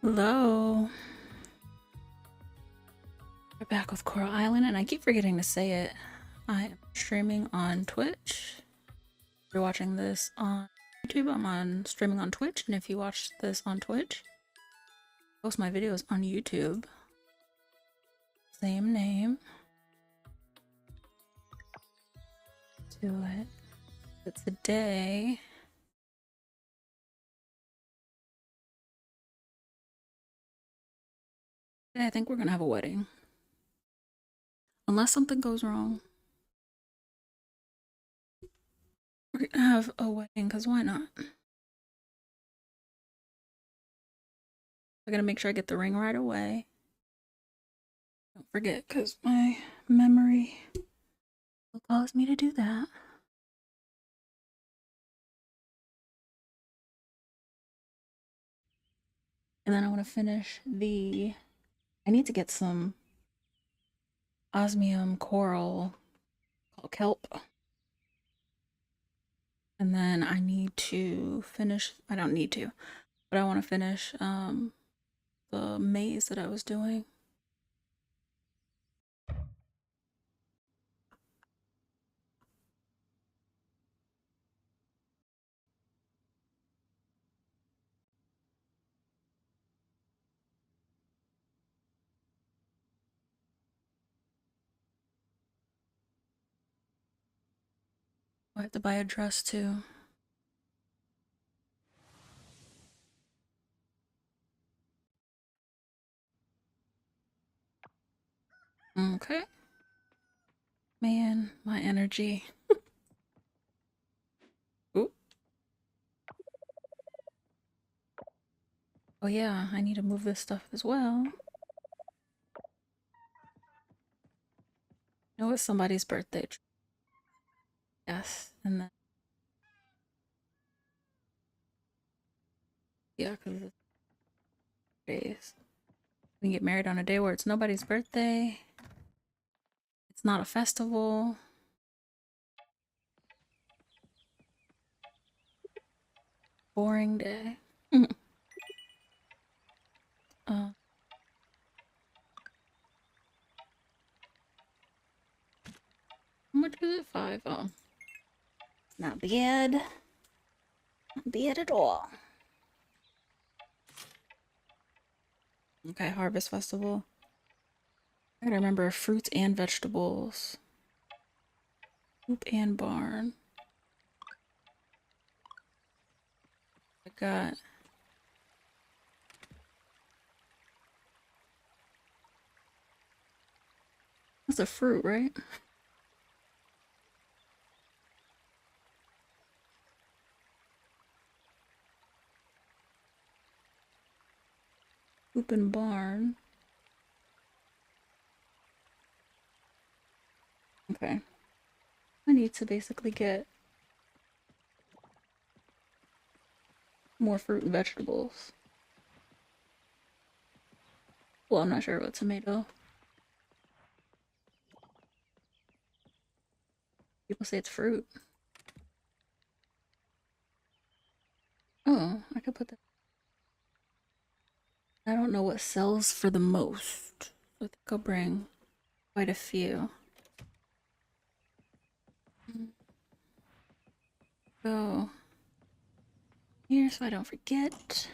Hello. We're back with Coral Island, and I keep forgetting to say it. I am streaming on Twitch. If you're watching this on YouTube, I'm on streaming on Twitch, and if you watch this on Twitch, I post my videos on YouTube. Same name. Do it. But today, I think we're gonna have a wedding. Unless something goes wrong. We're gonna have a wedding, because why not? I gotta make sure I get the ring right away. Don't forget, because my memory will cause me to do that. And then I want to finish I need to get some osmium coral called kelp. And then I need to finish, I don't need to, but I want to finish the maze that I was doing. I have to buy a dress too. Okay. Man, my energy. Ooh. Oh yeah, I need to move this stuff as well. I know it's somebody's birthday. Yes, and then yeah, because it's days. We can get married on a day where it's nobody's birthday. It's not a festival. Boring day. uh, how much is it? 5. Oh, not bad. Not bad at all. Okay, Harvest Festival. I gotta remember fruits and vegetables. Coop and barn. I got. That's a fruit, right? Coop and barn. Okay. I need to basically get more fruit and vegetables. Well, I'm not sure what tomato. People say it's fruit. Oh, I could put that. I don't know what sells for the most. I think I'll bring quite a few. Go here so I don't forget.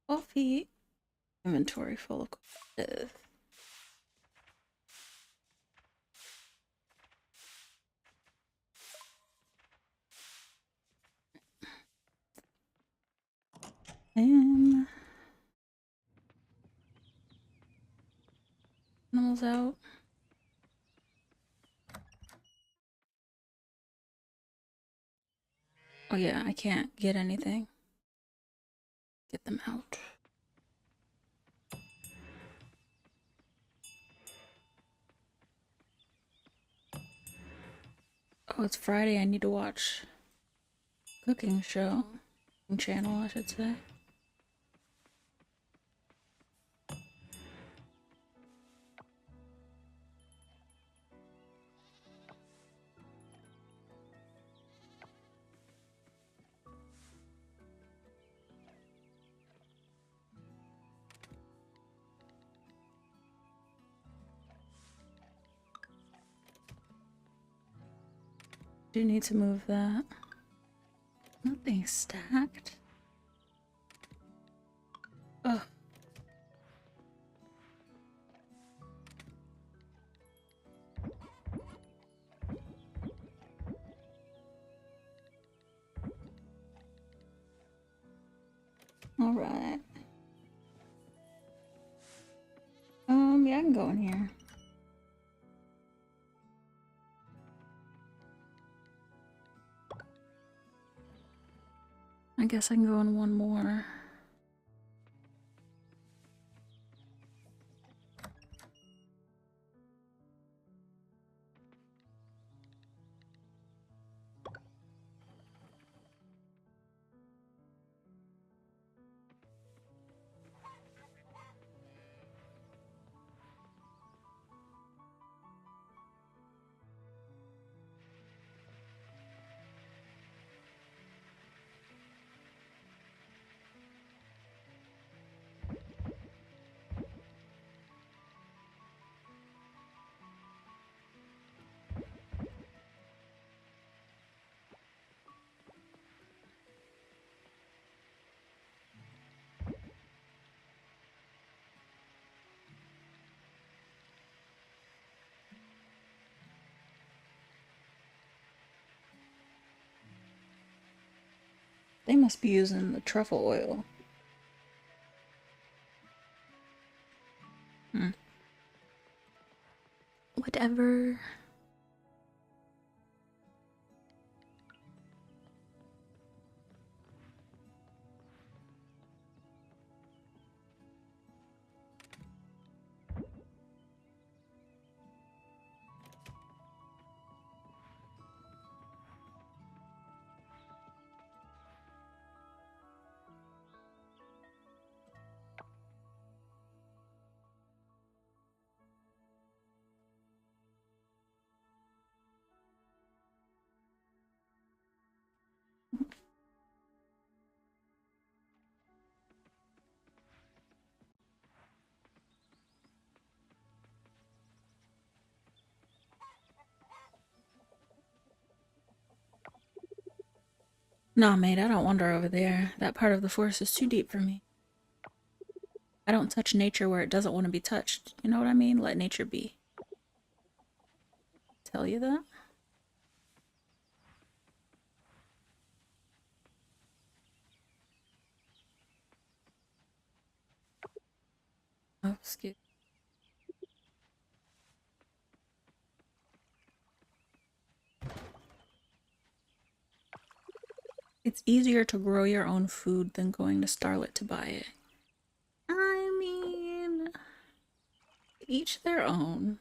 Coffee. Inventory full of coffee. And animals out. Oh yeah, I can't get anything. Get them out. Oh, it's Friday. I need to watch cooking show. Channel, I should say. Do need to move that. Nothing stacked. Ugh. All right. Yeah, I can go in here. I guess I can go in one more. They must be using the truffle oil. Whatever. Nah, mate, I don't wander over there. That part of the forest is too deep for me. I don't touch nature where it doesn't want to be touched. You know what I mean? Let nature be. Tell you that? Oh, excuse. It's easier to grow your own food than going to Starlit to buy it. I mean, each their own.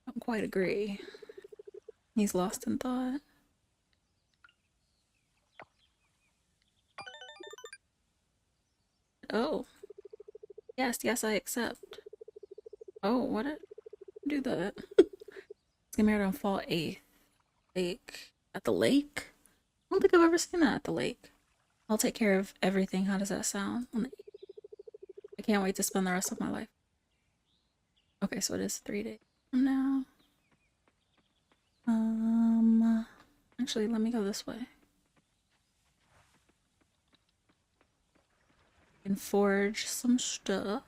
I don't quite agree. He's lost in thought. Oh. Yes, yes, I accept. Oh, what? Do that. Let's get married on fall 8th. Lake. At the lake? I don't think I've ever seen that at the lake. I'll take care of everything. How does that sound? I can't wait to spend the rest of my life. Okay, so it is 3 days from now. Actually, let me go this way. And forge some stuff.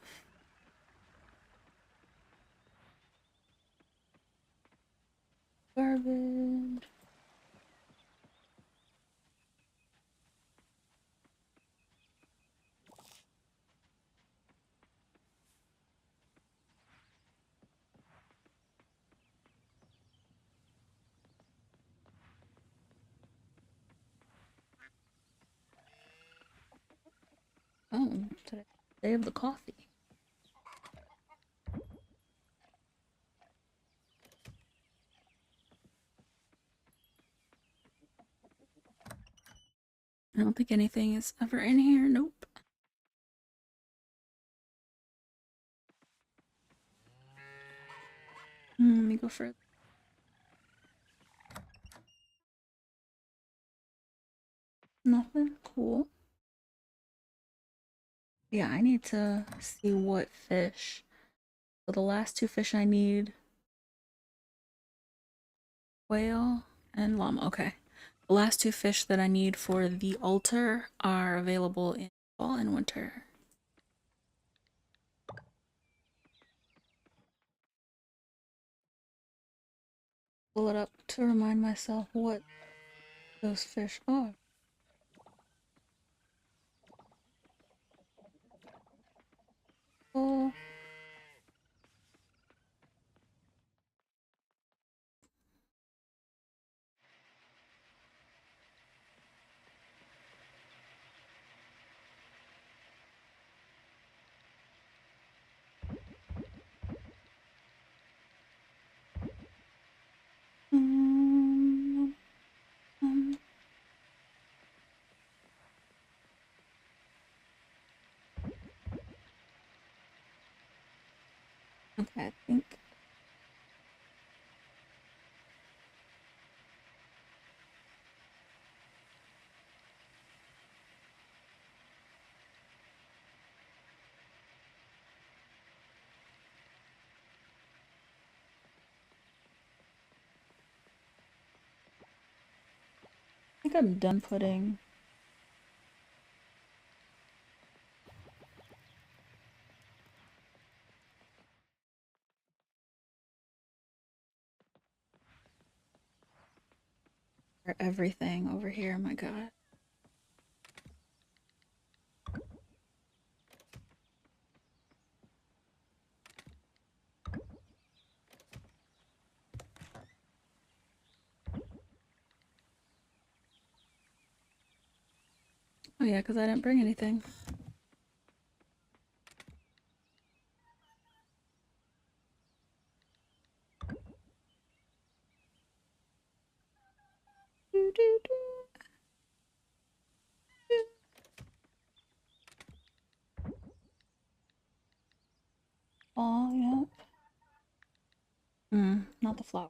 Garbage. Oh, today day of the coffee. I don't think anything is ever in here. Nope. Let me go further. Nothing. Cool. Yeah, I need to see what fish. So the last two fish I need, whale and llama. Okay. The last two fish that I need for the altar are available in fall and winter. Pull it up to remind myself what those fish are. Oh. Um, um, okay, I think I'm done putting everything over here. My God. Oh yeah, because I didn't bring anything. Do, do, do. Oh, yeah. Not the flower.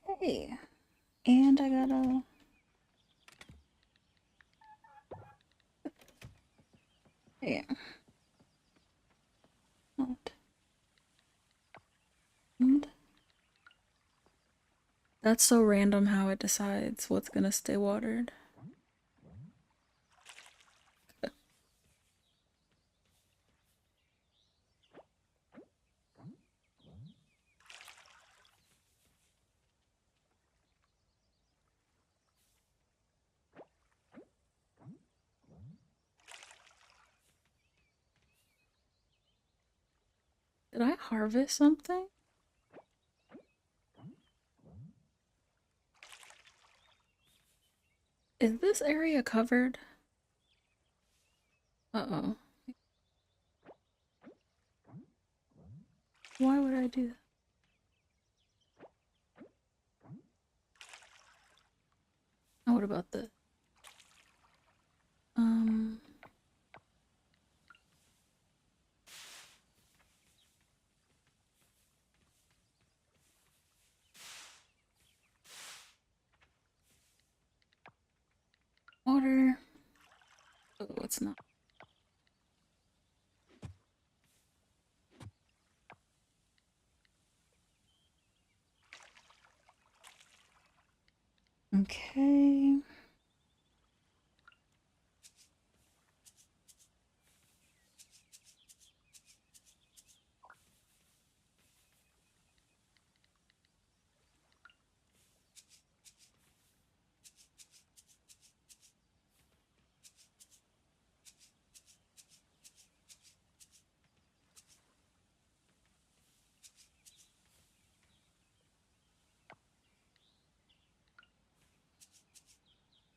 Okay. And I got a... Yeah. Not. And that's so random how it decides what's gonna stay watered. Did I harvest something? Is this area covered? Uh-oh. Why would I do that? Oh, what about this? Um... Water. Oh, it's not. Okay.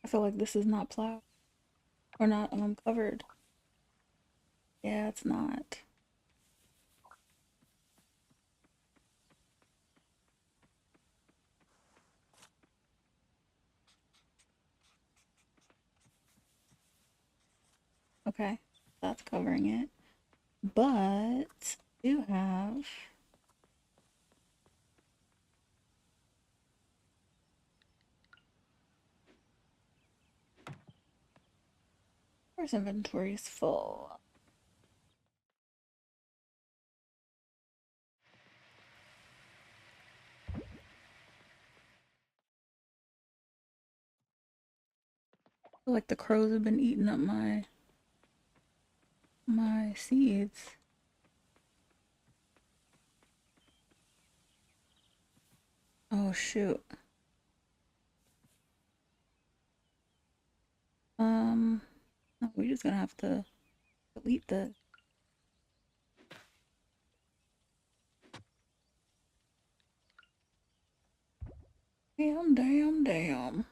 I feel like this is not plowed. Or not, covered. Yeah, it's not. Okay, that's covering it. But I do have course inventory is full. I feel like the crows have been eating up my seeds. Oh shoot. No, we're just gonna have to delete this. Damn, damn, damn.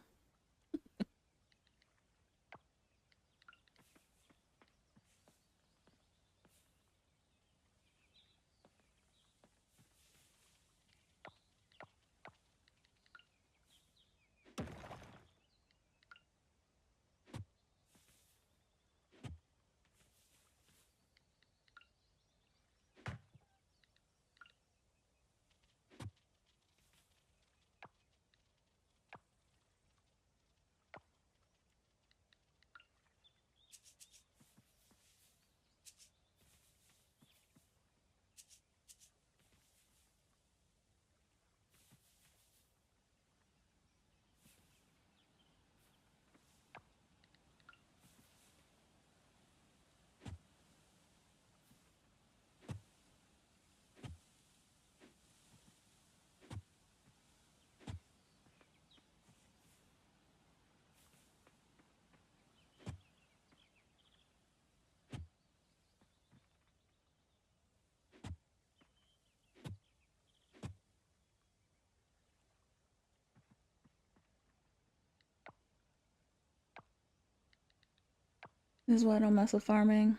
This is why I don't mess with farming.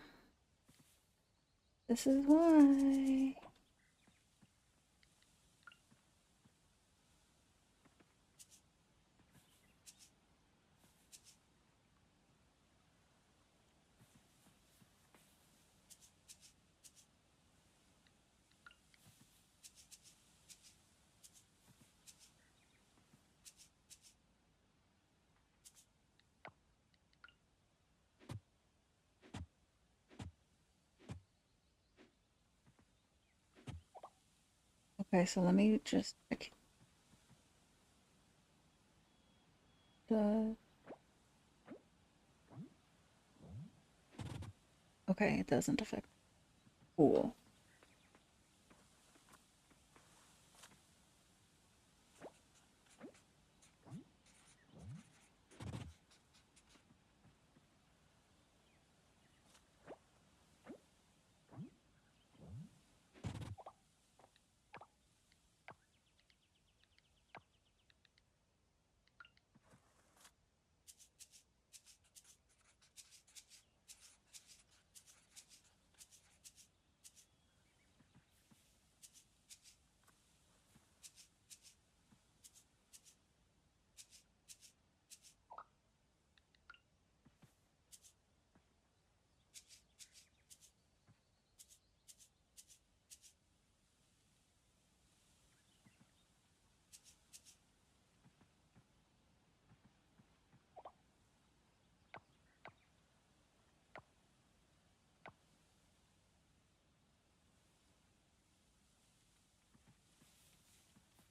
This is why. Okay, so let me just check the. Okay, it doesn't affect. Cool.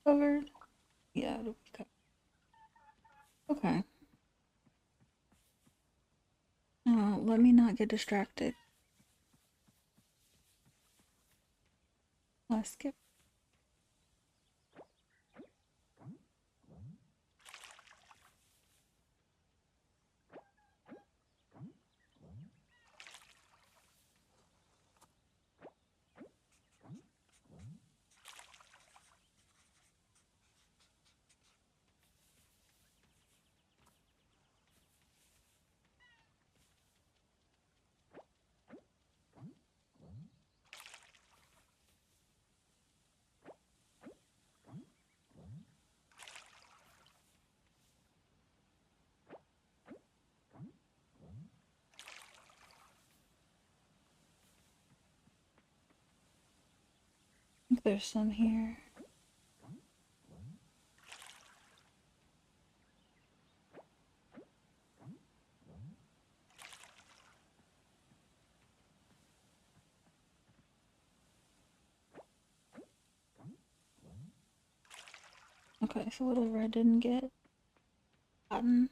Covered? Yeah, it'll be covered. Okay. Let me not get distracted. Let's skip. there's some here. Okay, so whatever I didn't get. Cotton.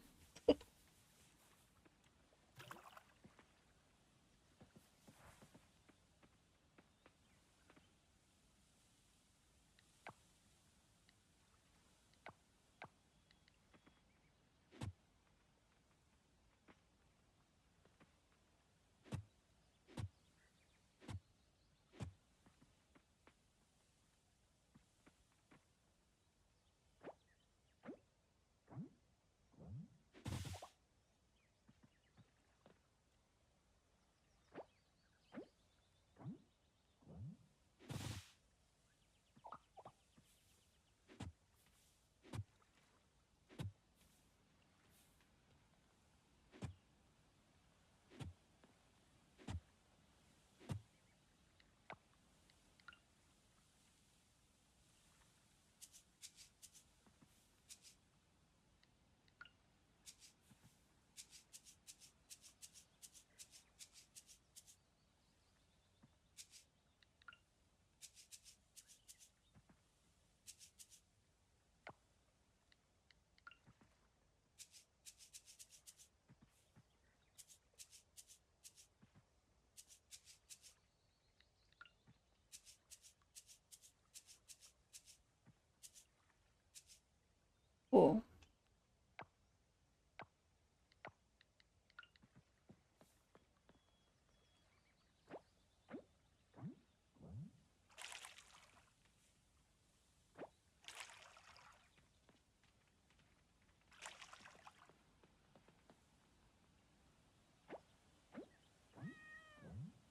Cool.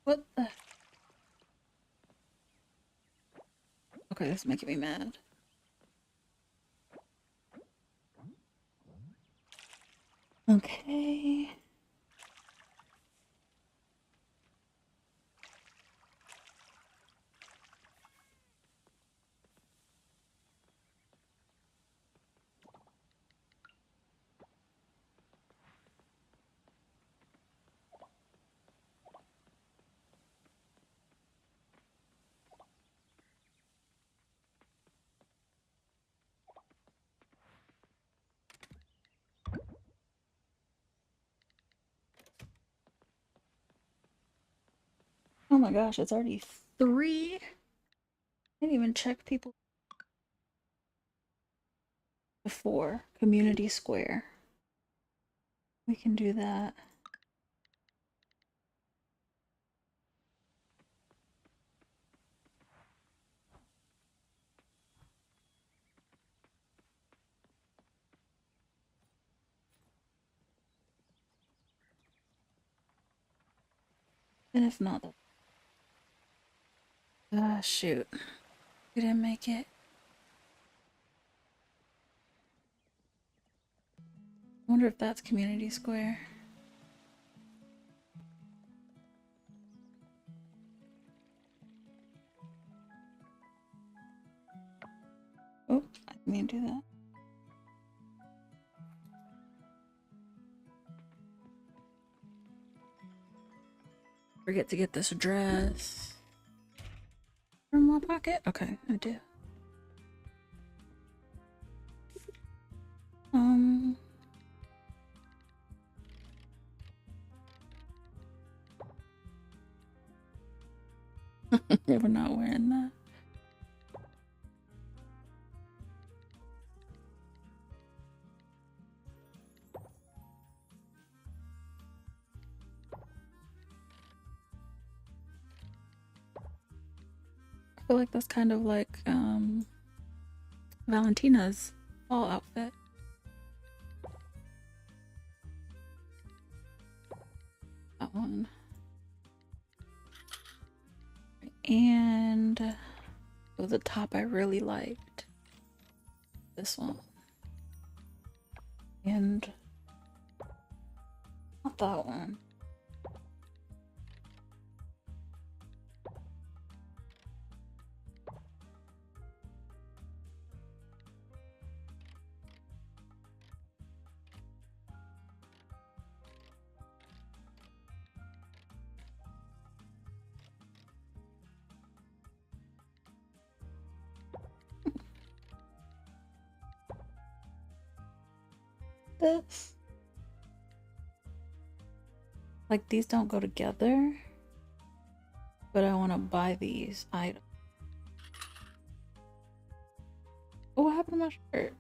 What the? Okay, this is making me mad. Okay. Oh my gosh, it's already 3. I didn't even check people before. Community Square. We can do that. And if not, shoot. We didn't make it. I wonder if that's Community Square. Oh, I didn't mean to do that. Forget to get this dress from my pocket. Okay, I do. Yeah, we're not wearing that. I feel like that's kind of like Valentina's fall outfit. That one. And oh, the top I really liked. This one. And not that one. this. Like, these don't go together, but I want to buy these items. Oh, what happened to my shirt?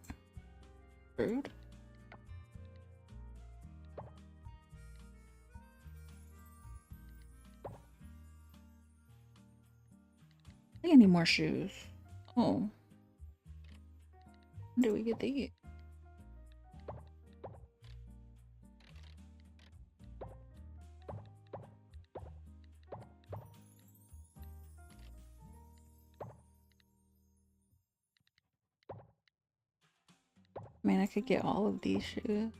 Rude. I need more shoes. Oh. When do we get these? I mean, I could get all of these shoes.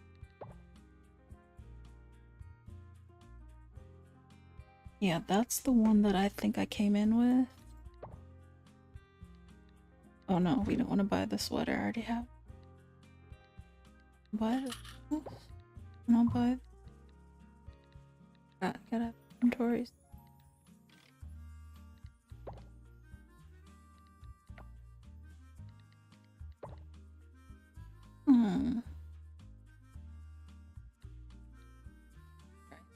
Yeah, that's the one that I think I came in with. Oh no, we don't want to buy the sweater. I already have. Buy this. I'll buy. Gotta have inventories. Hmm.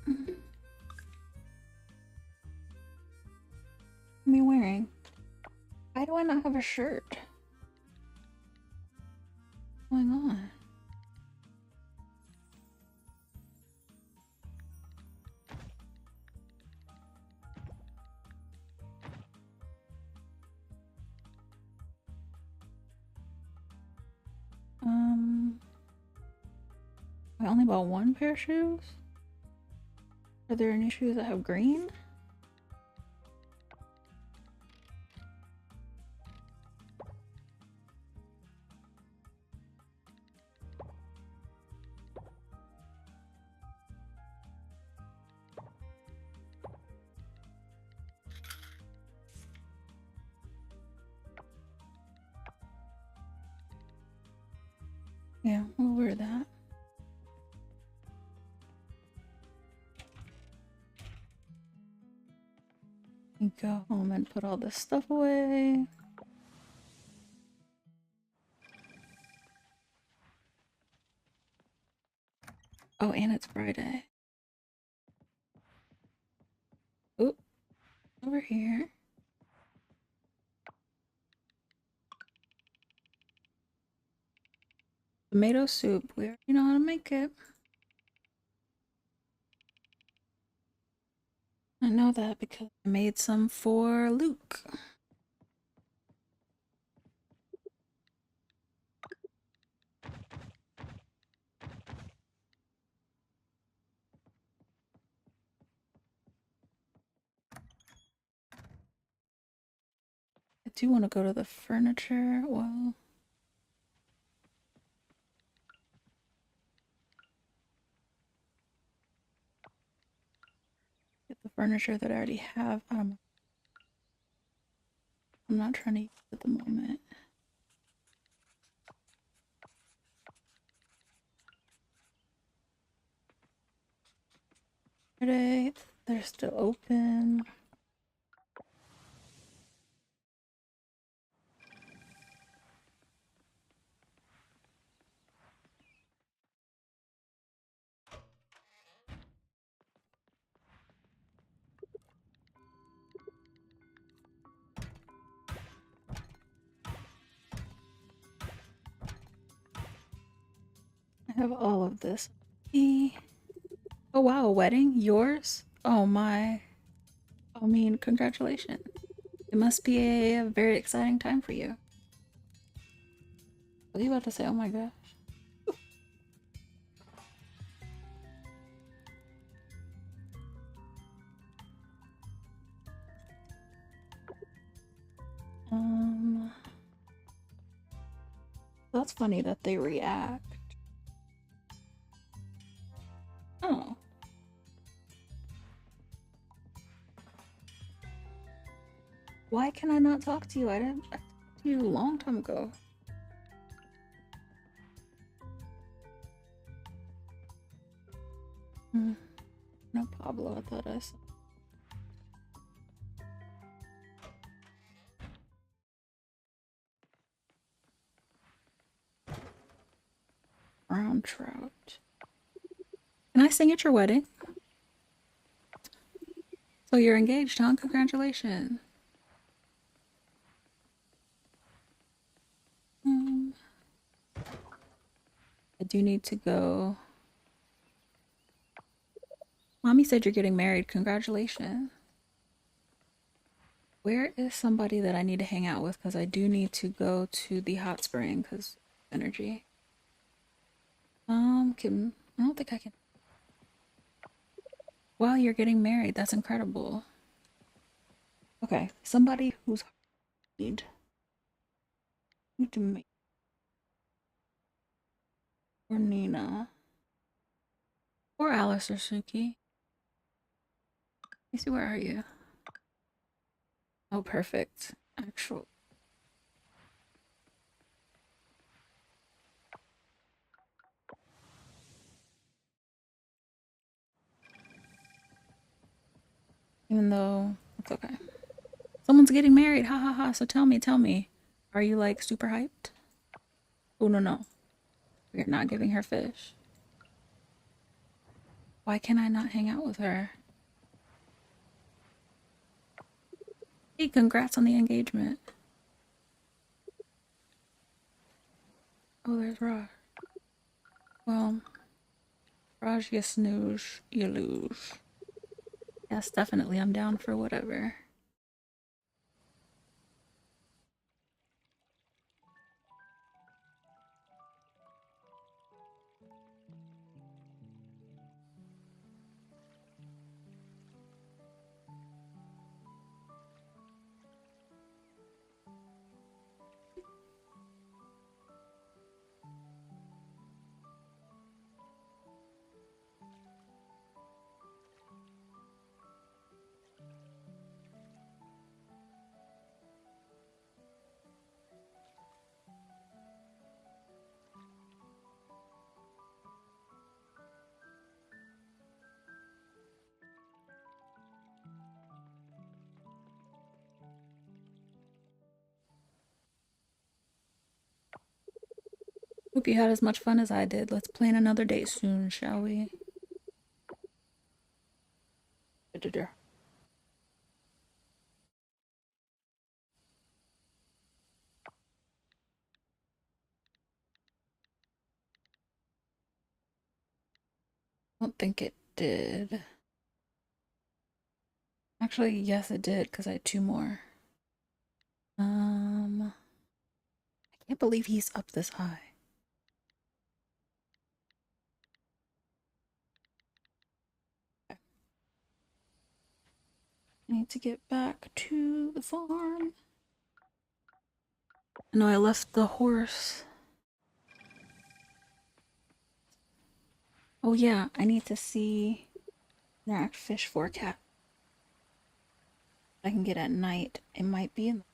What am I wearing? Why do I not have a shirt? What's going on? I only bought one pair of shoes? Are there any shoes that have green? Yeah, we'll wear that. You go home and put all this stuff away. Oh, and it's Friday. Oop, over here. Tomato soup. We already know how to make it. I know that because I made some for Luke. I do want to go to the furniture. Well, get the furniture that I already have. I'm not trying to use it at the moment. Friday, they're still open. I have all of this. Oh wow, a wedding? Yours? Oh my. I mean, congratulations. It must be a very exciting time for you. What are you about to say? Oh my gosh. That's funny that they react. Oh. Why can I not talk to you? I talked to you a long time ago. No, Pablo, I thought I saw. brown trout. Can I sing at your wedding? So you're engaged, huh? Congratulations. I do need to go. Mommy said you're getting married. Congratulations. Where is somebody that I need to hang out with? Because I do need to go to the hot spring because energy. I don't think I can. Wow, you're getting married. That's incredible. Okay, somebody who's need to meet. Or Nina. Or Alice or Suki. Let me see, where are you? Oh, perfect. Actual. Even though it's okay. Someone's getting married. Ha ha ha. So tell me. Are you like super hyped? Oh, no. You're not giving her fish. Why can I not hang out with her? Hey, congrats on the engagement. Oh, there's Raj. Well, Raj, you snooze, you lose. Yes, definitely. I'm down for whatever. Hope you had as much fun as I did. Let's plan another date soon, shall we? I don't think it did. Actually, yes, it did, because I had two more. I can't believe he's up this high. Okay. I need to get back to the farm. I know I left the horse. Oh yeah, I need to see that fish forecast I can get at night. It might be in.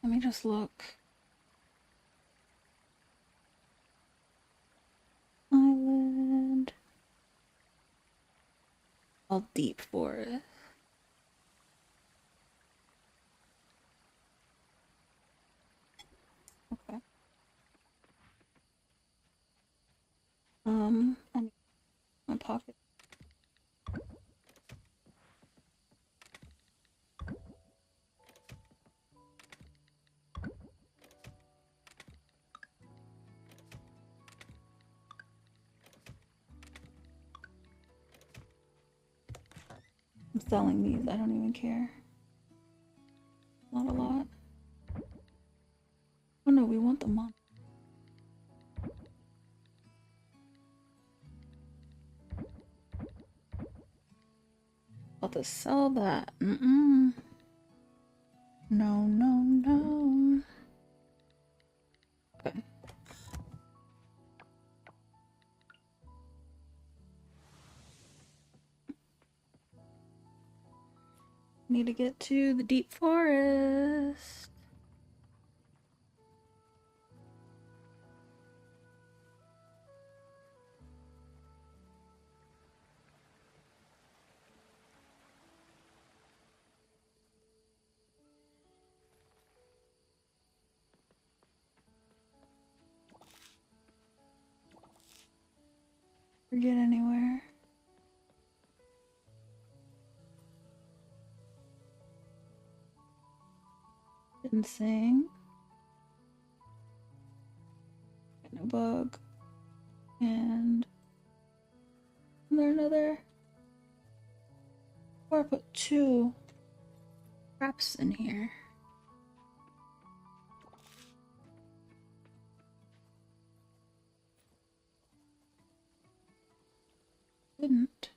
Let me just look. Island. All deep forest. Okay. I need my pocket. I'm selling these. I don't even care. Not a lot. Oh no, we want the money. About to sell that. No, no, no. Okay. Need to get to the deep forest. get anywhere. Didn't sing. Getting a bug. And another. Or I put 2 traps in here. Didn't.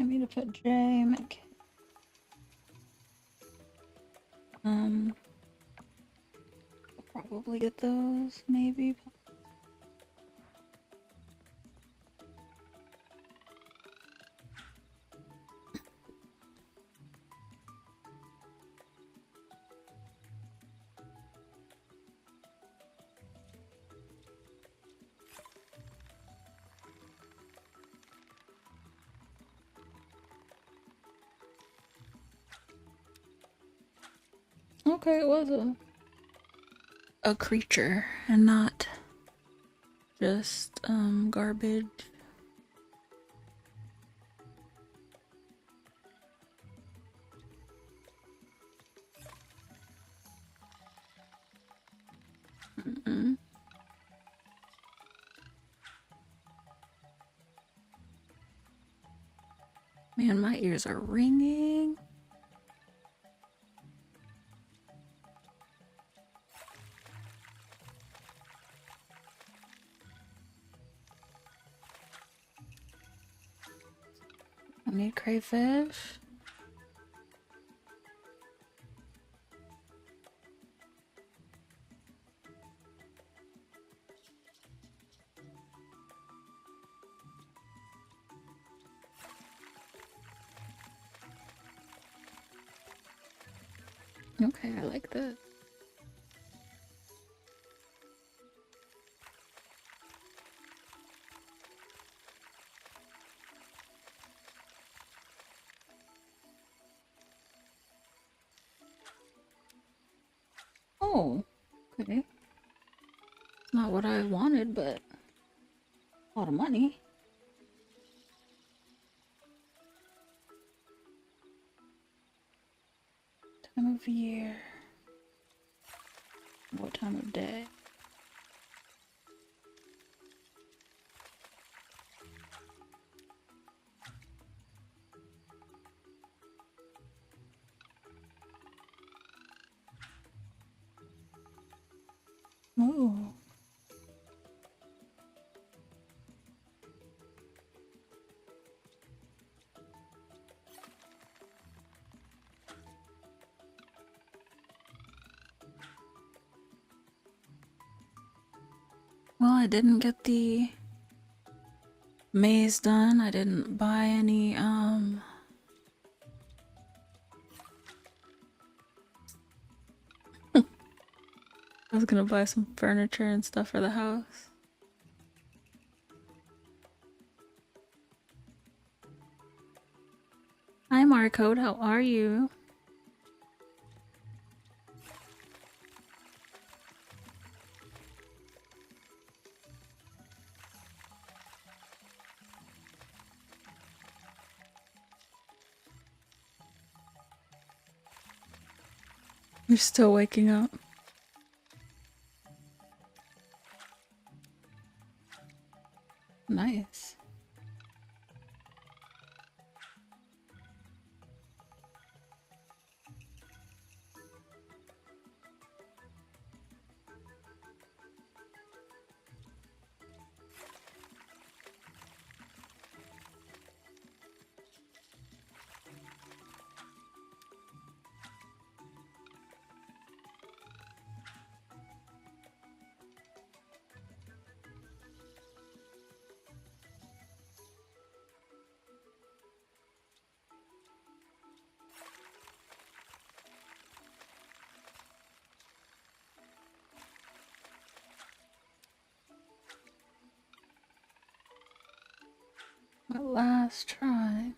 I need to put J. I'll probably get those, maybe. Okay, it was a creature and not just garbage. Man, my ears are ringing. I need crayfish. Okay, I like that. Oh, okay. It's not what I wanted, but a lot of money. Time of year. What time of day? Oh. Well, I didn't get the maze done. I didn't buy any, I was gonna buy some furniture and stuff for the house. Hi, Marcode, how are you? You're still waking up. Nice. My last try.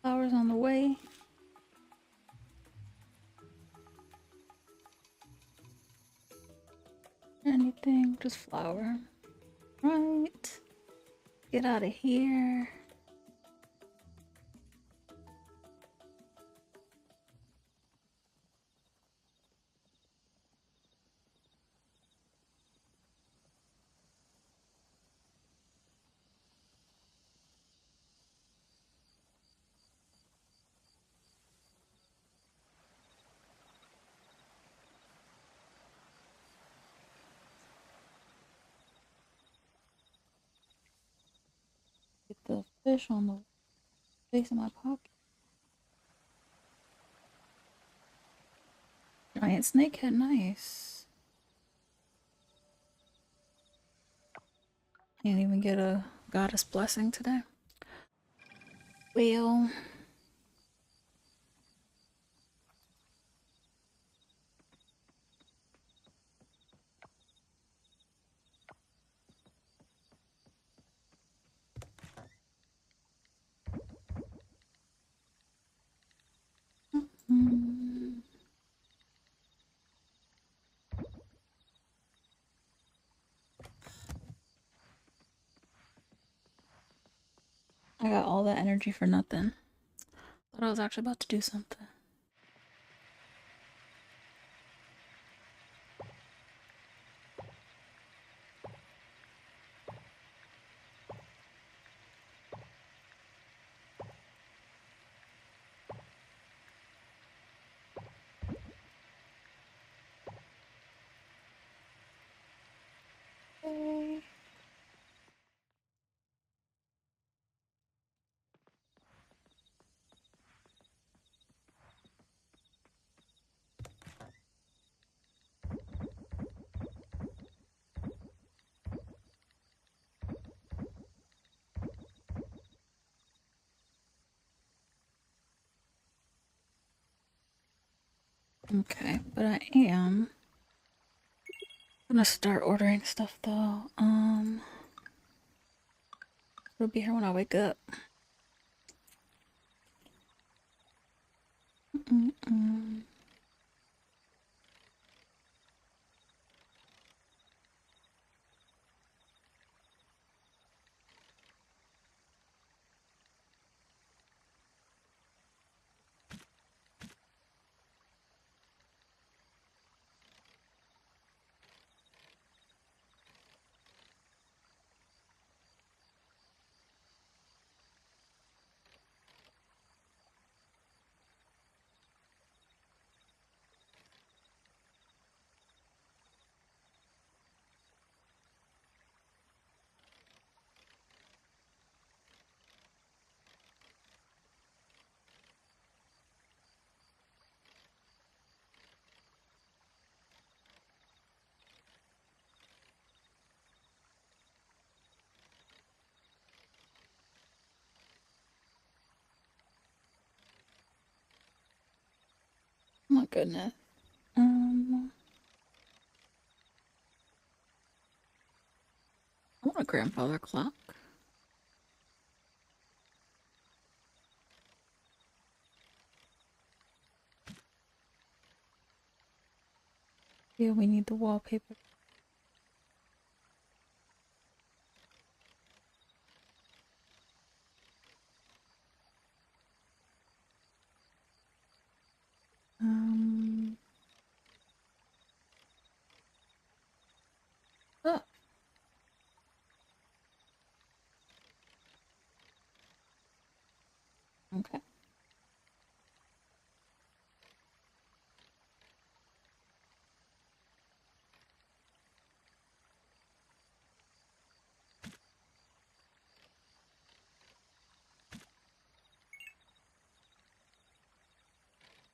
Flowers on the way. Anything, just flower. Right. Get out of here. Get the fish on the face of my pocket. Giant snakehead, nice. Can't even get a goddess blessing today. Well, mm, I got all that energy for nothing. Thought I was actually about to do something. Okay. Okay, but I am gonna start ordering stuff though. It'll be here when I wake up. Mm-mm. My goodness. I want a grandfather clock. Yeah, we need the wallpaper. Um, oh, okay.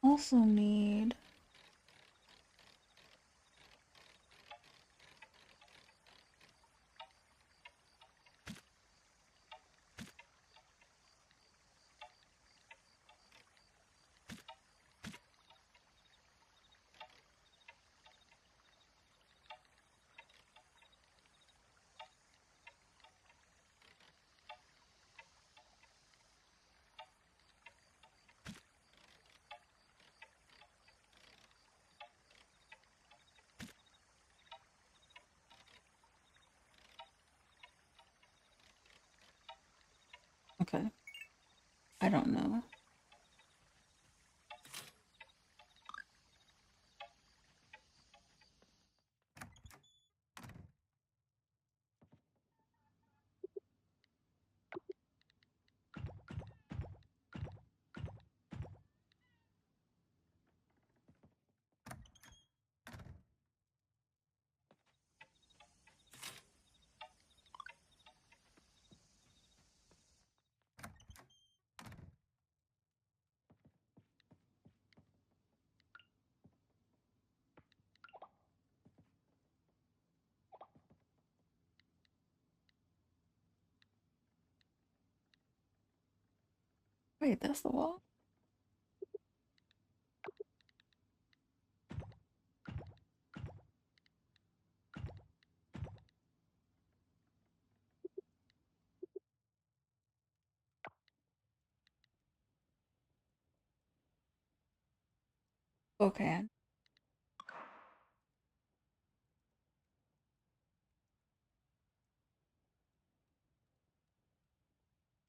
Also need Okay. I don't know. Wait, that's the wall? Okay.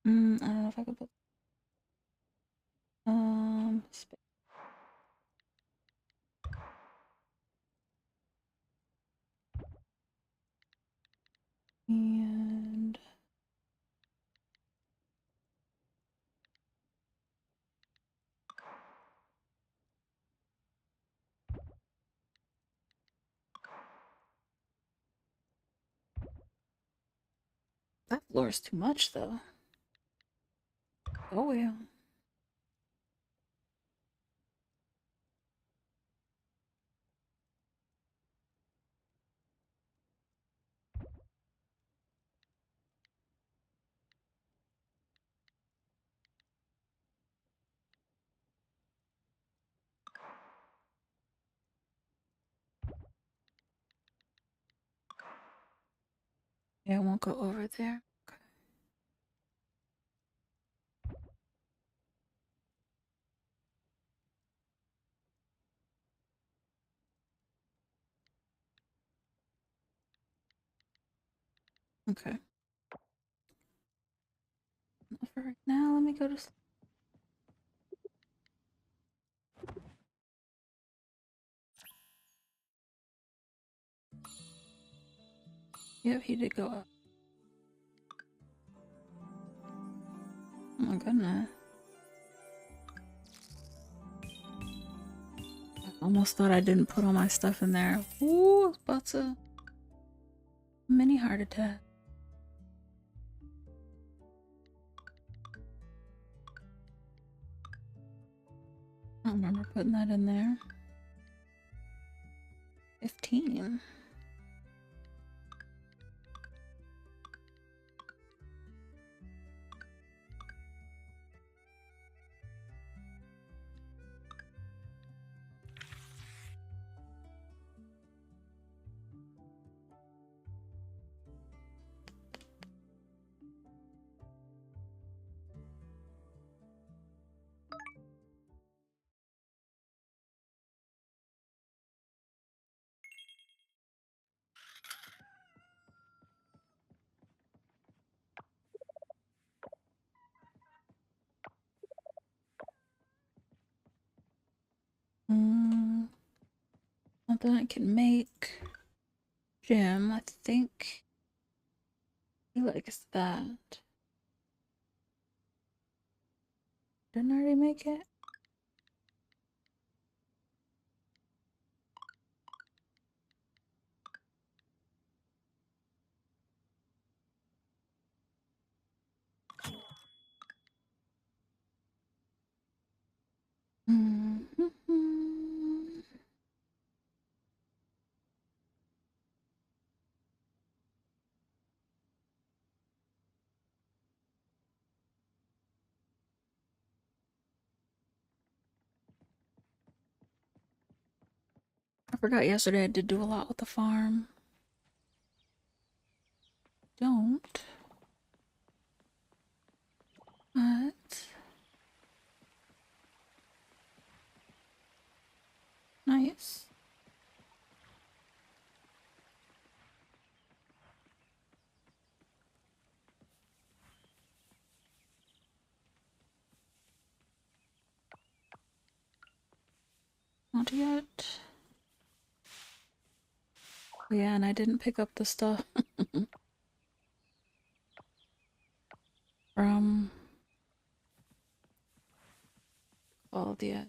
I don't know if I could put space. And that floor is too much though. Oh well. Yeah, I won't go over there. Okay. Okay. For right now, let me go to sleep. Yep, he did go up. Oh my goodness. I almost thought I didn't put all my stuff in there. Ooh, I was about to mini heart attack. I don't remember putting that in there. 15. Something I can make. Jim, I think he likes that. Didn't I already make it? I forgot yesterday I did do a lot with the farm. Don't. But nice. Not yet. Yeah, and I didn't pick up the stuff from all yet.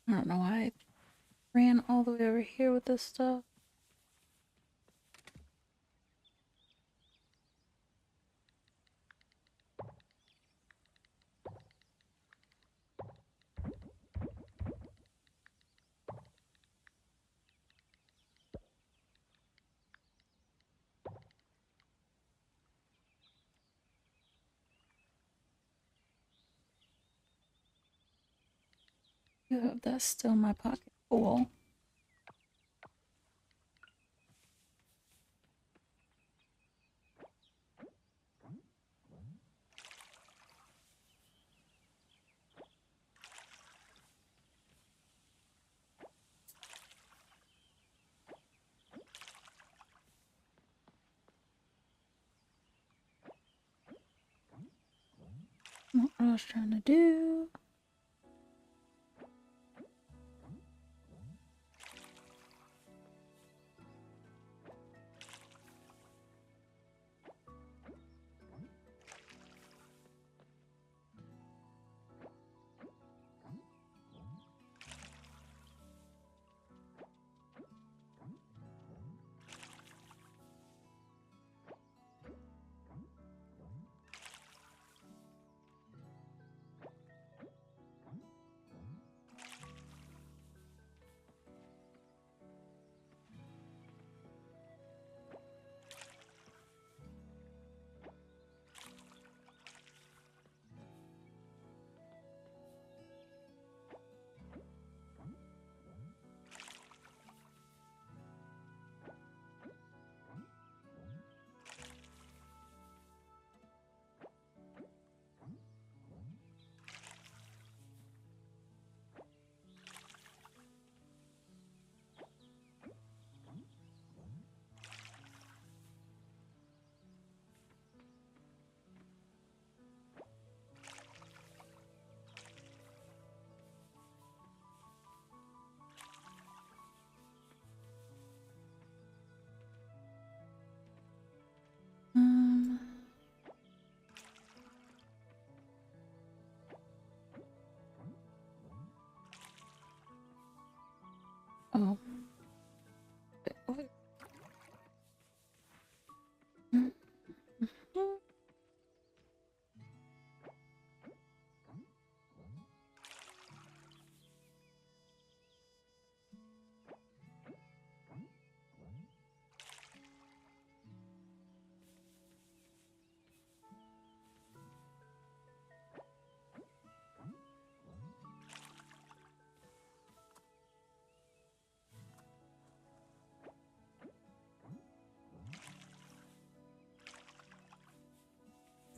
I don't know why I ran all the way over here with this stuff. You have that still in my pocket. Cool. What I was trying to do. Um. Oh. What?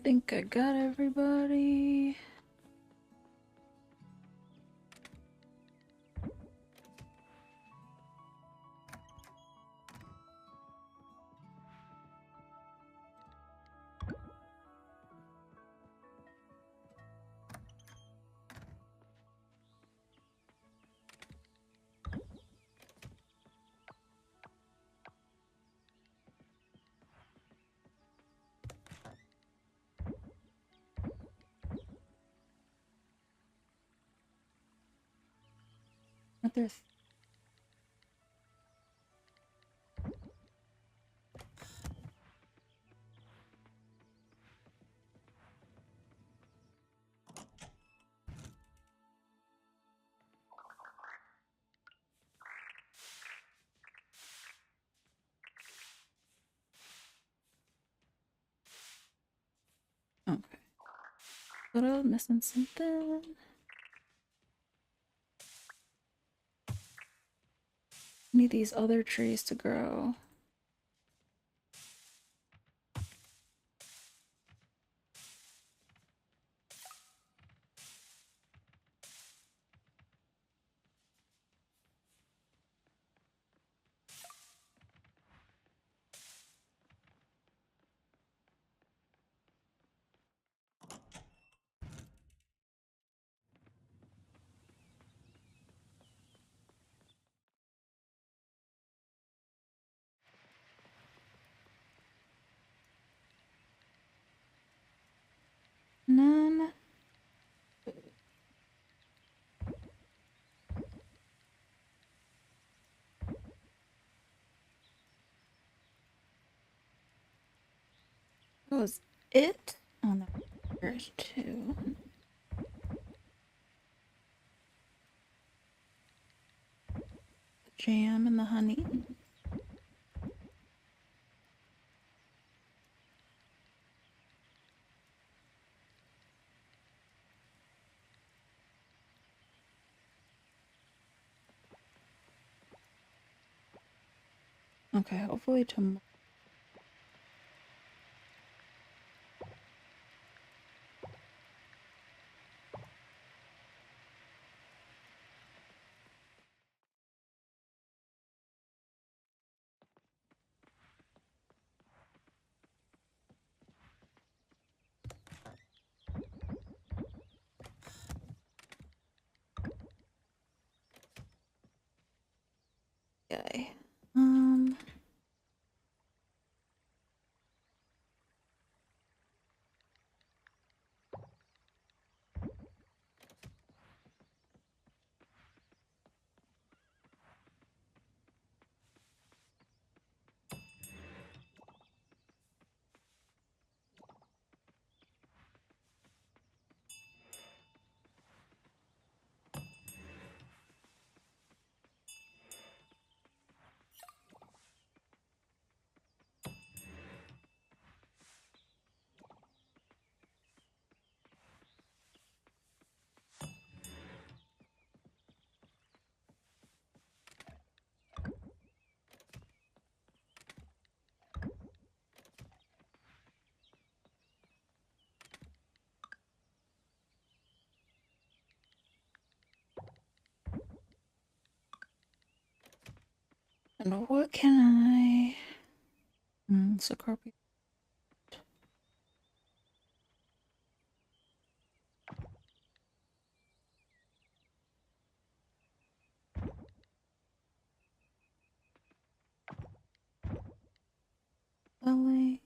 Think I got everybody. But there's okay. But I was missing something. Need these other trees to grow. none. That was it. Oh no, there's two. The jam and the honey. Okay, hopefully tomorrow. Okay. And what can I? Scorpio. Lily.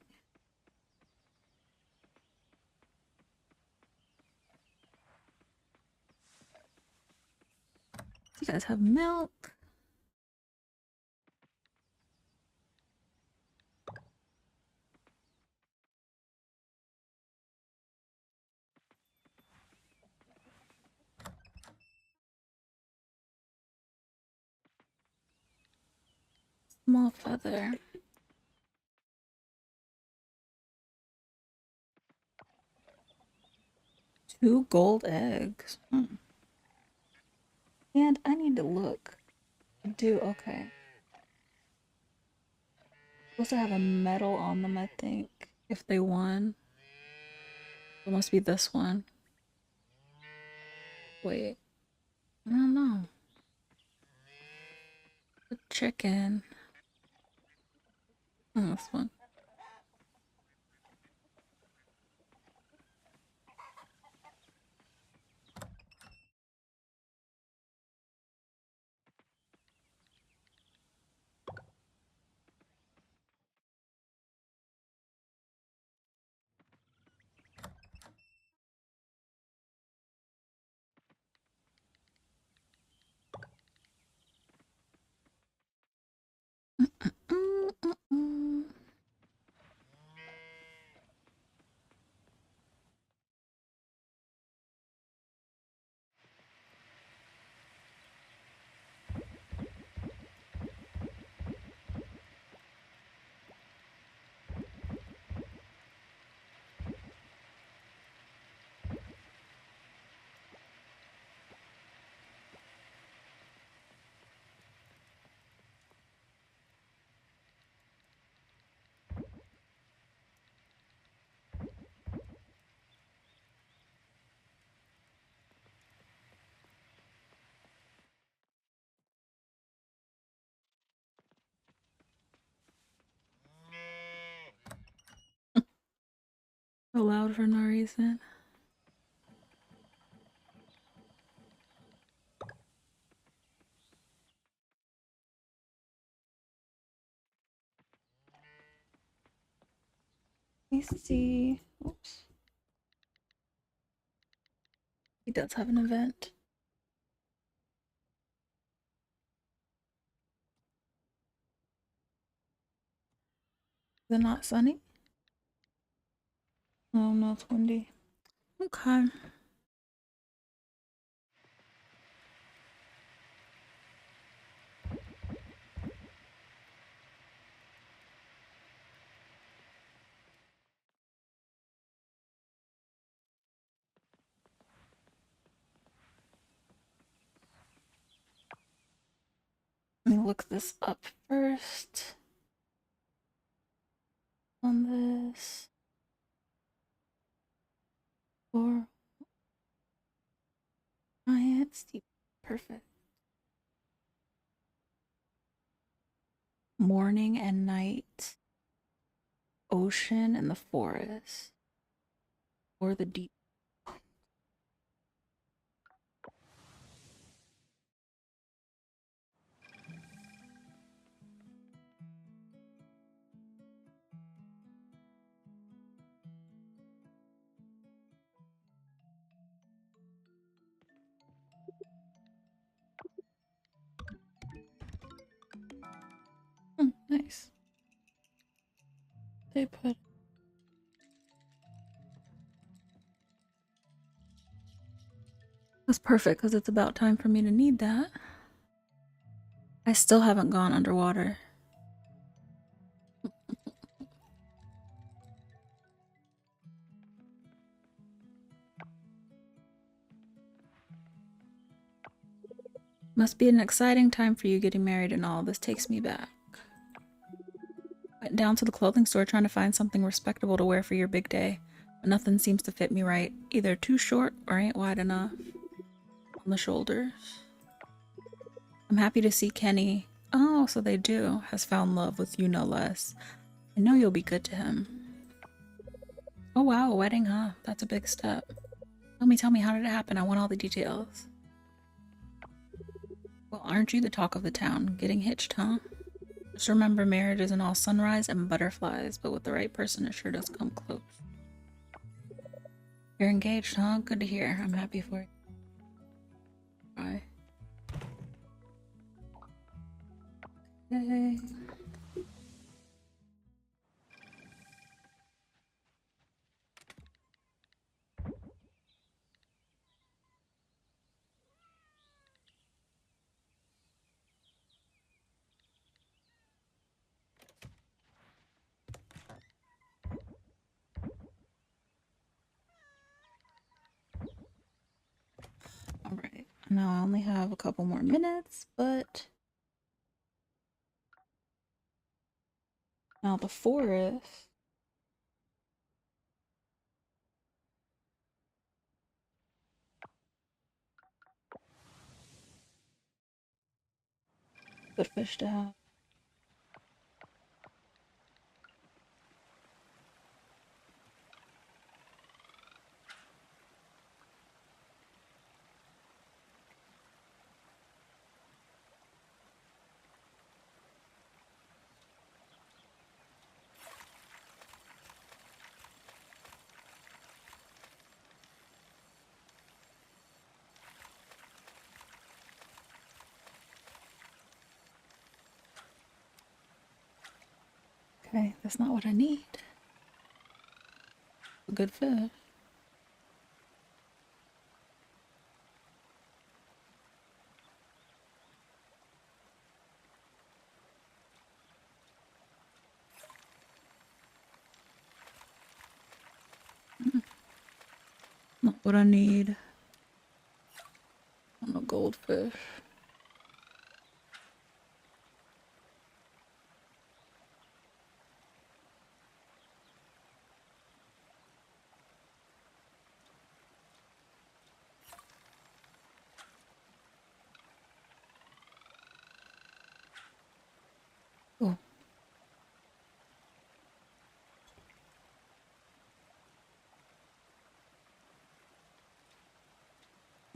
You guys have milk. Small feather. 2 gold eggs. And I need to look. Do okay. Supposed to have a medal on them, I think. If they won. It must be this one. Wait. I don't know. The chicken. Oh, this one. Mm-mm-mm. So loud for no reason. Let me see. Oops. He does have an event. Is it not sunny? Oh no, it's windy. Okay. Let me look this up first. On this. Or giant steep. Perfect. Morning and night. Ocean and the forest. Or the deep. Nice. They put. That's perfect because it's about time for me to need that. I still haven't gone underwater. Must be an exciting time for you getting married and all. This takes me back. Went down to the clothing store trying to find something respectable to wear for your big day, but nothing seems to fit me right. Either too short or ain't wide enough on the shoulders. I'm happy to see Kenny, oh, so they do, has found love with you no less. I know you'll be good to him. Oh wow, a wedding, huh? That's a big step. Tell me, how did it happen? I want all the details. Well, aren't you the talk of the town? Getting hitched, huh? Just remember, marriage isn't all sunrise and butterflies, but with the right person, it sure does come close. You're engaged, huh? Good to hear. I'm happy for you. Bye. Okay. Alright, now I only have a couple more minutes, but now the forest. Good fish to have. Okay, that's not what I need. A good fish. Not what I need. On a goldfish. Oh.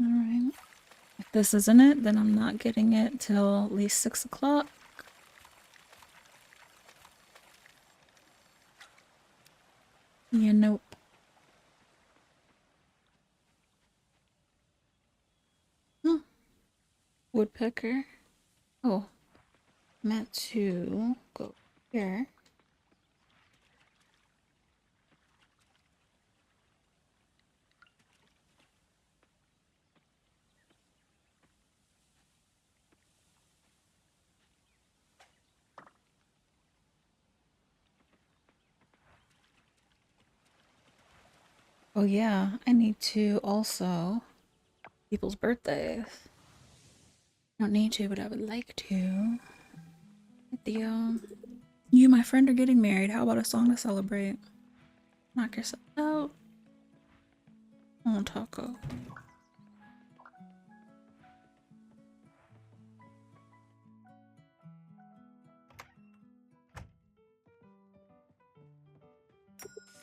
Alright. If this isn't it, then I'm not getting it till at least 6 o'clock. Yeah, nope. woodpecker. Oh, meant to go here. Oh yeah, I need to also people's birthdays. I don't need to, but I would like to. Theo, you, my friend, are getting married. How about a song to celebrate? Knock yourself out. Oh, taco.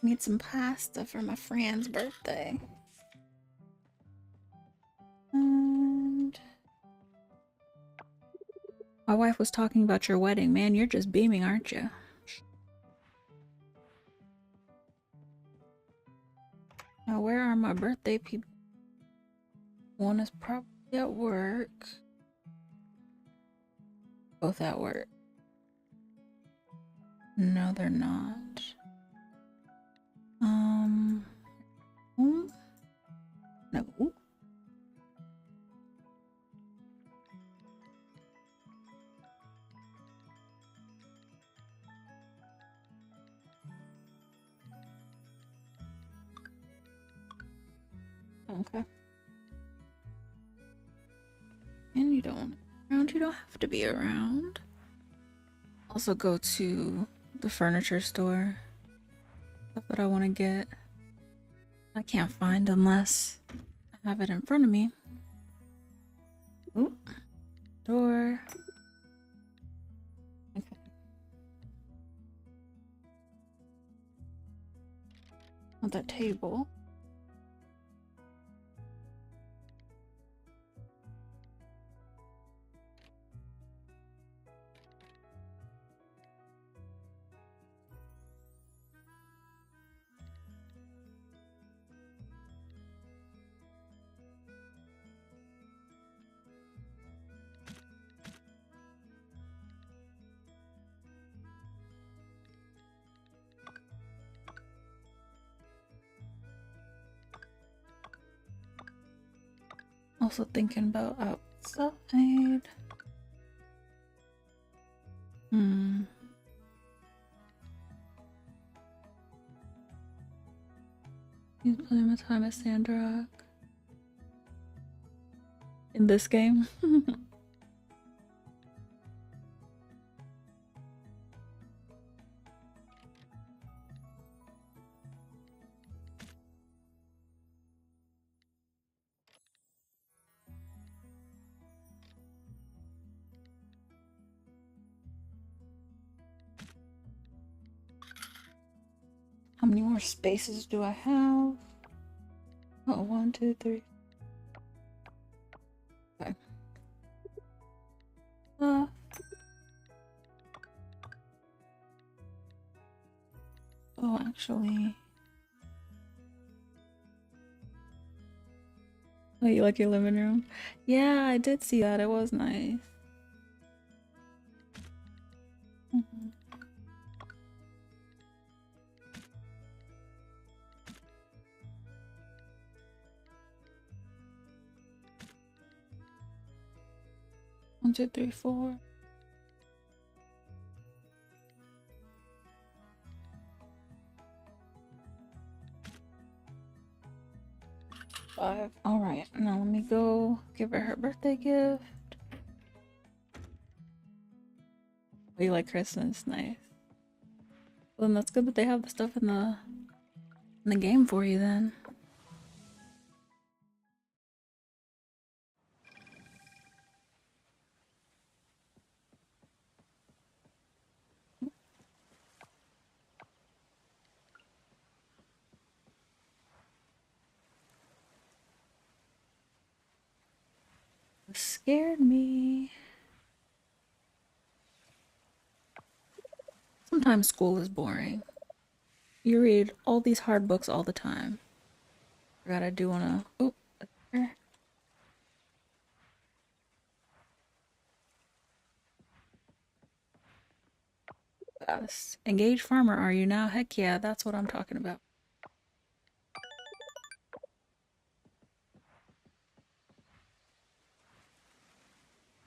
Need some pasta for my friend's birthday. And my wife was talking about your wedding. Man, you're just beaming, aren't you? Now, where are my birthday people? One is probably at work. Both at work. No, they're not. No. Okay. And you don't around. You don't have to be around. Also go to the furniture store. Stuff that I want to get. I can't find unless I have it in front of me. Ooh. Door. Okay. On that table. Also thinking about outside. You play my time at Sandrock. In this game? How many more spaces do I have? Oh, 1, 2, 3. Okay. Oh, actually. Oh, you like your living room? Yeah, I did see that. It was nice. 1, 2, 3, 4. Five. All right, now let me go give her her birthday gift. Oh, you like Christmas? Nice. Well, then that's good that they have the stuff in the game for you then. It scared me. Sometimes school is boring. You read all these hard books all the time. Forgot I do wanna. Oh, there. Yes. Engaged farmer, are you now? Heck yeah, that's what I'm talking about.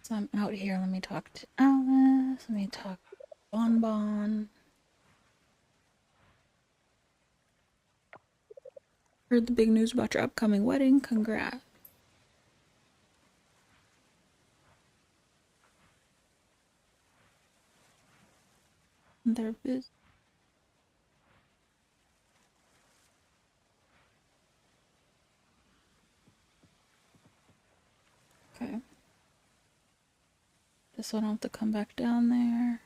So I'm out here. Let me talk to Alice. Let me talk to Bon Bon. Heard the big news about your upcoming wedding. Congrats. They're busy. Okay. Just so I don't have to come back down there.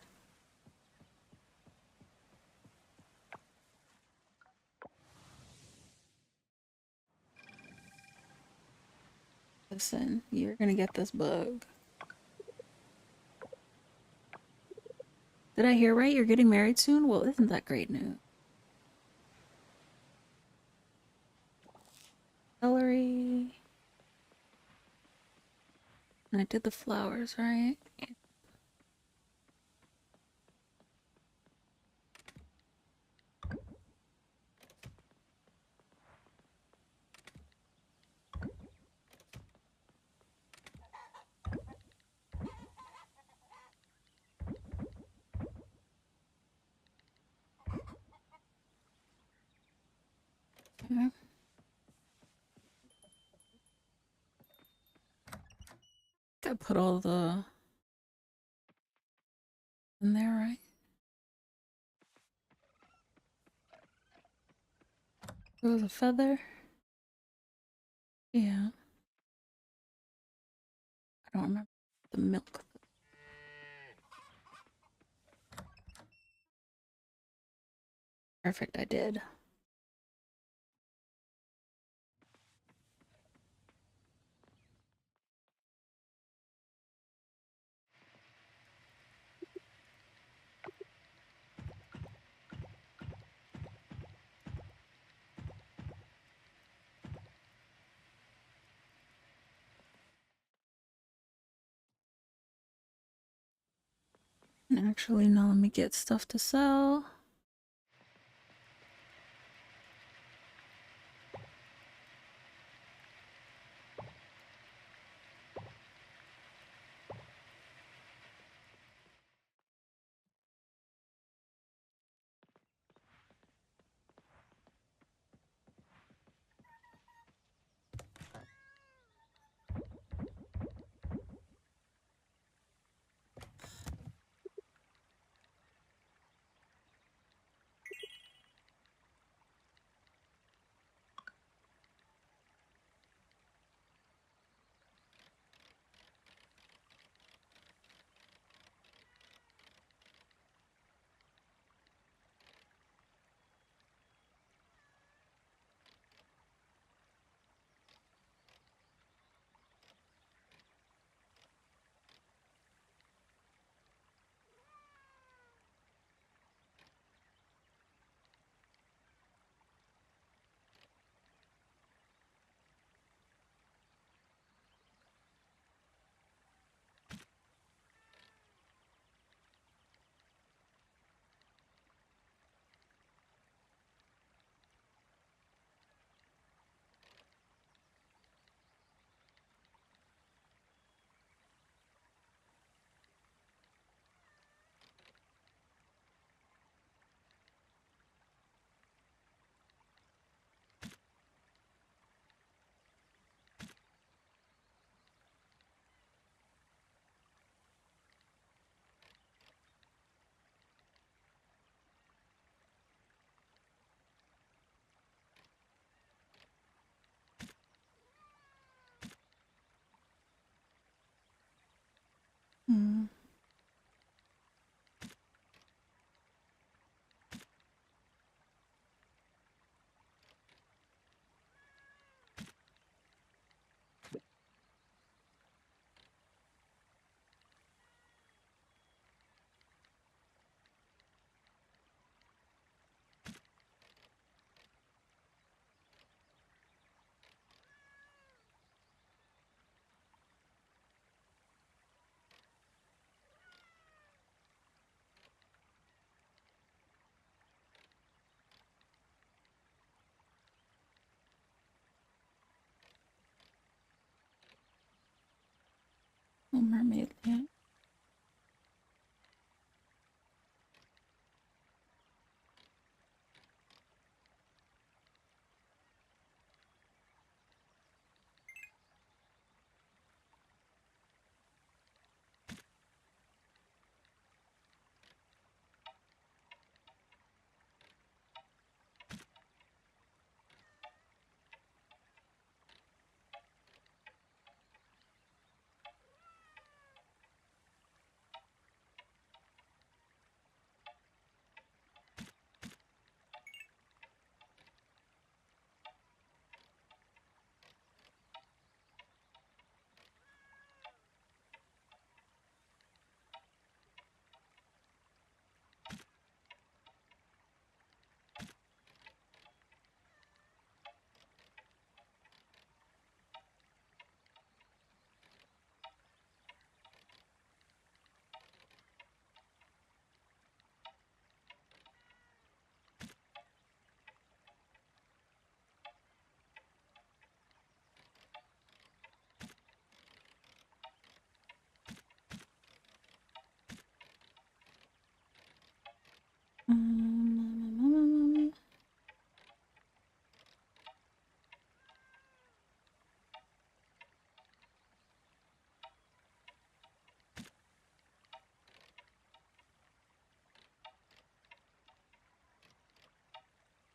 Listen, you're gonna get this bug. Did I hear right? You're getting married soon? Well, isn't that great news? Celery. And I did the flowers, right? Okay. I put all the in there, right? It was a feather. Yeah. I don't remember the milk. Perfect, I did. And actually, now let me get stuff to sell. Little mermaid lamp.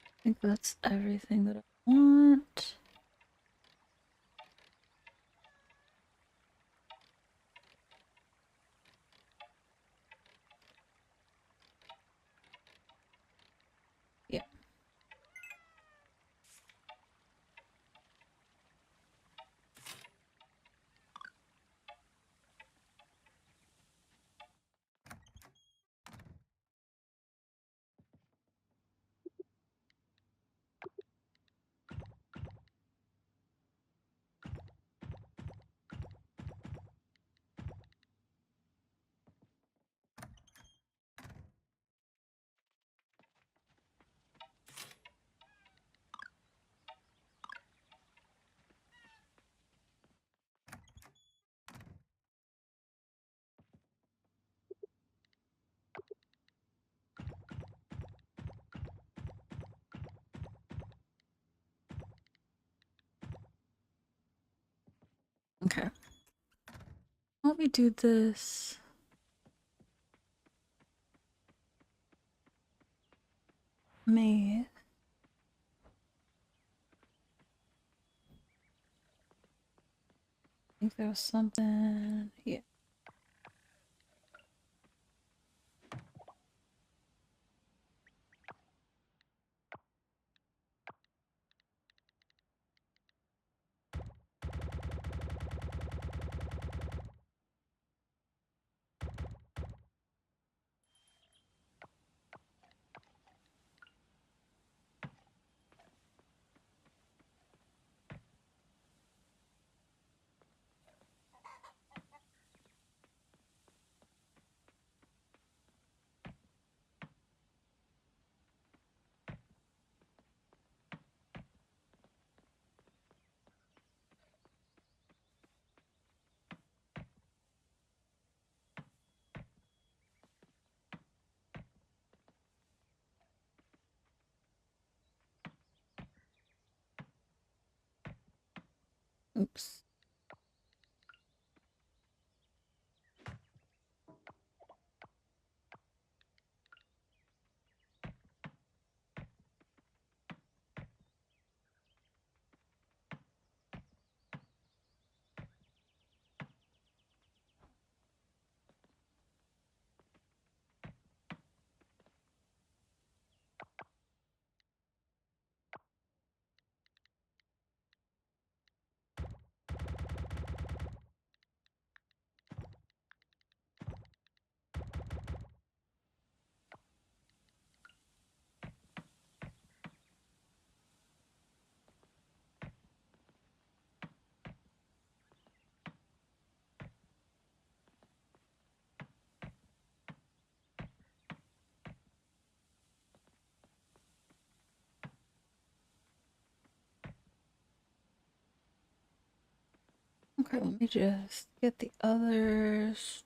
I think that's everything that I want. Yeah. Okay. Let me do this. Me. I think there was something. Yeah. Oops. Okay, let me just get the others.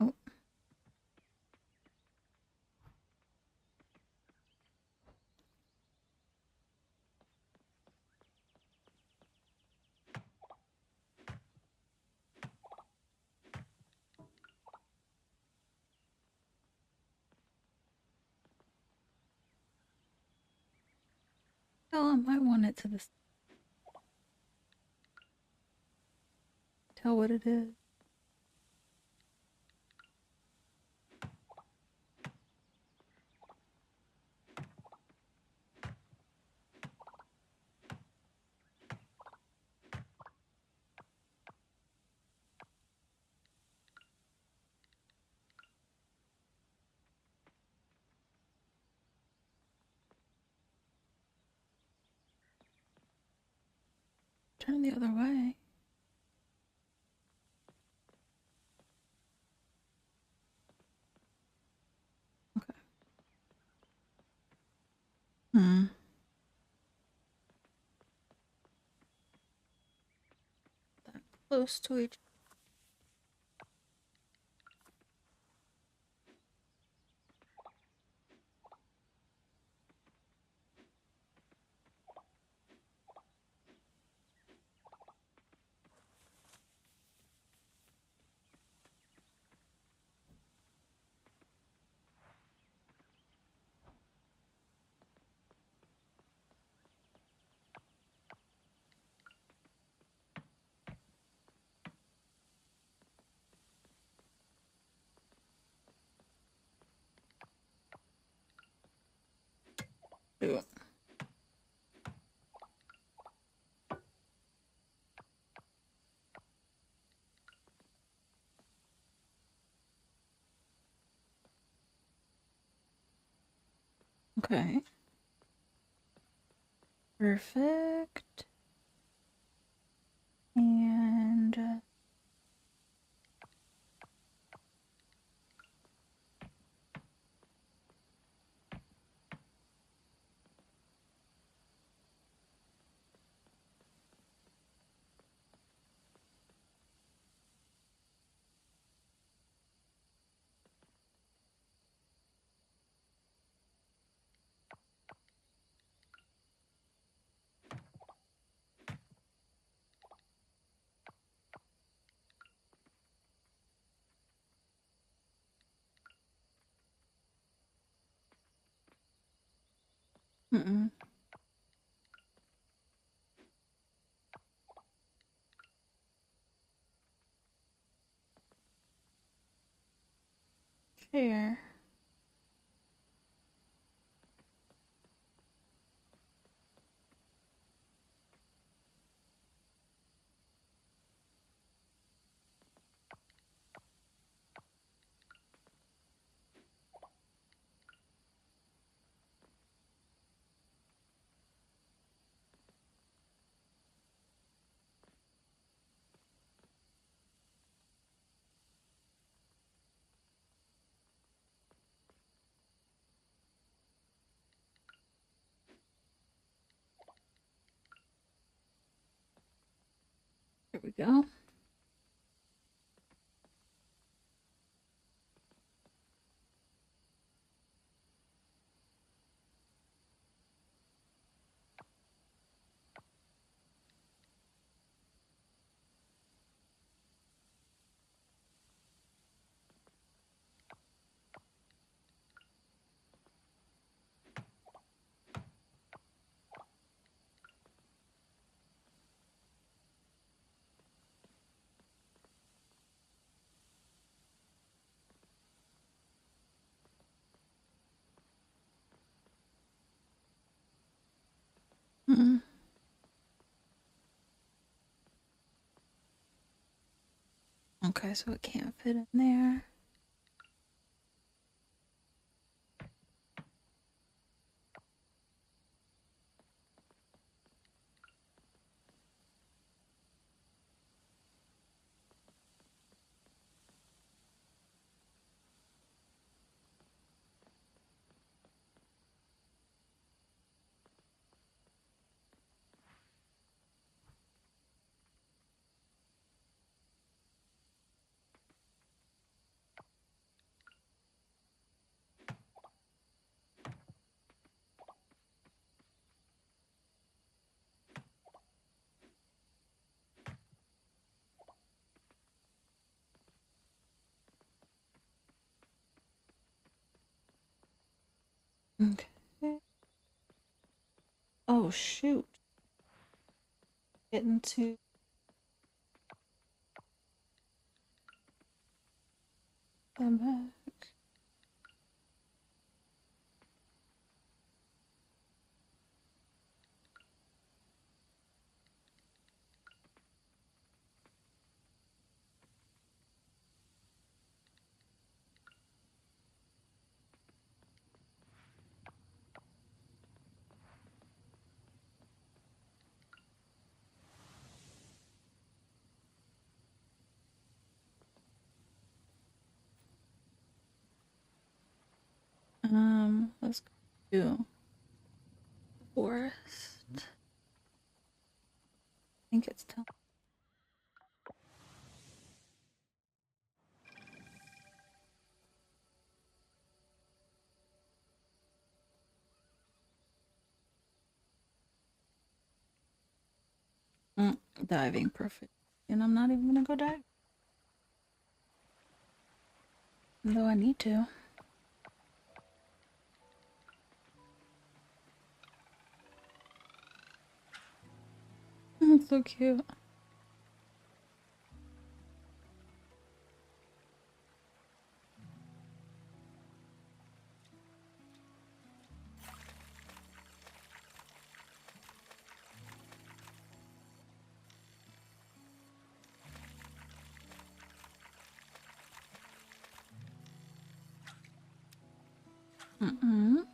Oh. Oh, I might want it to this. Tell what it is. Turn the other way. Okay. Hmm. That close to each. Ew. Okay. Perfect. And mm-mm. Chair. Here we go. Mm-mm. Okay, so it can't fit in there. Okay. Oh shoot. Get into the back. Let's go to the forest. I think it's telling. Diving perfect. And I'm not even gonna go dive. Though I need to. It's so cute. Mm-mm.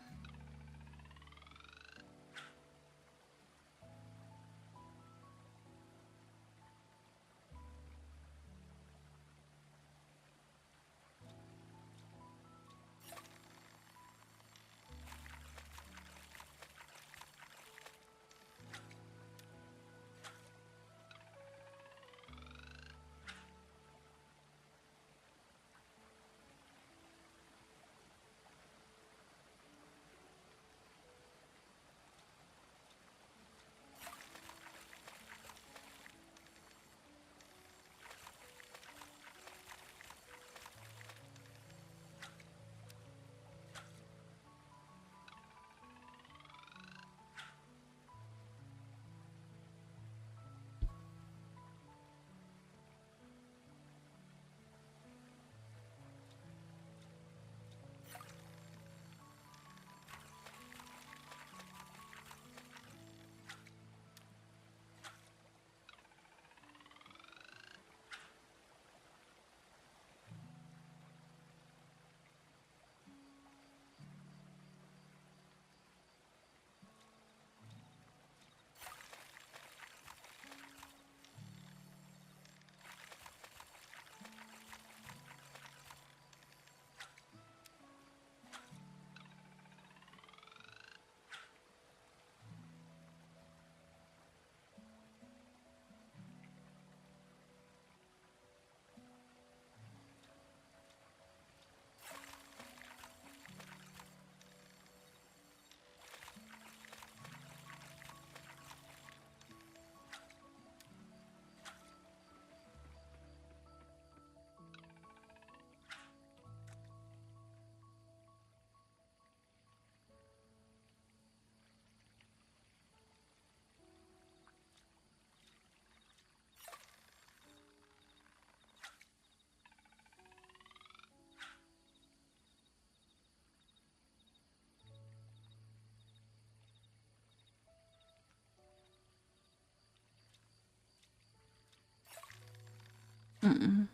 Mm-mm.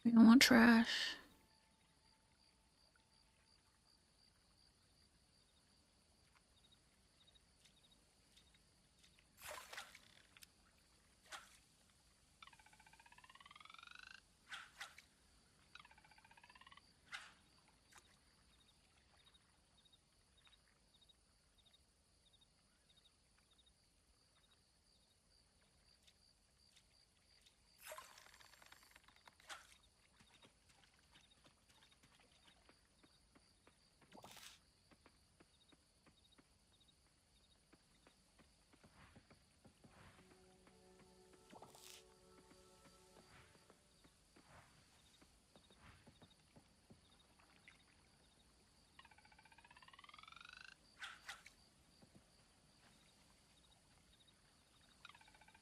We don't want trash.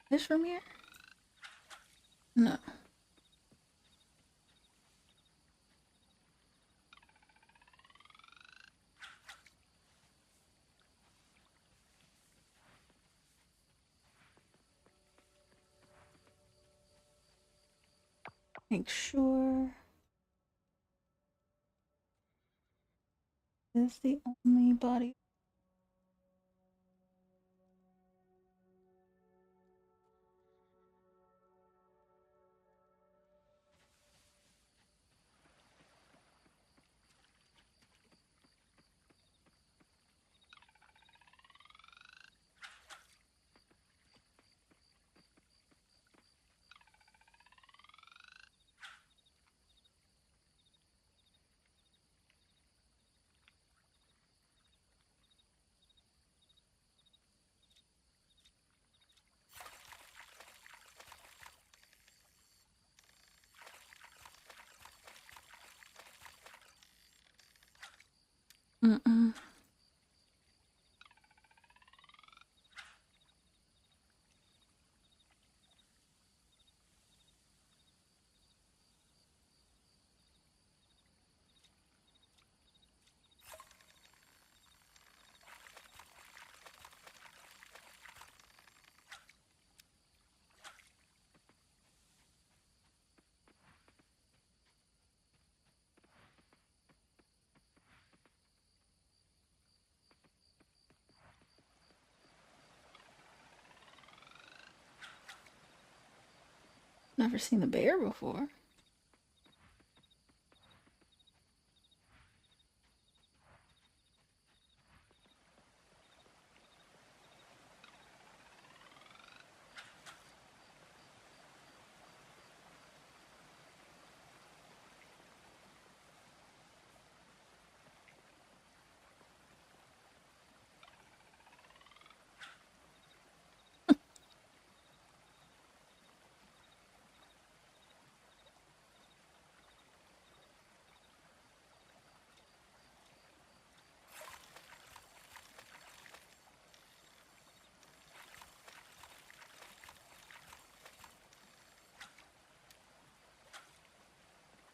Fish from here? No. Make sure this is the only body. Mm-mm. Never seen the bear before.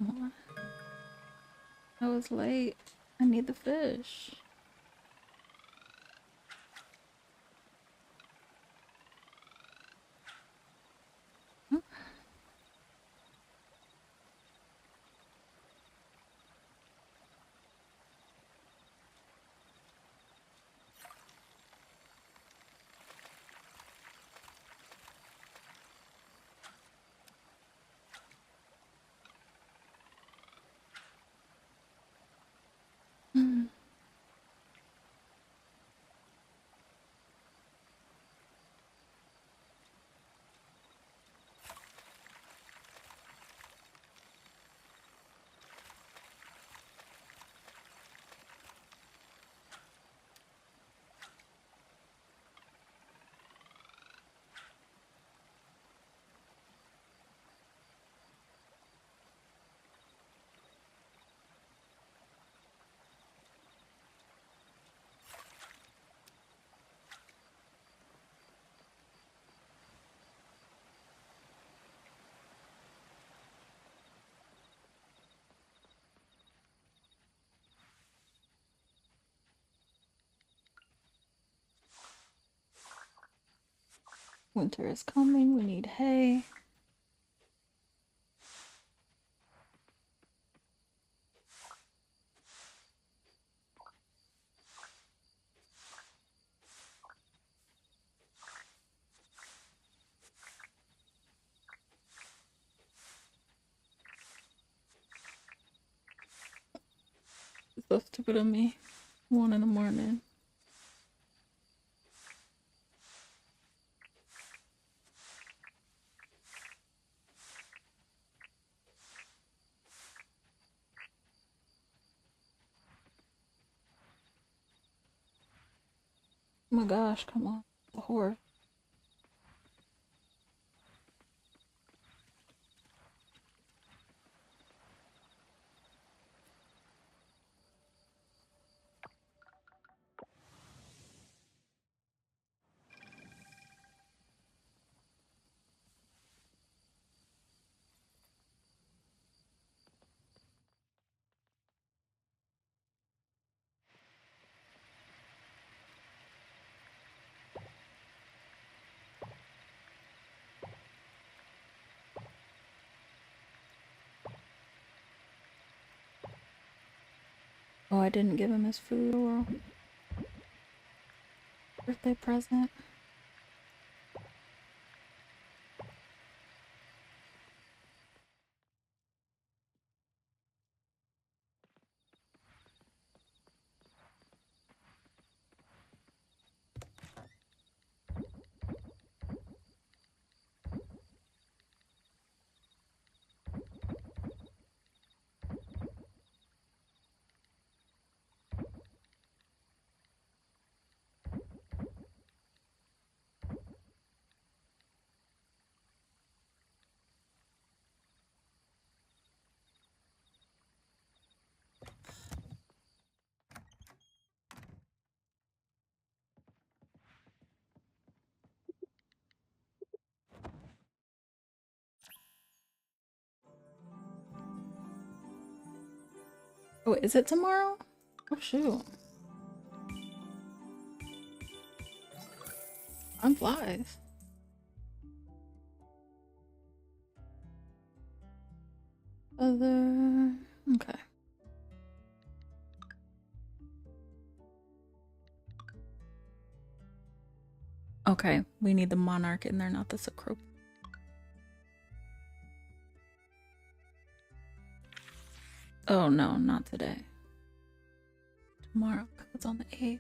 Aw, I was late. I need the fish. Mm. Winter is coming. We need hay. It's so stupid of me. 1 in the morning. Oh my gosh, come on. The horse. Oh, I didn't give him his food or birthday present. Oh, is it tomorrow? Oh shoot. Time flies. Other... Okay. Okay, we need the monarch in there, not the Sacro. Oh no, not today. Tomorrow, it's on the 8th.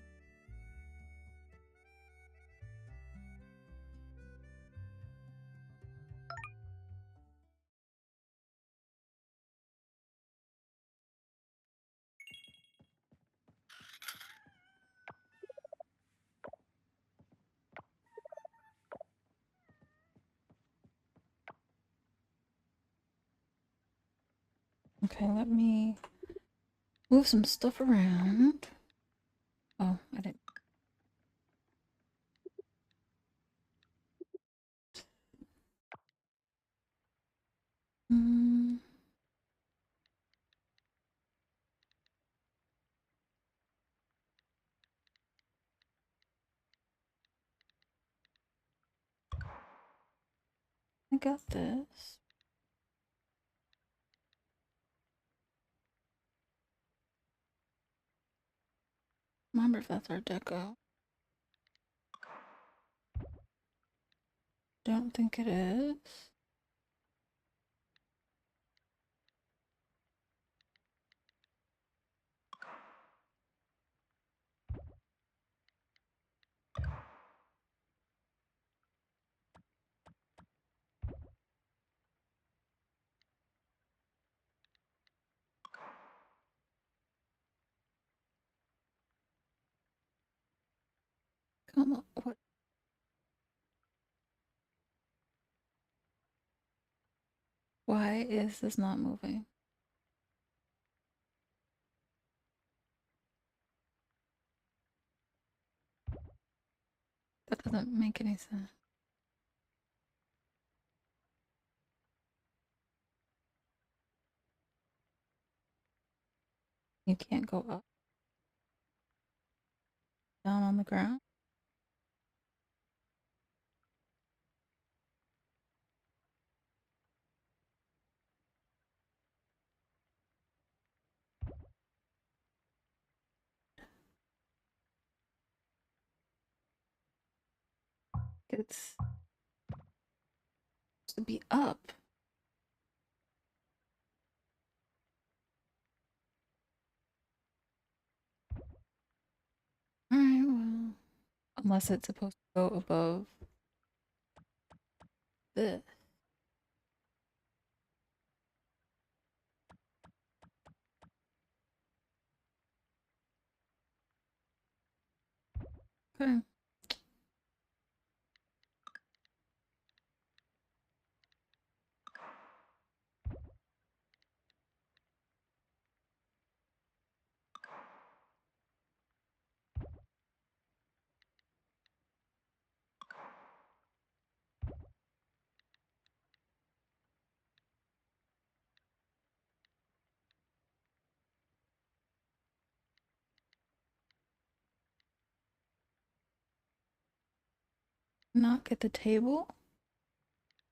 Okay, let me move some stuff around. Oh, I didn't. Mm. I got this. Remember if that's our deco. Don't think it is. Come on, what? Why is this not moving? That doesn't make any sense. You can't go up, down on the ground. It's supposed to be up. Alright, well. Unless it's supposed to go above this. Okay. Knock at the table?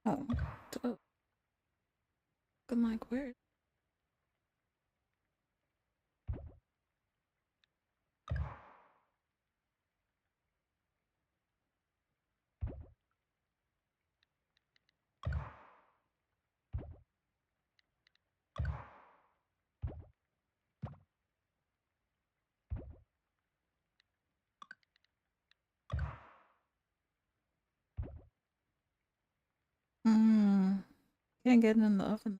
Oh. I'm like, where? Can't get it in the oven.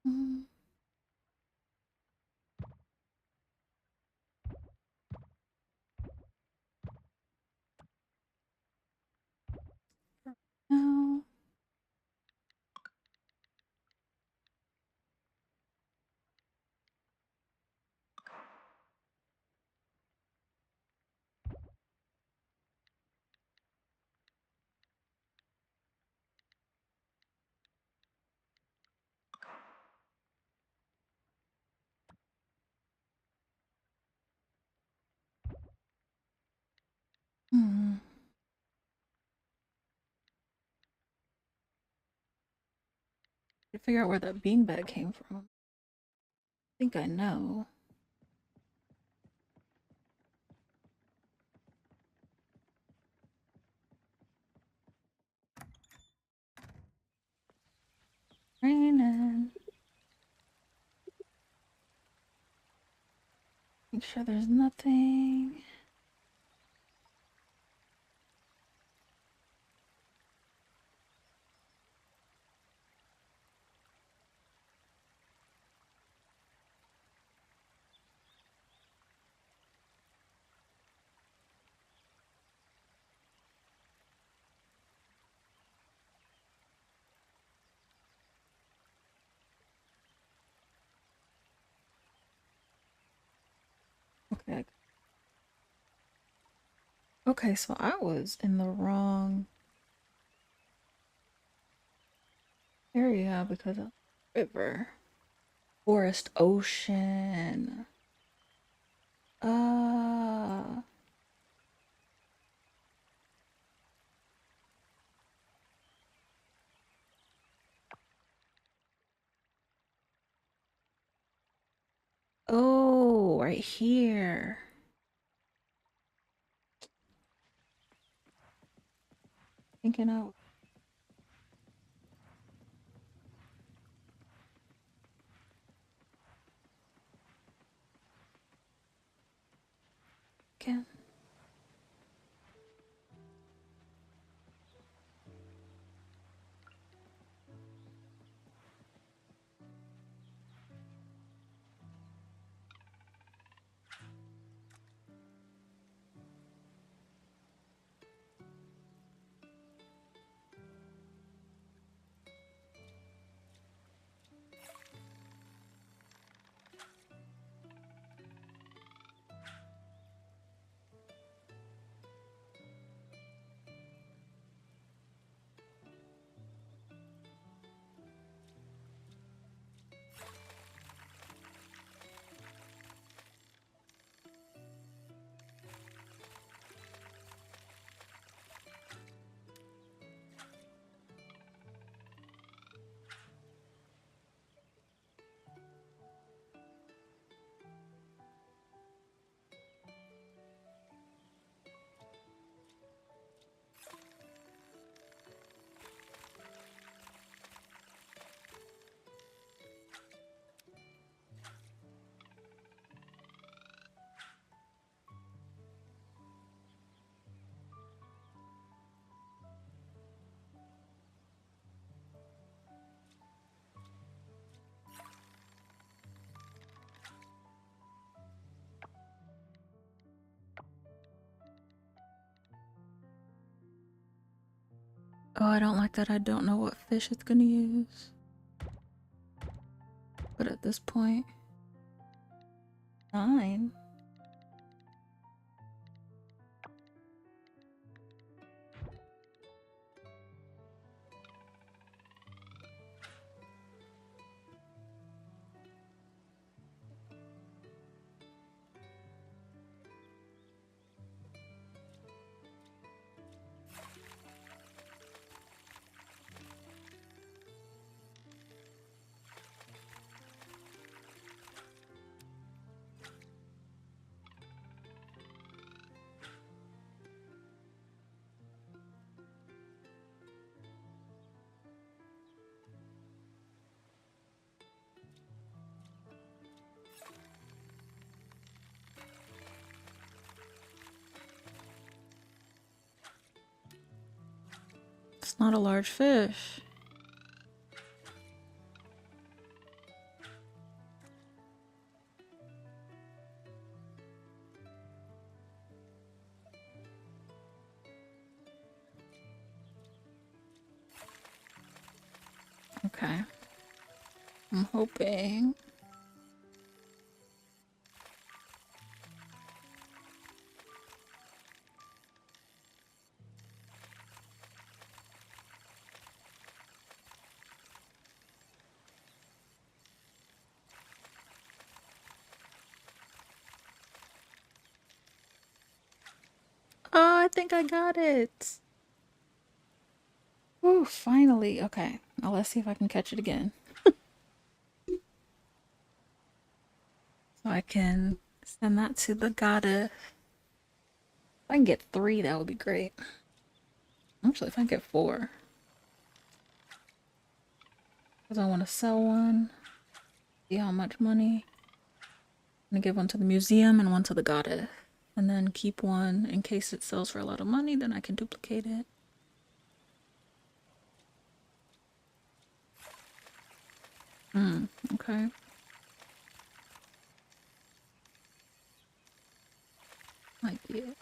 Mm. No. Hmm. To figure out where that beanbag came from. I think I know. Raining. Make sure there's nothing. Okay. Okay, so I was in the wrong area because of river. Forest ocean. Uh oh, right here. Thinking out. Again. Oh, I don't like that I don't know what fish it's gonna use. But at this point, 9. It's not a large fish. Okay. I'm hoping. Oh, I think I got it. Ooh, finally. Okay. Now let's see if I can catch it again. So I can send that to the goddess. If I can get 3, that would be great. Actually, if I can get 4. Because I want to sell one. See how much money. I'm going to give one to the museum and one to the goddess. And then keep one in case it sells for a lot of money, then I can duplicate it. Okay. Might be it.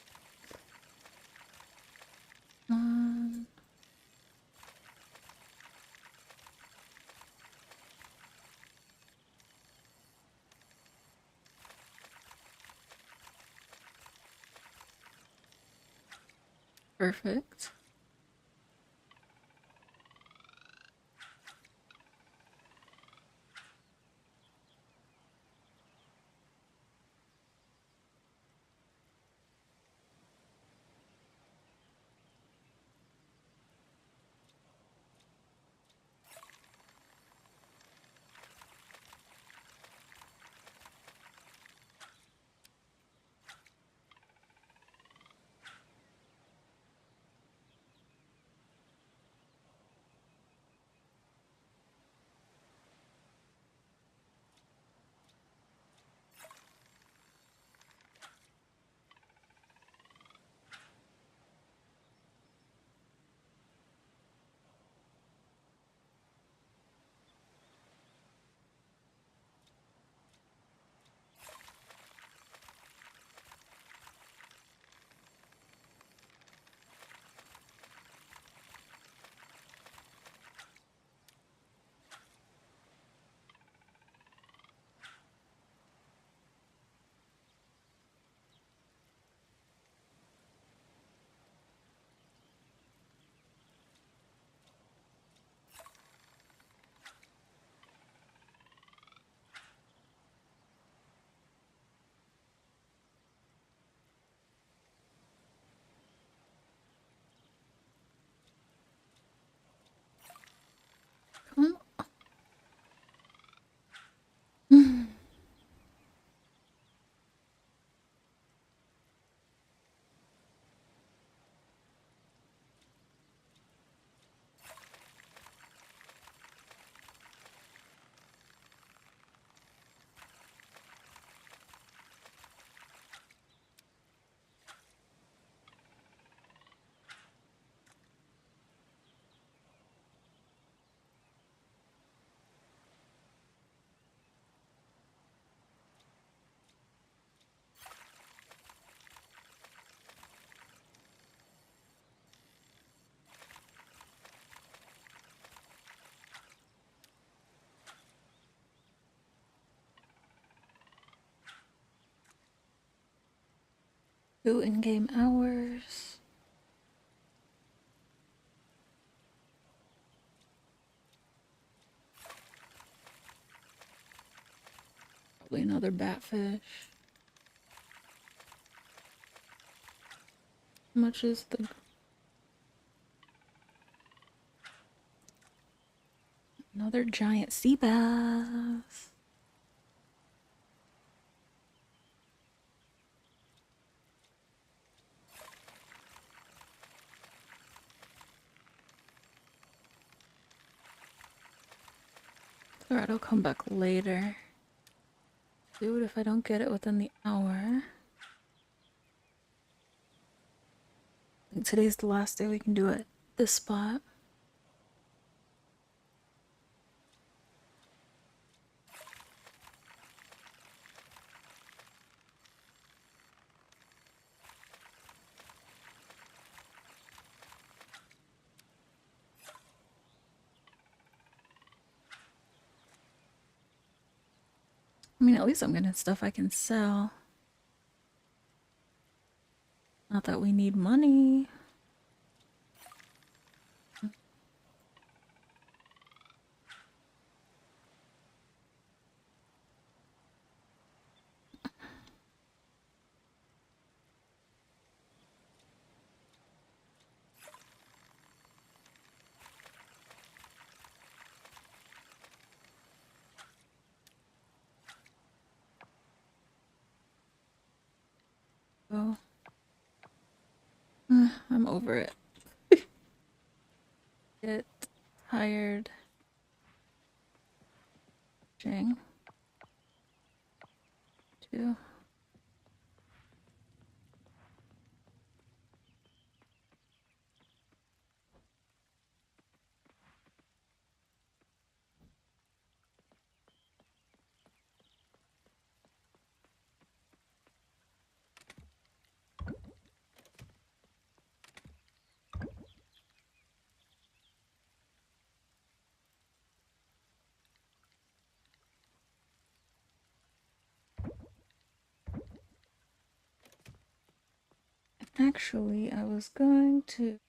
Perfect. Come on. Two in-game hours. Probably another batfish. How much is the... Another giant sea bass. Alright, I'll come back later. Dude, if I don't get it within the hour. I think today's the last day we can do it. This spot. I mean, at least I'm getting stuff I can sell. Not that we need money. Oh, I'm over it. Get tired. Jing. Too. Actually, I was going to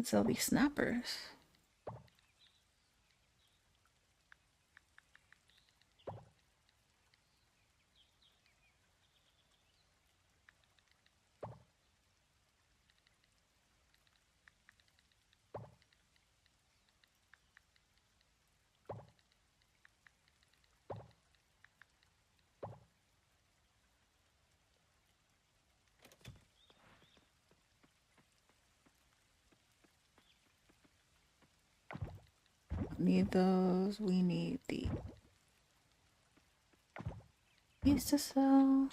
sell these snappers. Need those. We need these to sell.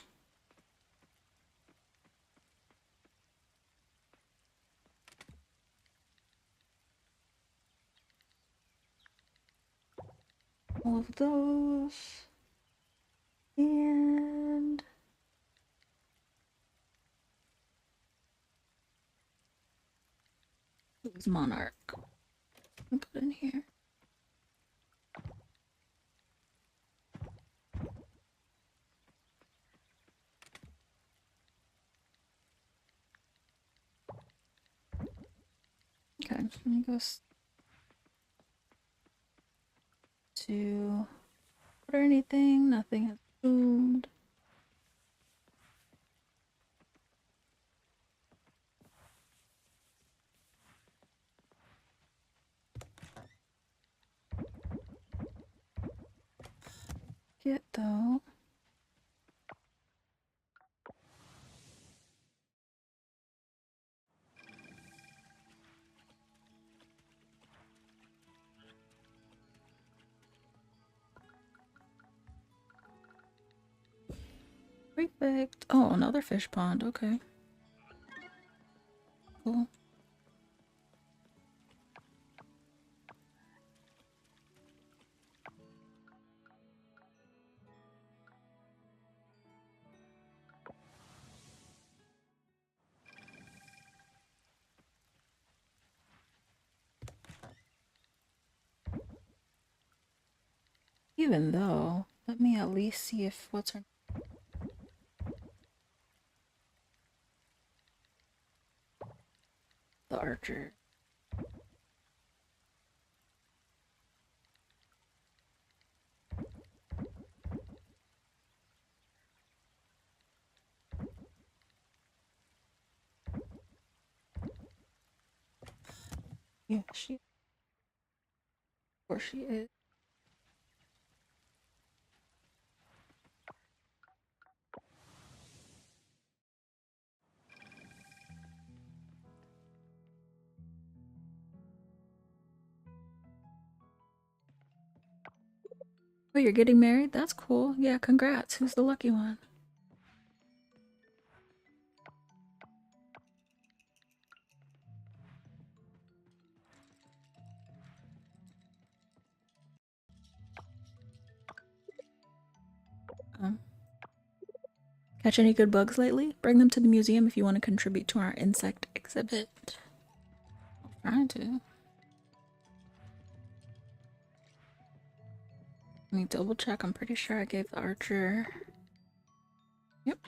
All of those. And who's Monarch? I'll put in here. Okay, let me go to order anything. Nothing has boomed. Get though. Perfect. Oh, another fish pond. Okay. Cool. Even though, let me at least see if what's her. The archer. Yeah, she. Of course she is. Oh, you're getting married? That's cool. Yeah, congrats. Who's the lucky one? Um, Catch any good bugs lately? Bring them to the museum if you want to contribute to our insect exhibit. I'm trying to. Let me double check. I'm pretty sure I gave the archer. Yep.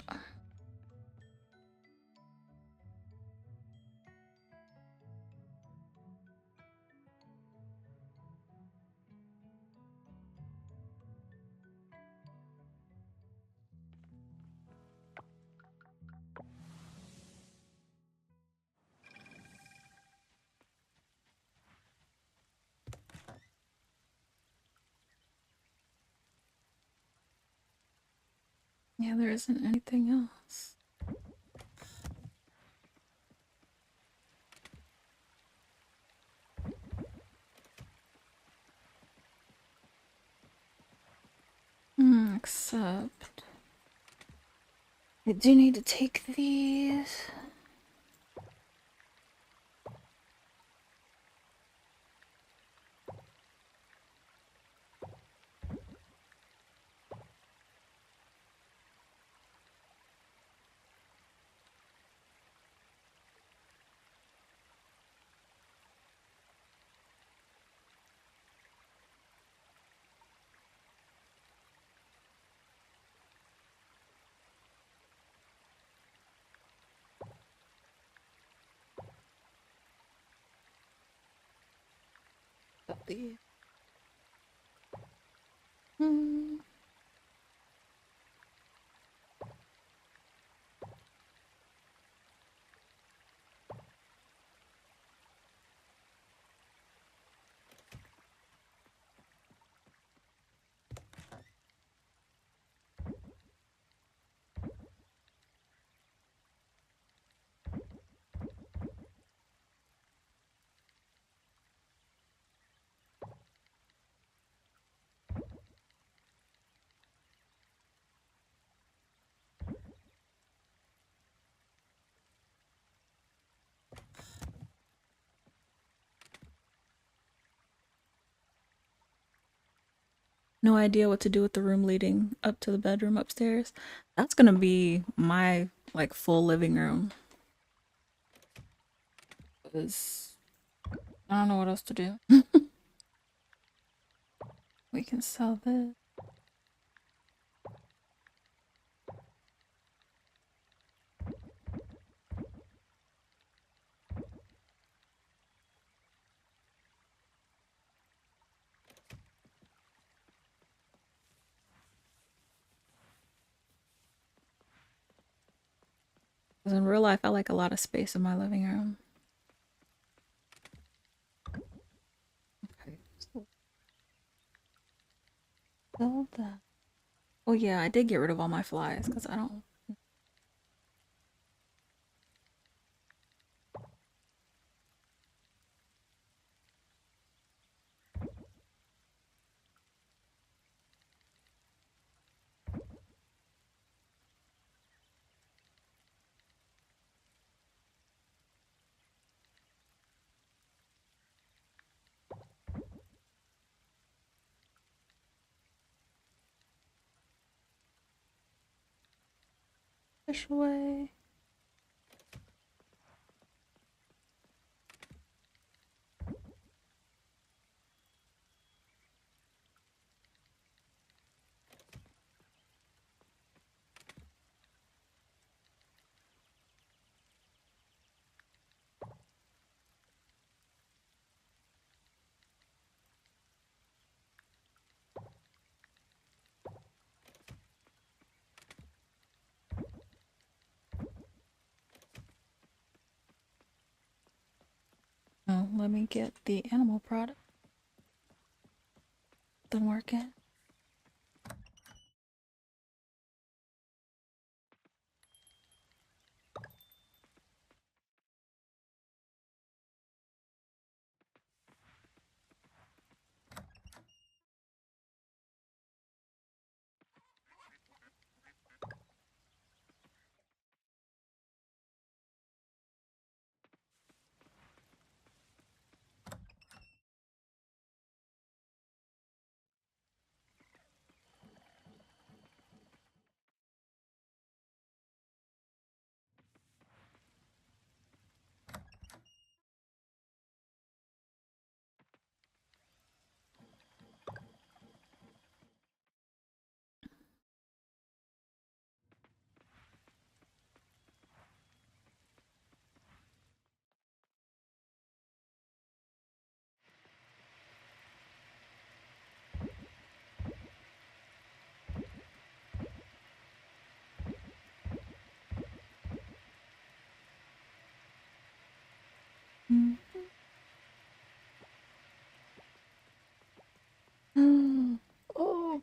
Yeah, there isn't anything else. Except I do need to take these. Got these. Hmm. No idea what to do with the room leading up to the bedroom upstairs. That's gonna be my like full living room. 'Cause I don't know what else to do. We can sell this. 'Cause in real life, I like a lot of space in my living room. Okay, so sell that. Oh yeah, I did get rid of all my flies because I don't. Fish away. Oh, let me get the animal product. Done working.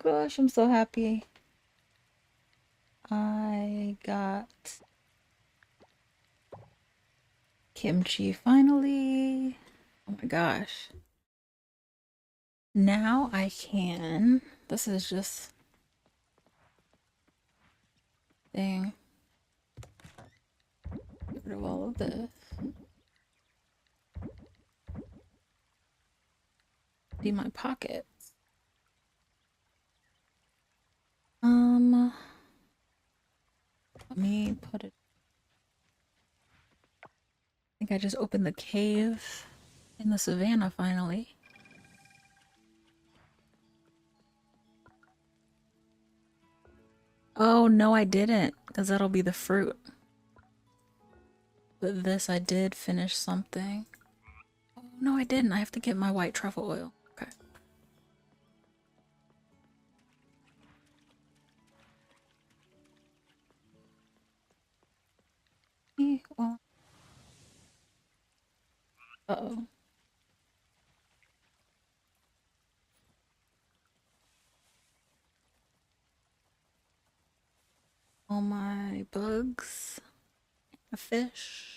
gosh, I'm so happy. I got kimchi finally. Oh my gosh. Now I can. This is just. Dang. Get rid of all of this. See my pockets. Let me put it. I think I just opened the cave in the savannah finally. Oh, no, I didn't, because that'll be the fruit. But this, I did finish something. Oh, no, I didn't. I have to get my white truffle oil. Okay. Well. Uh-oh. All my bugs. A fish.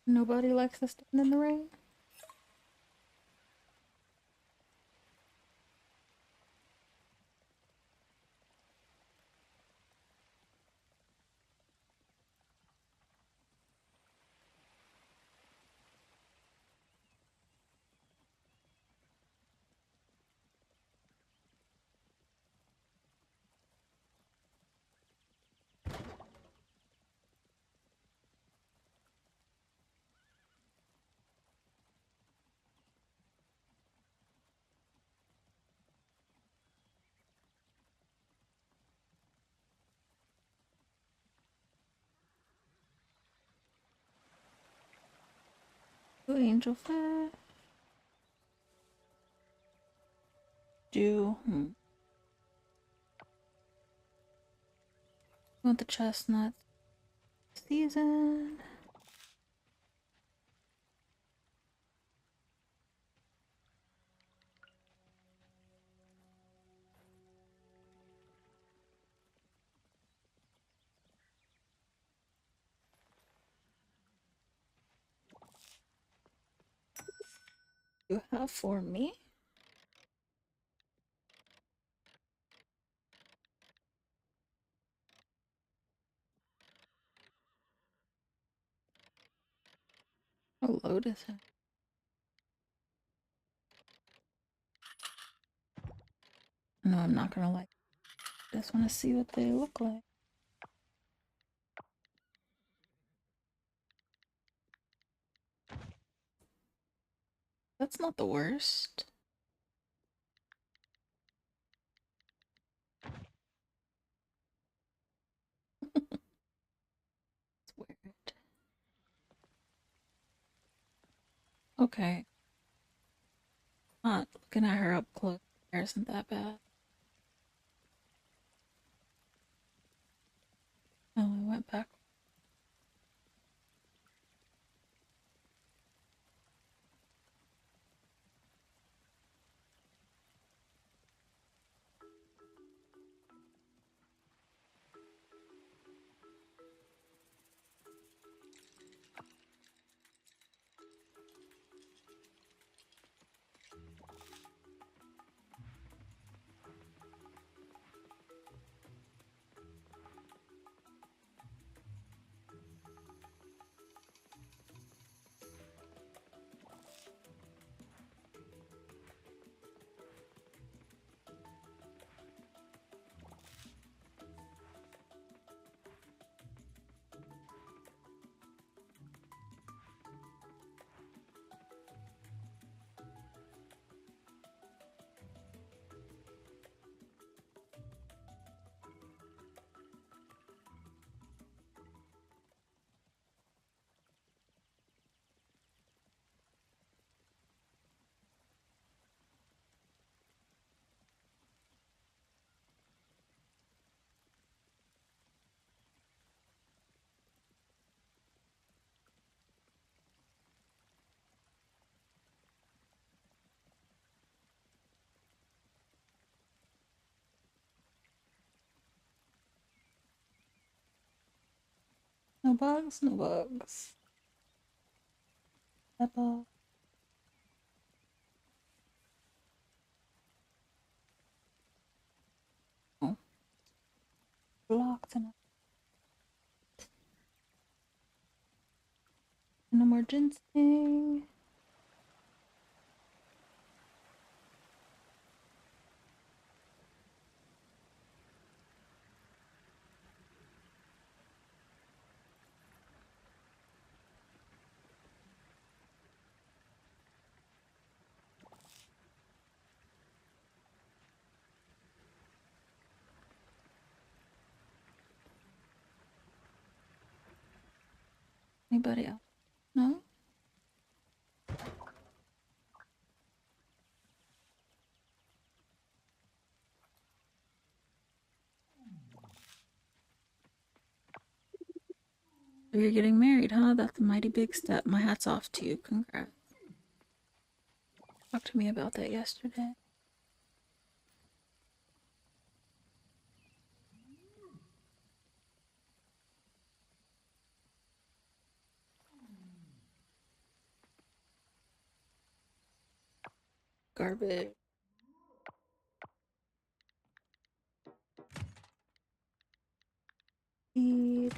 Nobody likes to stand in the rain. Ooh, angelfish. Do. Want the chestnut season. You have for me? A lotus. No, I'm not gonna like. I just want to see what they look like. That's not the worst. It's weird. Okay. Not looking at her up close. Hair isn't that bad. Oh, I went back. No bugs, no bugs. Peppa. Oh, blocked and no more ginseng. Anybody else? No? So you're getting married, huh? That's a mighty big step. My hat's off to you. Congrats. Talked to me about that yesterday. Garbage. Feed.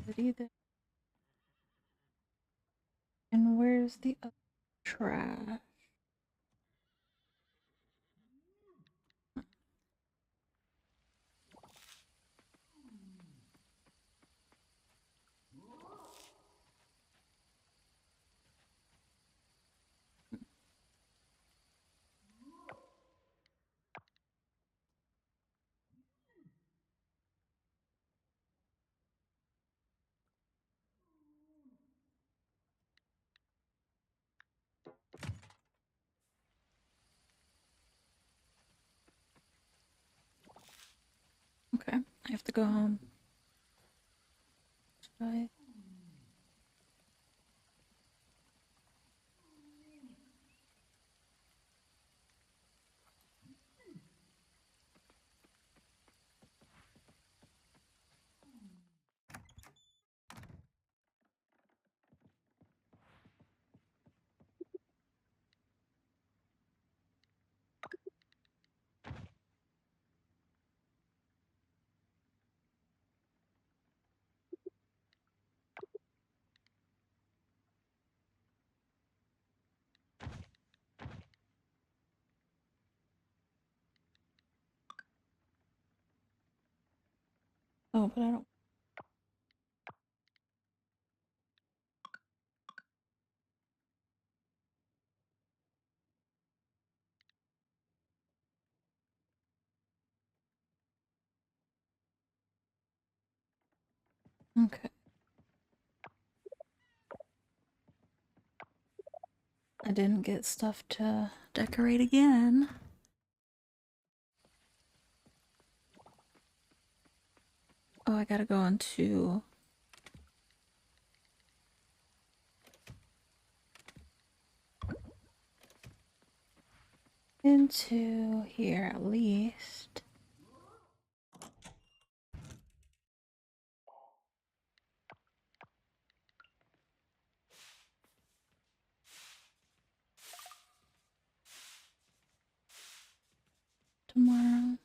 It either. And where's the other trash? Okay, I have to go home. Bye. Oh, but I don't. Okay. I didn't get stuff to decorate again. Oh, I gotta go into here at least. Tomorrow.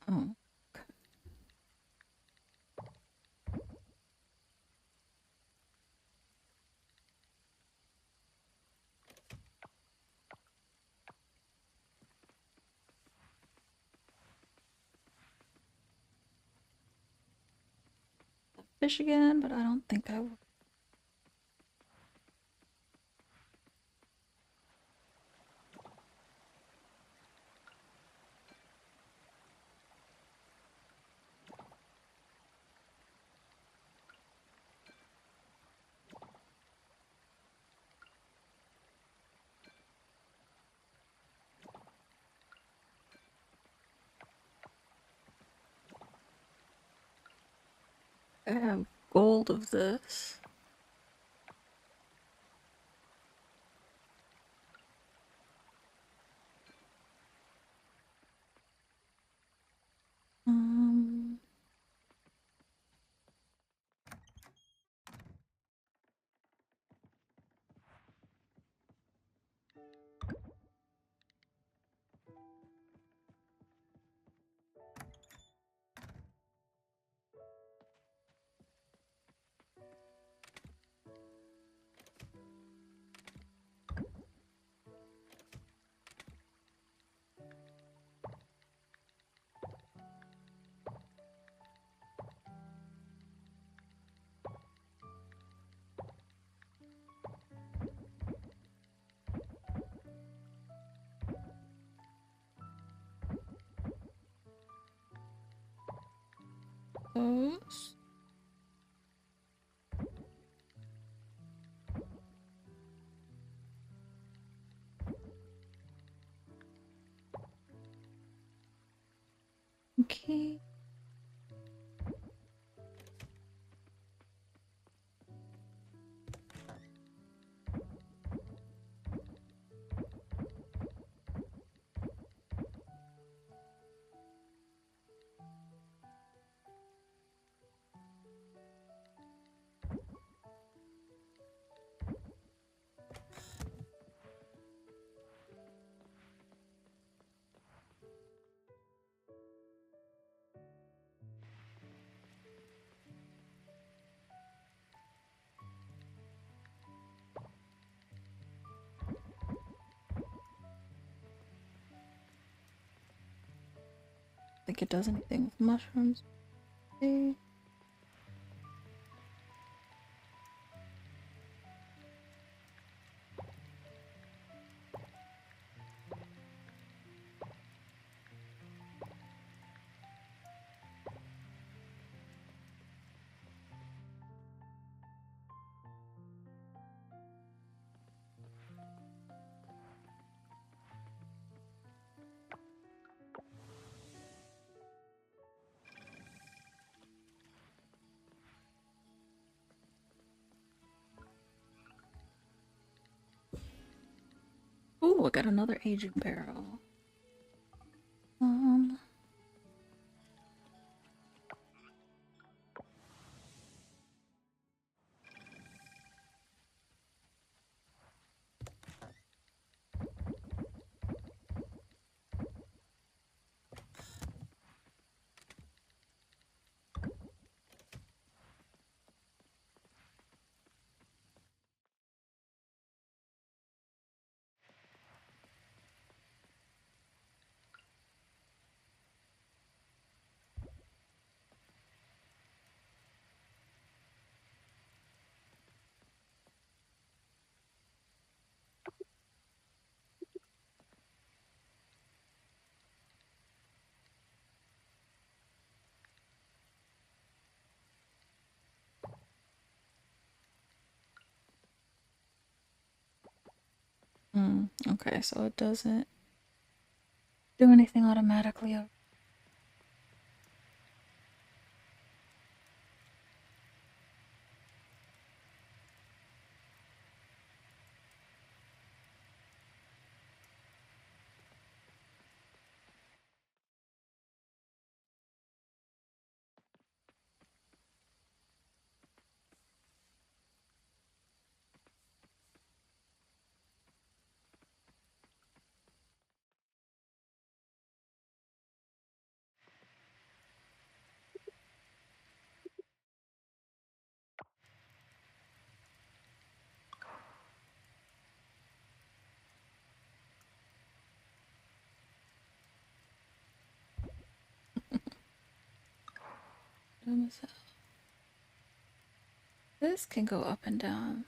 Oh, fish again, but I don't think I will. I have gold of this. Um, those. Okay. Think it does anything with mushrooms. Okay. Ooh, I got another aging barrel. Um, okay, so it doesn't do anything automatically. This can go up and down.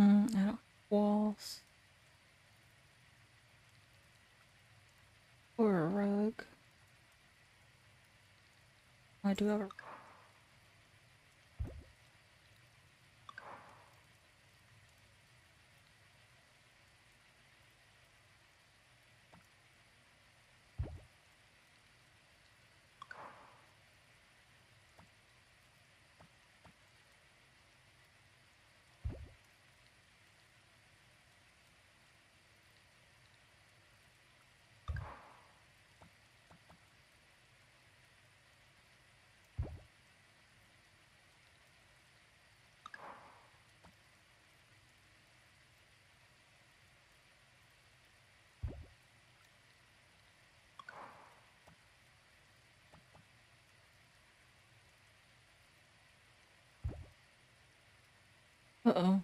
I don't walls or a rug. I do have a. Uh-oh.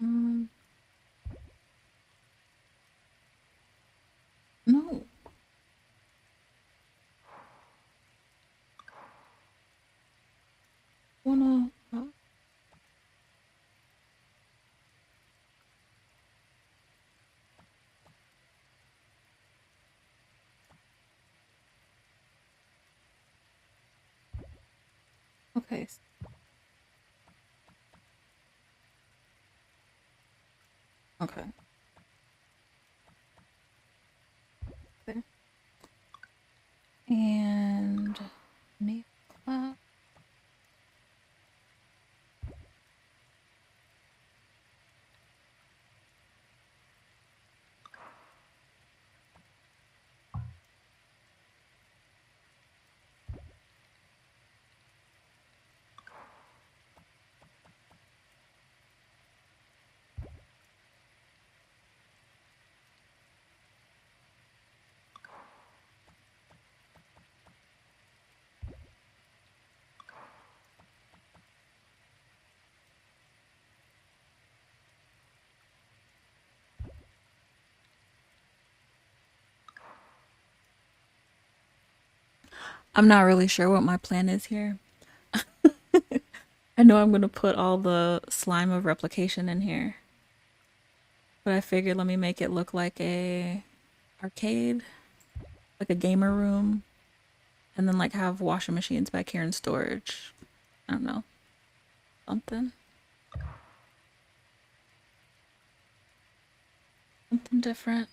Um, no. Wanna. Okay. Okay. Okay. And. Knee flap. I'm not really sure what my plan is here. I know I'm gonna put all the slime of replication in here, but I figured let me make it look like a arcade, like a gamer room, and then like have washing machines back here in storage. I don't know, something, something different.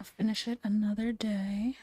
I'll finish it another day.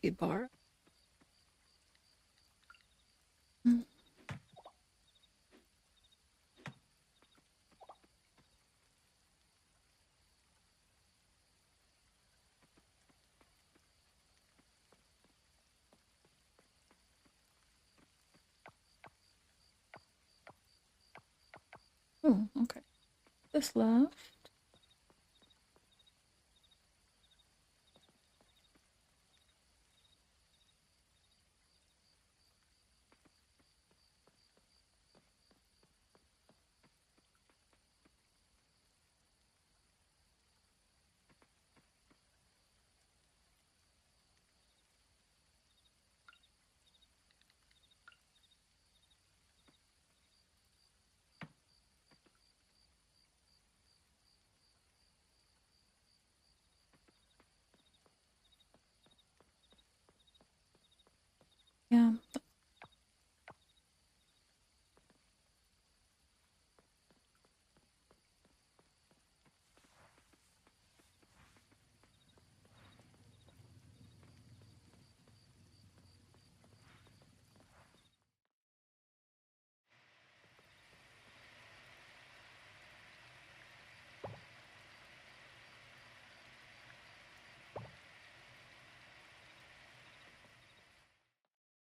bar. Oh, okay. This left. Yeah.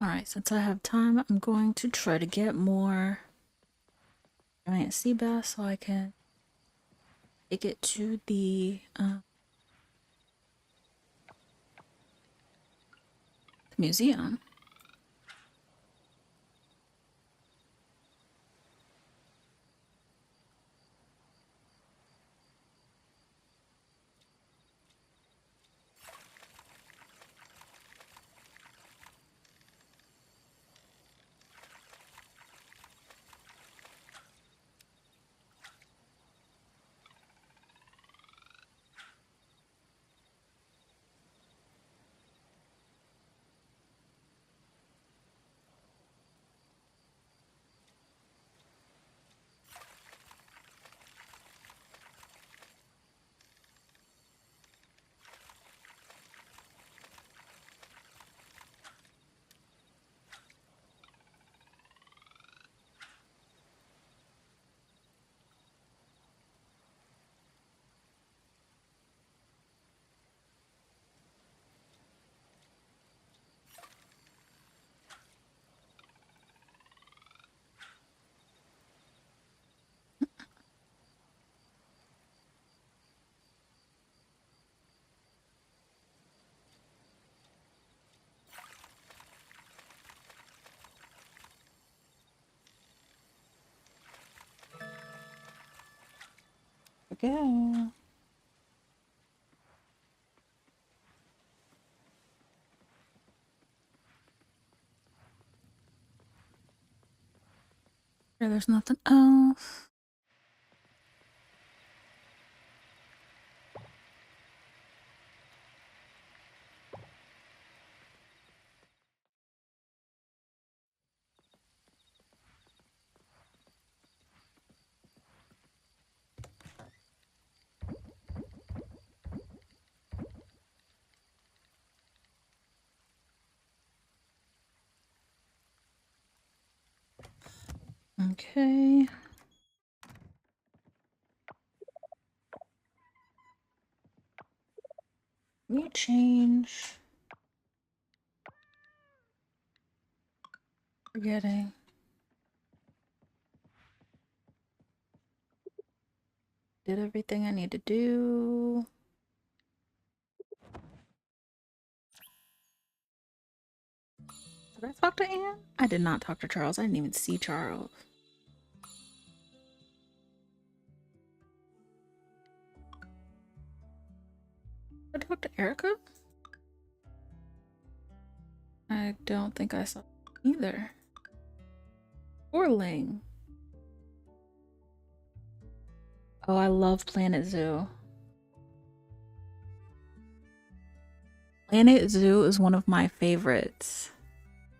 Alright, since I have time, I'm going to try to get more giant sea bass so I can take it to the museum. Okay. There's nothing else. Okay. Let me change. Forgetting. Did everything I need to do. Did I talk to Anne? I did not talk to Charles. I didn't even see Charles. Did I talk to Erica? I don't think I saw either. Or Ling. Oh, I love Planet Zoo. Planet Zoo is one of my favorites.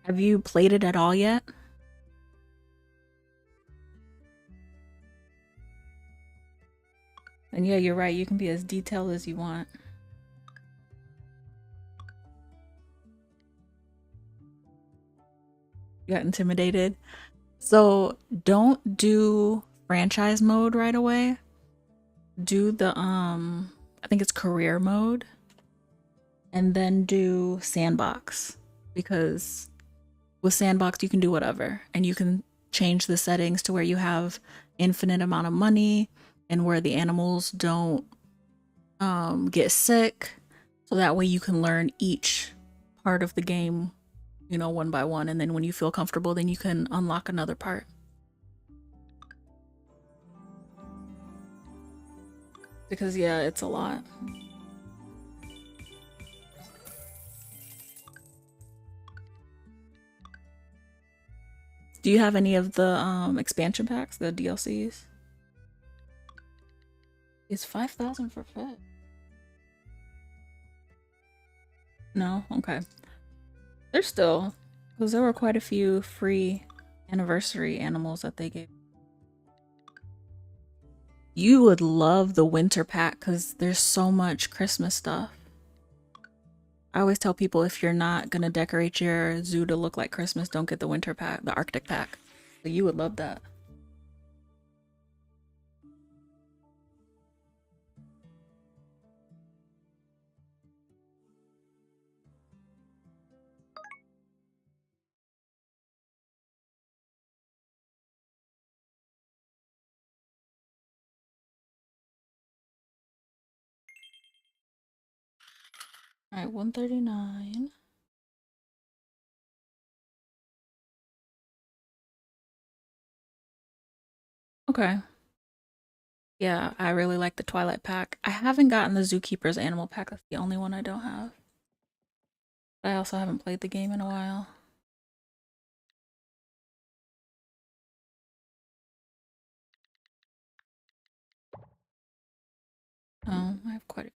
Have you played it at all yet? And yeah, you're right. You can be as detailed as you want. got intimidated. So don't do franchise mode right away. Do the I think it's career mode, and then do sandbox, because with sandbox you can do whatever, and you can change the settings to where you have infinite amount of money and where the animals don't get sick, so that way you can learn each part of the game, you know, one by one, and then when you feel comfortable, then you can unlock another part. Because yeah, it's a lot. Do you have any of the expansion packs, the DLCs? It's 5,000 for Fit. No? Okay. There's still, because there were quite a few free anniversary animals that they gave. You would love the winter pack because there's so much Christmas stuff. I always tell people, if you're not gonna decorate your zoo to look like Christmas, don't get the winter pack, the Arctic pack. So you would love that. All right, 139. Okay. Yeah, I really like the Twilight pack. I haven't gotten the Zookeeper's animal pack. That's the only one I don't have. But I also haven't played the game in a while. Oh, I have quite a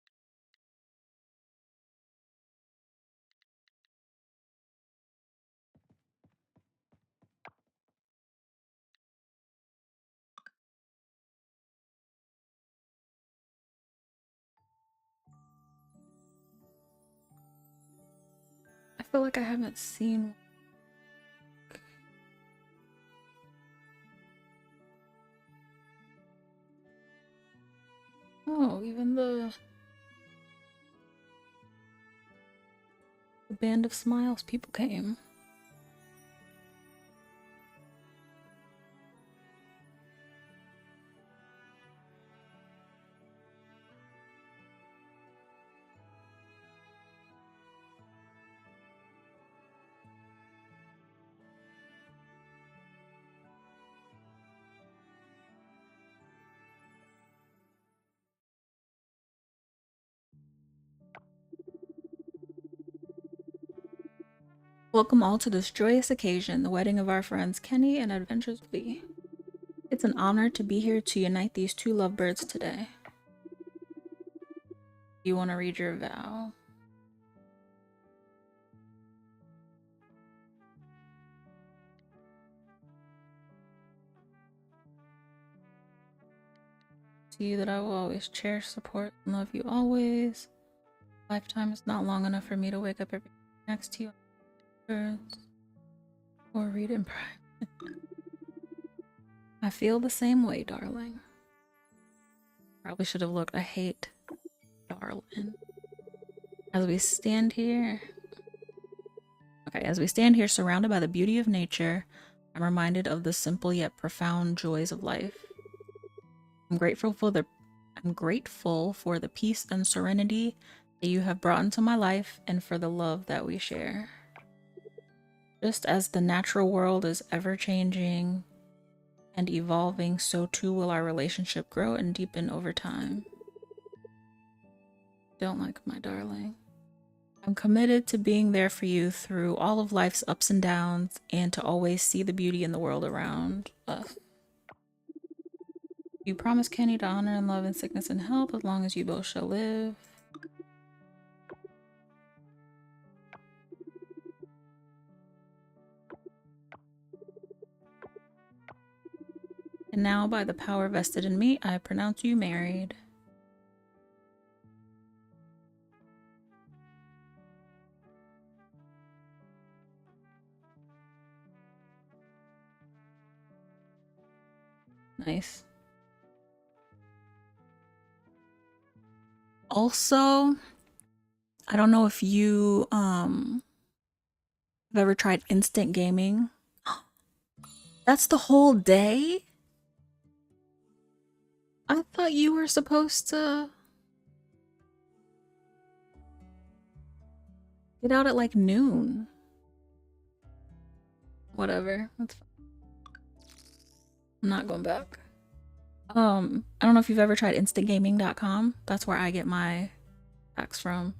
I feel like I haven't seen. Oh, even the Band of Smiles people came. Welcome all to this joyous occasion, the wedding of our friends Kenny and Adventures Bee. It's an honor to be here to unite these two lovebirds today. You want to read your vow? To you that I will always cherish, support, and love you always. Lifetime is not long enough for me to wake up every day next to you birds or read in private. I feel the same way, darling. Probably should have looked. I hate darling. As we stand here. Okay, as we stand here surrounded by the beauty of nature, I'm reminded of the simple yet profound joys of life. I'm grateful for the peace and serenity that you have brought into my life and for the love that we share. Just as the natural world is ever changing and evolving, so too will our relationship grow and deepen over time. Don't like my darling. I'm committed to being there for you through all of life's ups and downs and to always see the beauty in the world around us. You promise Kenny to honor and love in sickness and health as long as you both shall live. And now, by the power vested in me, I pronounce you married. Nice. Also, I don't know if you have ever tried instant gaming. That's the whole day? I thought you were supposed to get out at like noon. Whatever. That's fine. I'm not going back. I don't know if you've ever tried instantgaming.com. That's where I get my packs from.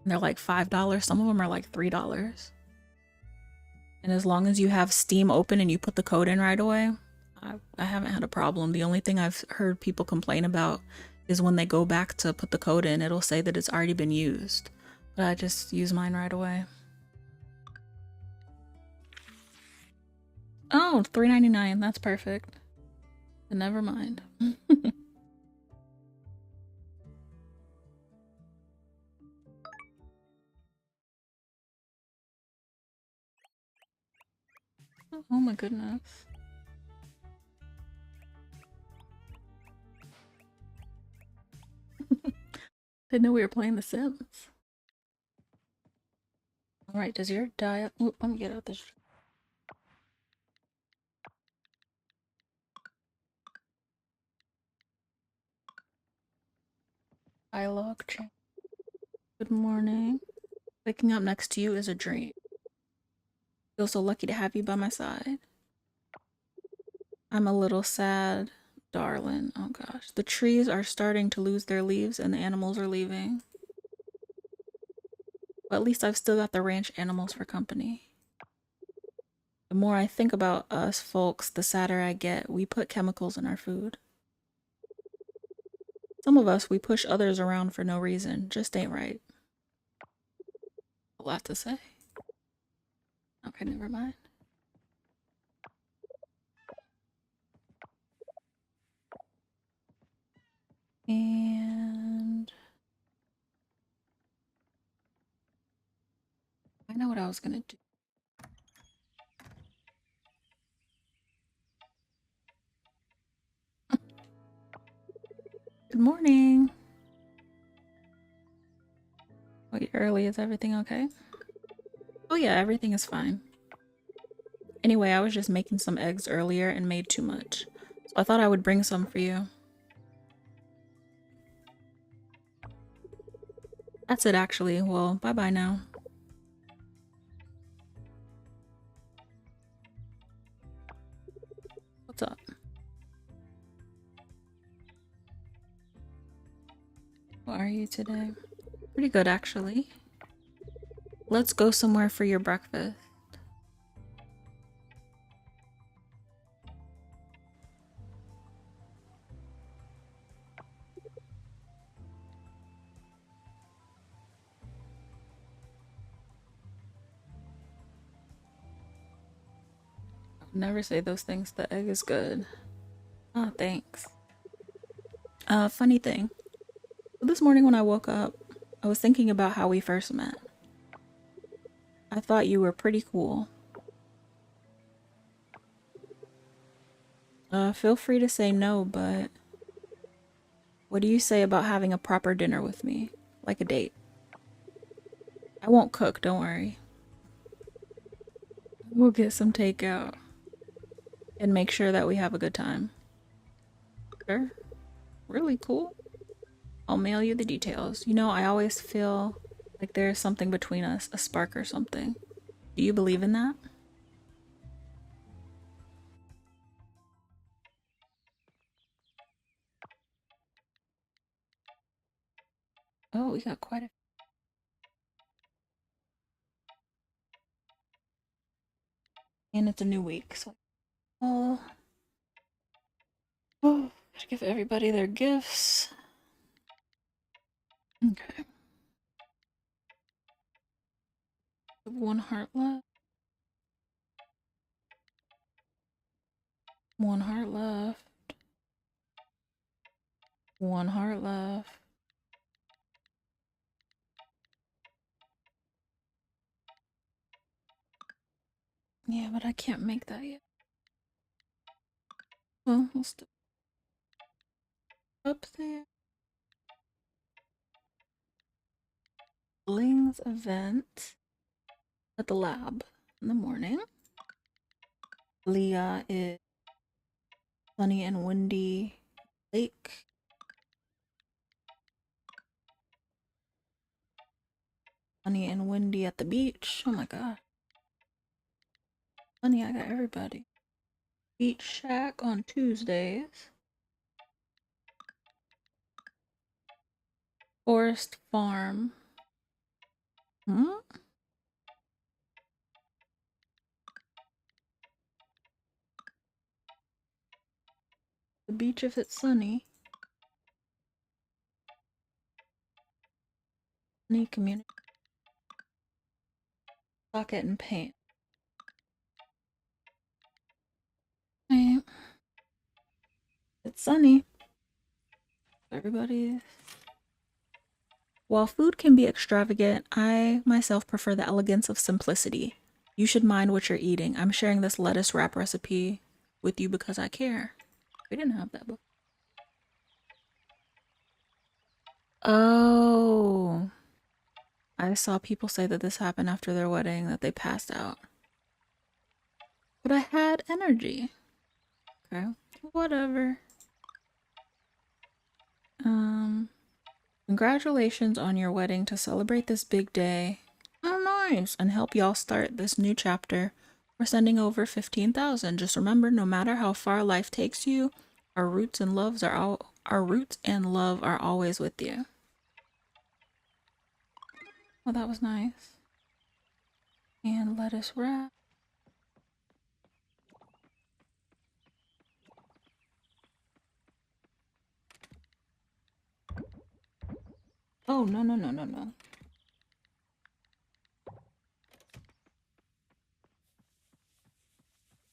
And they're like $5. Some of them are like $3. And as long as you have Steam open and you put the code in right away, I haven't had a problem. The only thing I've heard people complain about is when they go back to put the code in, it'll say that it's already been used. But I just use mine right away. Oh, $3.99. That's perfect. And never mind. Oh my goodness. Didn't know we were playing The Sims. Alright, does your diet... Oop, let me get out this... dialogue change. Good morning. Waking up next to you is a dream. Feel so lucky to have you by my side. I'm a little sad, darling. Oh gosh. The trees are starting to lose their leaves and the animals are leaving. But at least I've still got the ranch animals for company. The more I think about us folks, the sadder I get. We put chemicals in our food. Some of us, we push others around for no reason. Just ain't right. A lot to say. Okay, never mind. And I know what I was gonna do. Good morning. Wait, early, is everything okay? Oh yeah, everything is fine. Anyway, I was just making some eggs earlier and made too much. So I thought I would bring some for you. That's it actually. Well, bye-bye now. What's up? How are you today? Pretty good actually. Let's go somewhere for your breakfast. Never say those things. The egg is good. Oh, thanks. Funny thing. This morning when I woke up, I was thinking about how we first met. I thought you were pretty cool. Feel free to say no, but what do you say about having a proper dinner with me? Like a date. I won't cook, don't worry. We'll get some takeout. And make sure that we have a good time. Sure. Really cool. I'll mail you the details. You know, I always feel like there's something between us, a spark or something. Do you believe in that? Oh, we got quite a... And it's a new week, so... Oh... Oh, gotta give everybody their gifts. Okay. One heart left. One heart left. One heart left. Yeah, but I can't make that yet. Well, we'll still up there. Bling's event at the lab in the morning. Leah is sunny and windy lake. Sunny and windy at the beach. Oh my god. Sunny, I got everybody. Beach Shack on Tuesdays. Forest Farm. Hmm? The beach if it's sunny. Sunny community. Socket and paint. Right. It's sunny. Everybody. While food can be extravagant, I myself prefer the elegance of simplicity. You should mind what you're eating. I'm sharing this lettuce wrap recipe with you because I care. We didn't have that book. Oh. I saw people say that this happened after their wedding, that they passed out. But I had energy. Okay. Whatever. Congratulations on your wedding. To celebrate this big day. Oh, nice. And help y'all start this new chapter. We're sending over 15,000. Just remember, no matter how far life takes you, our roots and love are always with you. Well, that was nice. And lettuce wrap. Oh, no, no, no, no, no.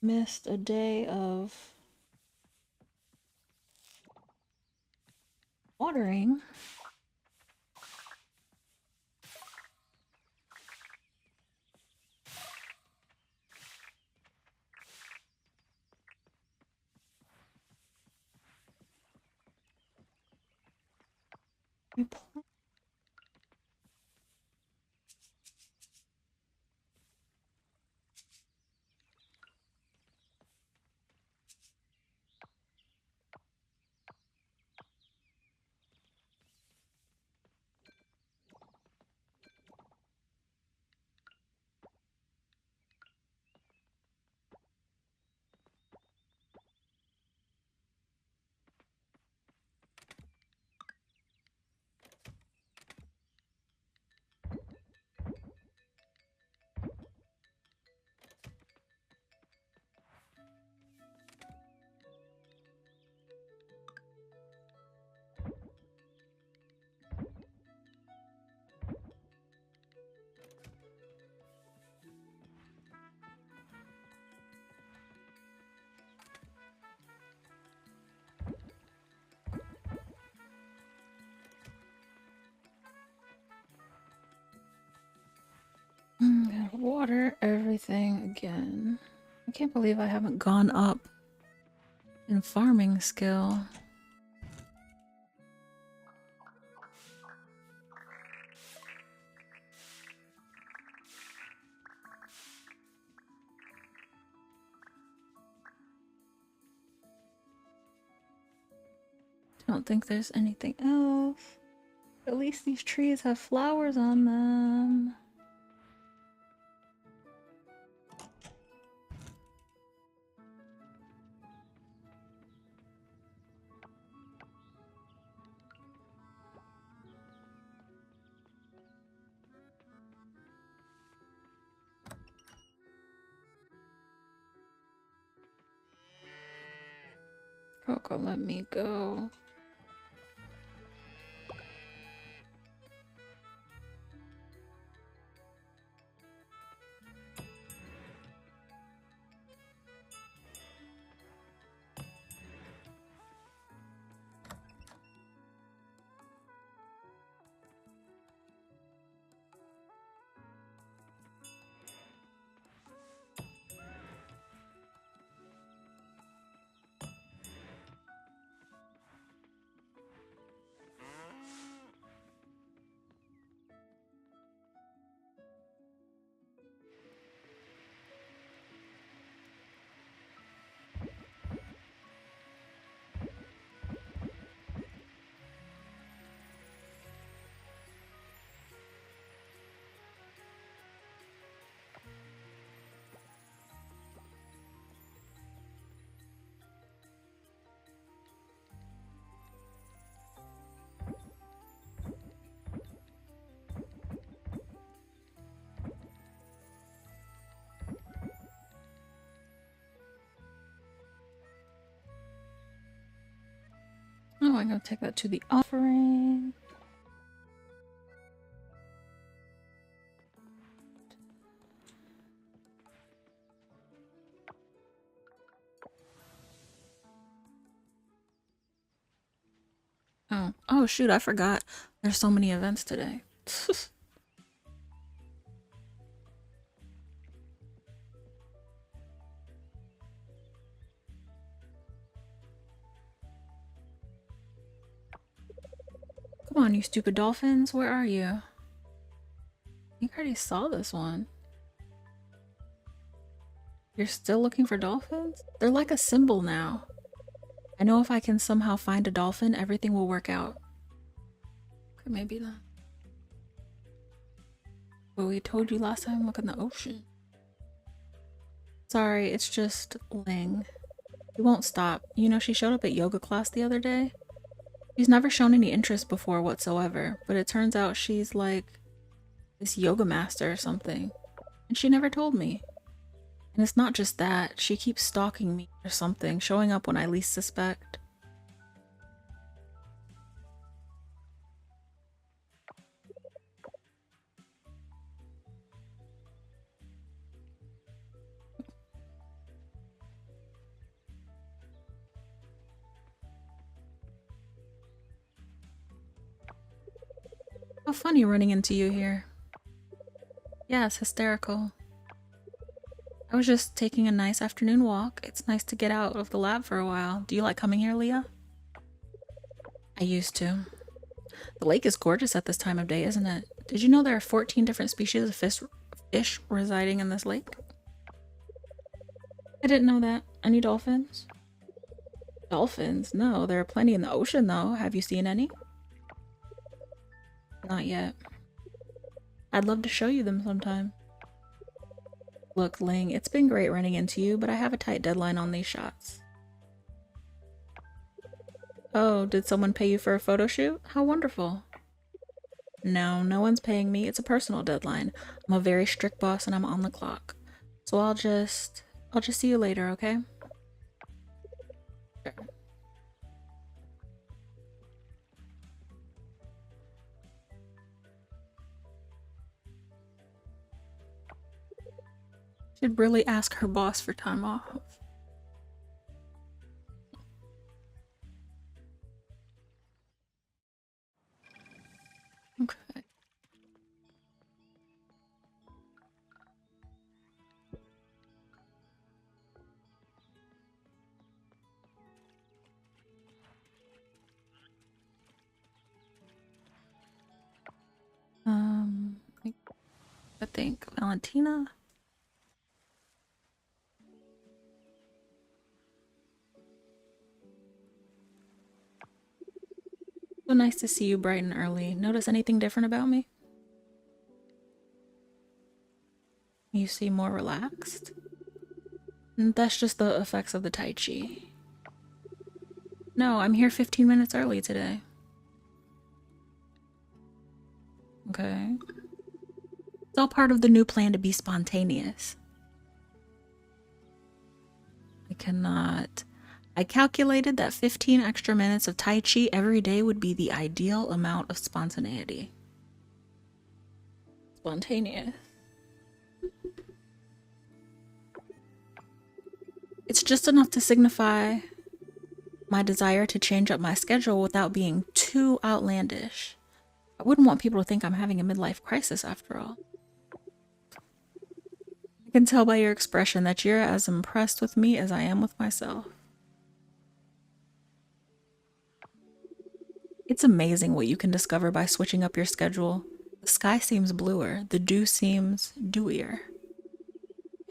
Missed a day of watering. You gotta water everything again. I can't believe I haven't gone up in farming skill. I don't think there's anything else. At least these trees have flowers on them. Coco, let me go. Oh, I'm gonna take that to the offering. Oh shoot, I forgot. There's so many events today. Come on, you stupid dolphins. Where are you? I think I already saw this one. You're still looking for dolphins? They're like a symbol now. I know if I can somehow find a dolphin, everything will work out. Okay, maybe not. But we told you last time, look in the ocean. Sorry, it's just Ling. She won't stop. You know, she showed up at yoga class the other day. She's never shown any interest before whatsoever, but it turns out she's like this yoga master or something. And she never told me. And it's not just that, she keeps stalking me or something, showing up when I least suspect. How funny running into you here. Yeah, it's hysterical. I was just taking a nice afternoon walk. It's nice to get out of the lab for a while. Do you like coming here, Leah? I used to. The lake is gorgeous at this time of day, isn't it? Did you know there are 14 different species of fish residing in this lake? I didn't know that. Any dolphins? Dolphins? No, there are plenty in the ocean though. Have you seen any? Not yet. I'd love to show you them sometime. Look, Ling, it's been great running into you, but I have a tight deadline on these shots. Oh, did someone pay you for a photo shoot? How wonderful. No, no one's paying me. It's a personal deadline. I'm a very strict boss and I'm on the clock. So I'll just see you later, okay? Sure. Should really ask her boss for time off. Okay. I think Valentina. So nice to see you bright and early. Notice anything different about me? You seem more relaxed. That's just the effects of the Tai Chi. No, I'm here 15 minutes early today. Okay. It's all part of the new plan to be spontaneous. I cannot. I calculated that 15 extra minutes of Tai Chi every day would be the ideal amount of spontaneity. Spontaneous. It's just enough to signify my desire to change up my schedule without being too outlandish. I wouldn't want people to think I'm having a midlife crisis after all. I can tell by your expression that you're as impressed with me as I am with myself. It's amazing what you can discover by switching up your schedule. The sky seems bluer, the dew seems dewier.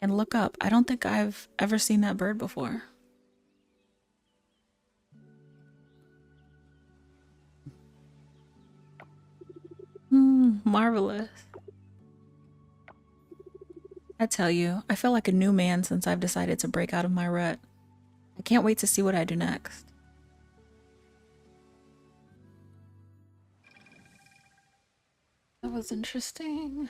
And look up, I don't think I've ever seen that bird before. Marvelous. I tell you, I feel like a new man since I've decided to break out of my rut. I can't wait to see what I do next. That was interesting.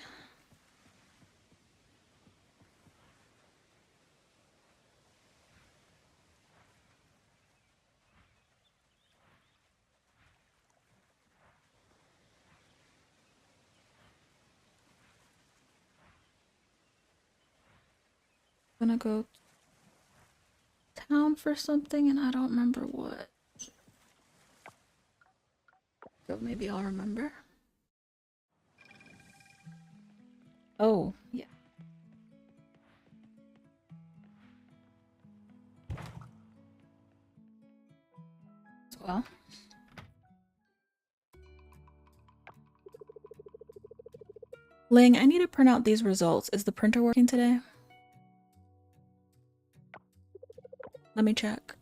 gonna go town for something and I don't remember what. So maybe I'll remember. Oh, yeah. As well. Ling, I need to print out these results. Is the printer working today? Let me check.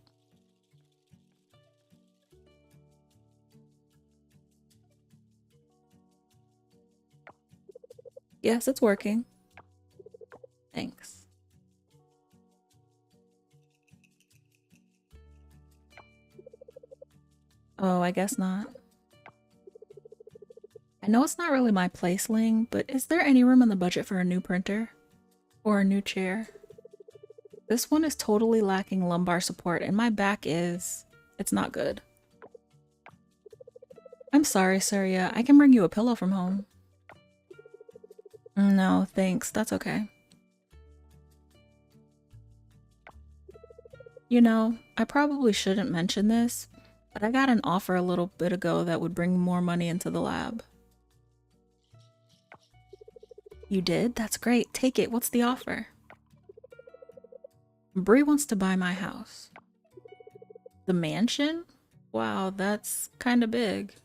Yes, it's working. Thanks. Oh, I guess not. I know it's not really my place, Ling, but is there any room in the budget for a new printer? Or a new chair? This one is totally lacking lumbar support and my back is... it's not good. I'm sorry, Surya. I can bring you a pillow from home. No, thanks. That's okay. You know, I probably shouldn't mention this, but I got an offer a little bit ago that would bring more money into the lab. You did? That's great. Take it. What's the offer? Bree wants to buy my house. The mansion? Wow, that's kinda big.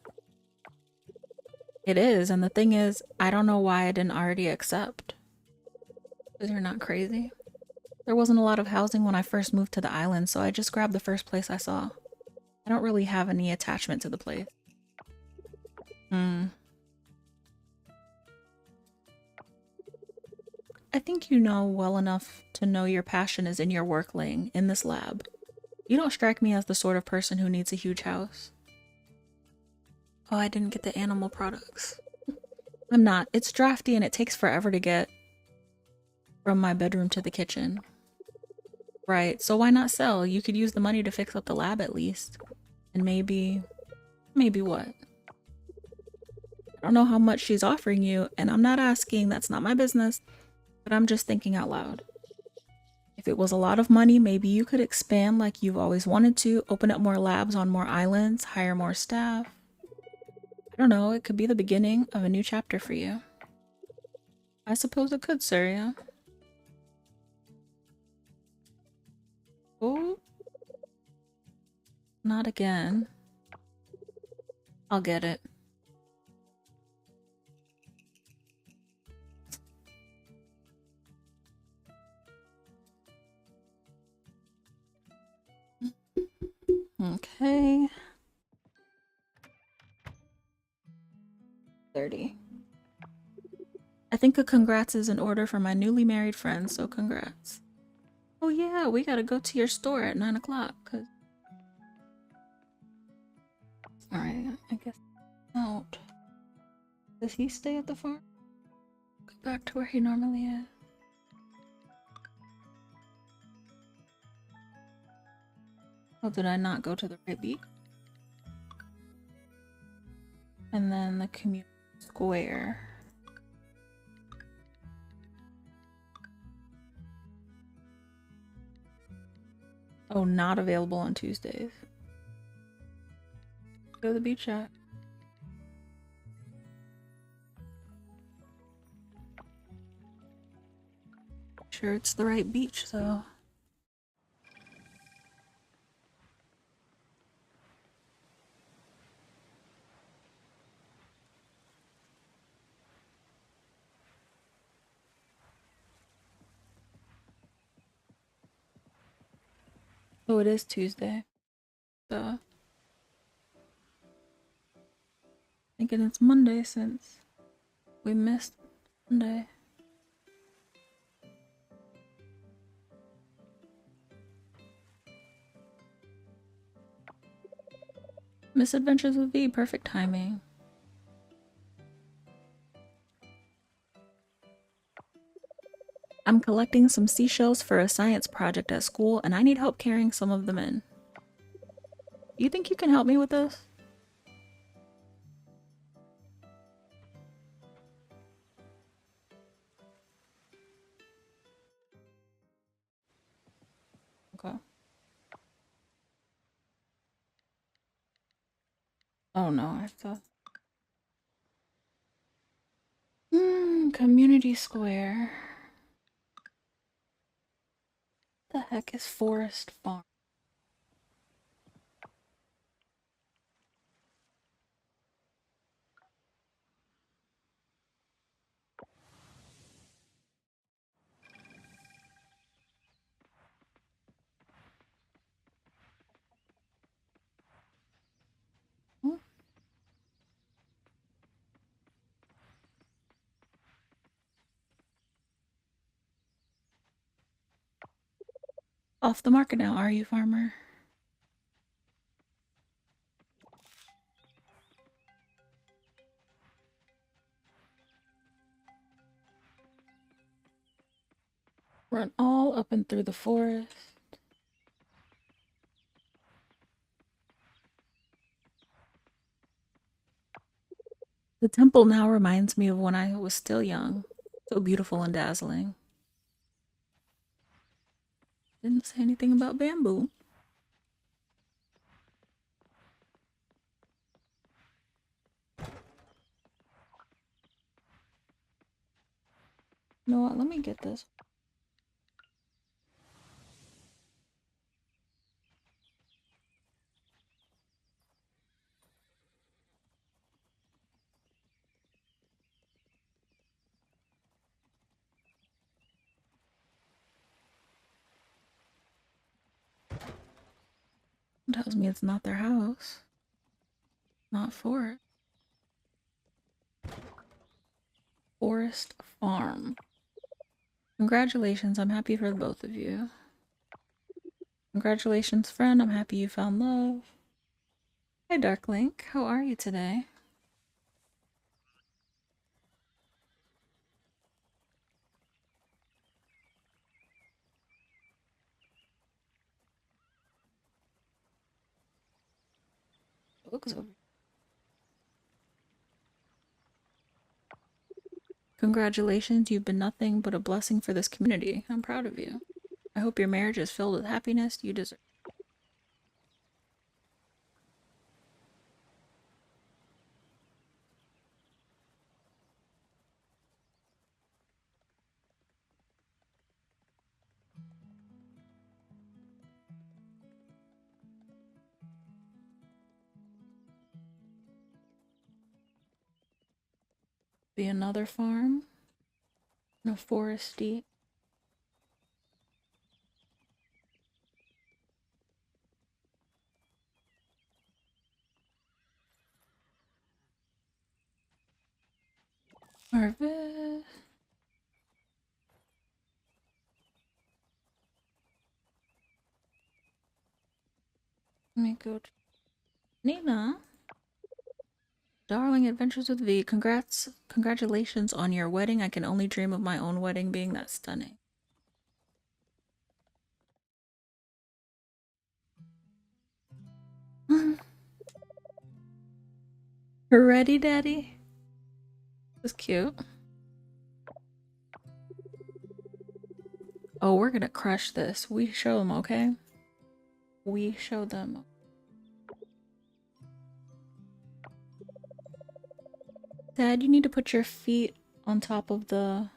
It is, and the thing is, I don't know why I didn't already accept. Because you're not crazy. There wasn't a lot of housing when I first moved to the island, so I just grabbed the first place I saw. I don't really have any attachment to the place. I think you know well enough to know your passion is in your work, Ling, in this lab. You don't strike me as the sort of person who needs a huge house. Oh, I didn't get the animal products. I'm not. It's drafty and it takes forever to get from my bedroom to the kitchen. Right, so why not sell? You could use the money to fix up the lab at least. And maybe what? I don't know how much she's offering you, and I'm not asking, that's not my business, but I'm just thinking out loud. If it was a lot of money, maybe you could expand like you've always wanted to, open up more labs on more islands, hire more staff. I don't know, it could be the beginning of a new chapter for you. I suppose it could, Surya. Oh. Not again. I'll get it. Okay. 30. I think a congrats is in order for my newly married friends, so congrats. Oh yeah, we gotta go to your store at 9 o'clock, cause... Alright, I guess out. Does he stay at the farm? Go back to where he normally is. Oh, did I not go to the right beat? And then the community square. Oh, not available on Tuesdays. Go to the beach chat. Sure it's the right beach, though. Oh, it is Tuesday. So... thinking it's Monday since we missed Monday. Misadventures with V, perfect timing. I'm collecting some seashells for a science project at school and I need help carrying some of them in. You think you can help me with this? Oh no, I thought. Community Square. The heck is Forest Farm? Hmm? Off the market now, are you, farmer? Run all up and through the forest. The temple now reminds me of when I was still young. So beautiful and dazzling. Didn't say anything about bamboo. You know what? Let me get this. It tells me it's not their house. Not for it. Forest Farm. Congratulations, I'm happy for both of you. Congratulations, friend, I'm happy you found love. Hi, Darklink, how are you today? Books over. Congratulations, you've been nothing but a blessing for this community. I'm proud of you. I hope your marriage is filled with happiness you deserve. Be another farm in a foresty. Harvest. Let me go to Nina. Darling Adventures with V. Congratulations on your wedding. I can only dream of my own wedding being that stunning. Ready, Daddy? This is cute. Oh, we're gonna crush this. We show them, okay? We show them. Dad, you need to put your feet on top of the...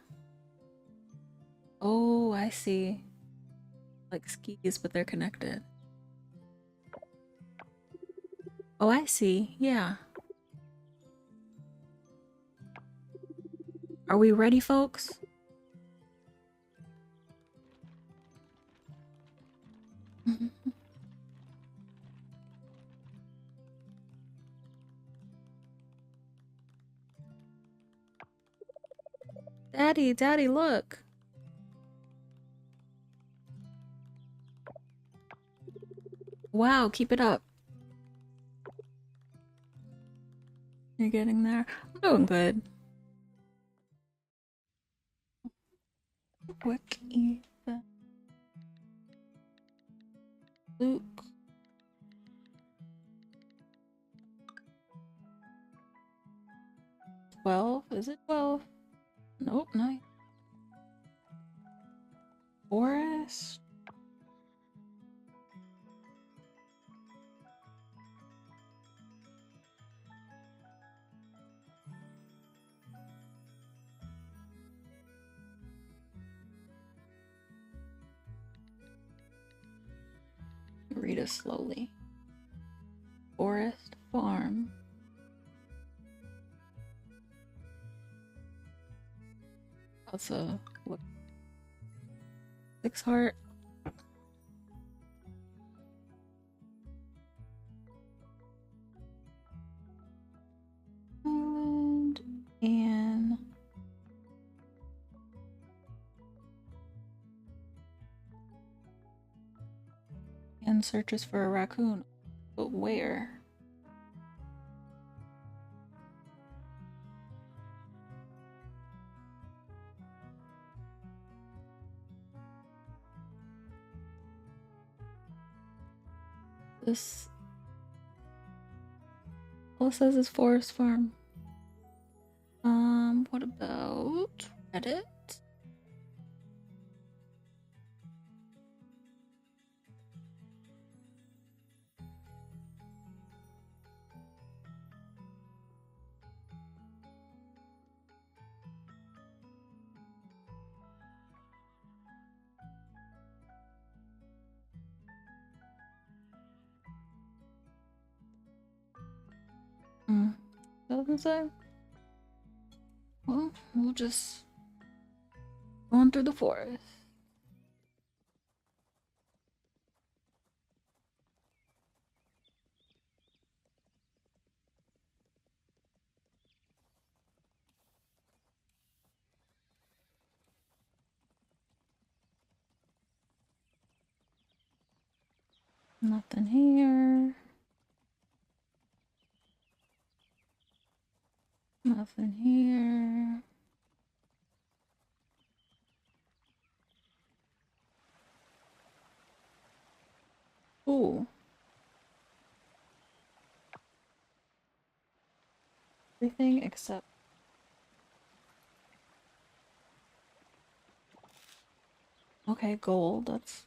Oh, I see. Like skis, but they're connected. Oh, I see. Yeah. Are we ready, folks? Daddy, Daddy, look. Wow, keep it up. You're getting there. I'm doing good. Quick, Ethan. Luke. $12? Is it 12? Nope, 9. Forest? it slowly. Forest Farm. That's a what? 6 heart. Island and searches for a raccoon. But where? This all it says is Forest Farm. What about Reddit? Doesn't say. Well, we'll just go on through the forest. Nothing here. Nothing here. Ooh. Everything except okay, gold. That's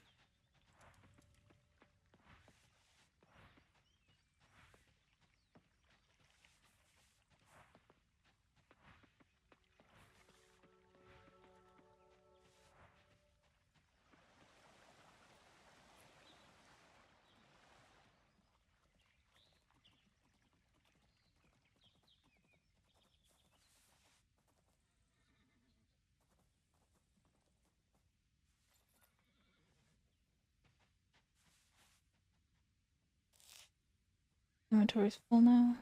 inventory's full now.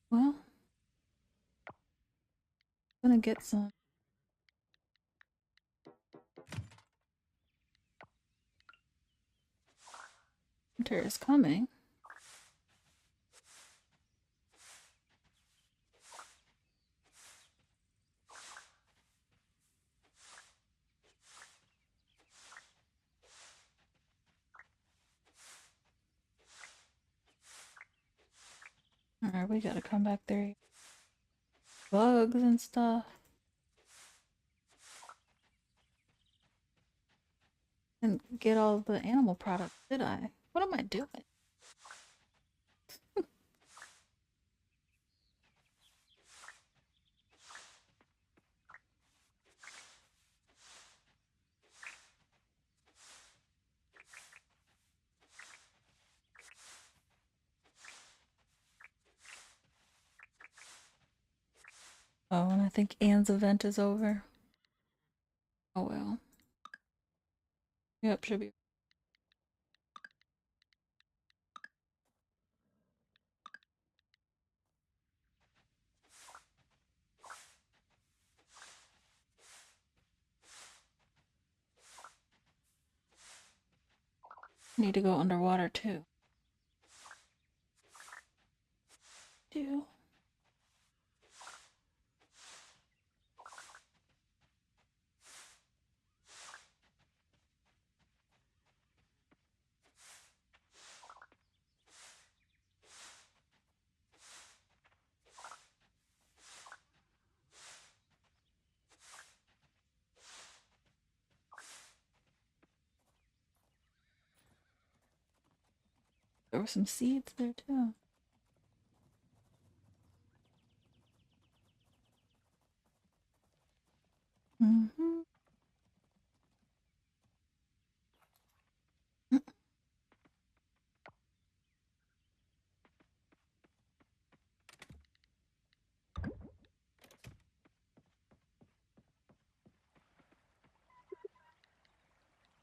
Well, I'm gonna get some. Winter is coming. Alright, we gotta come back there. Bugs and stuff. And get all the animal products, did I? What am I doing? Oh, and I think Anne's event is over. Oh well. Yep, should be. Need to go underwater too. Do. There were some seeds there too. Mm-hmm.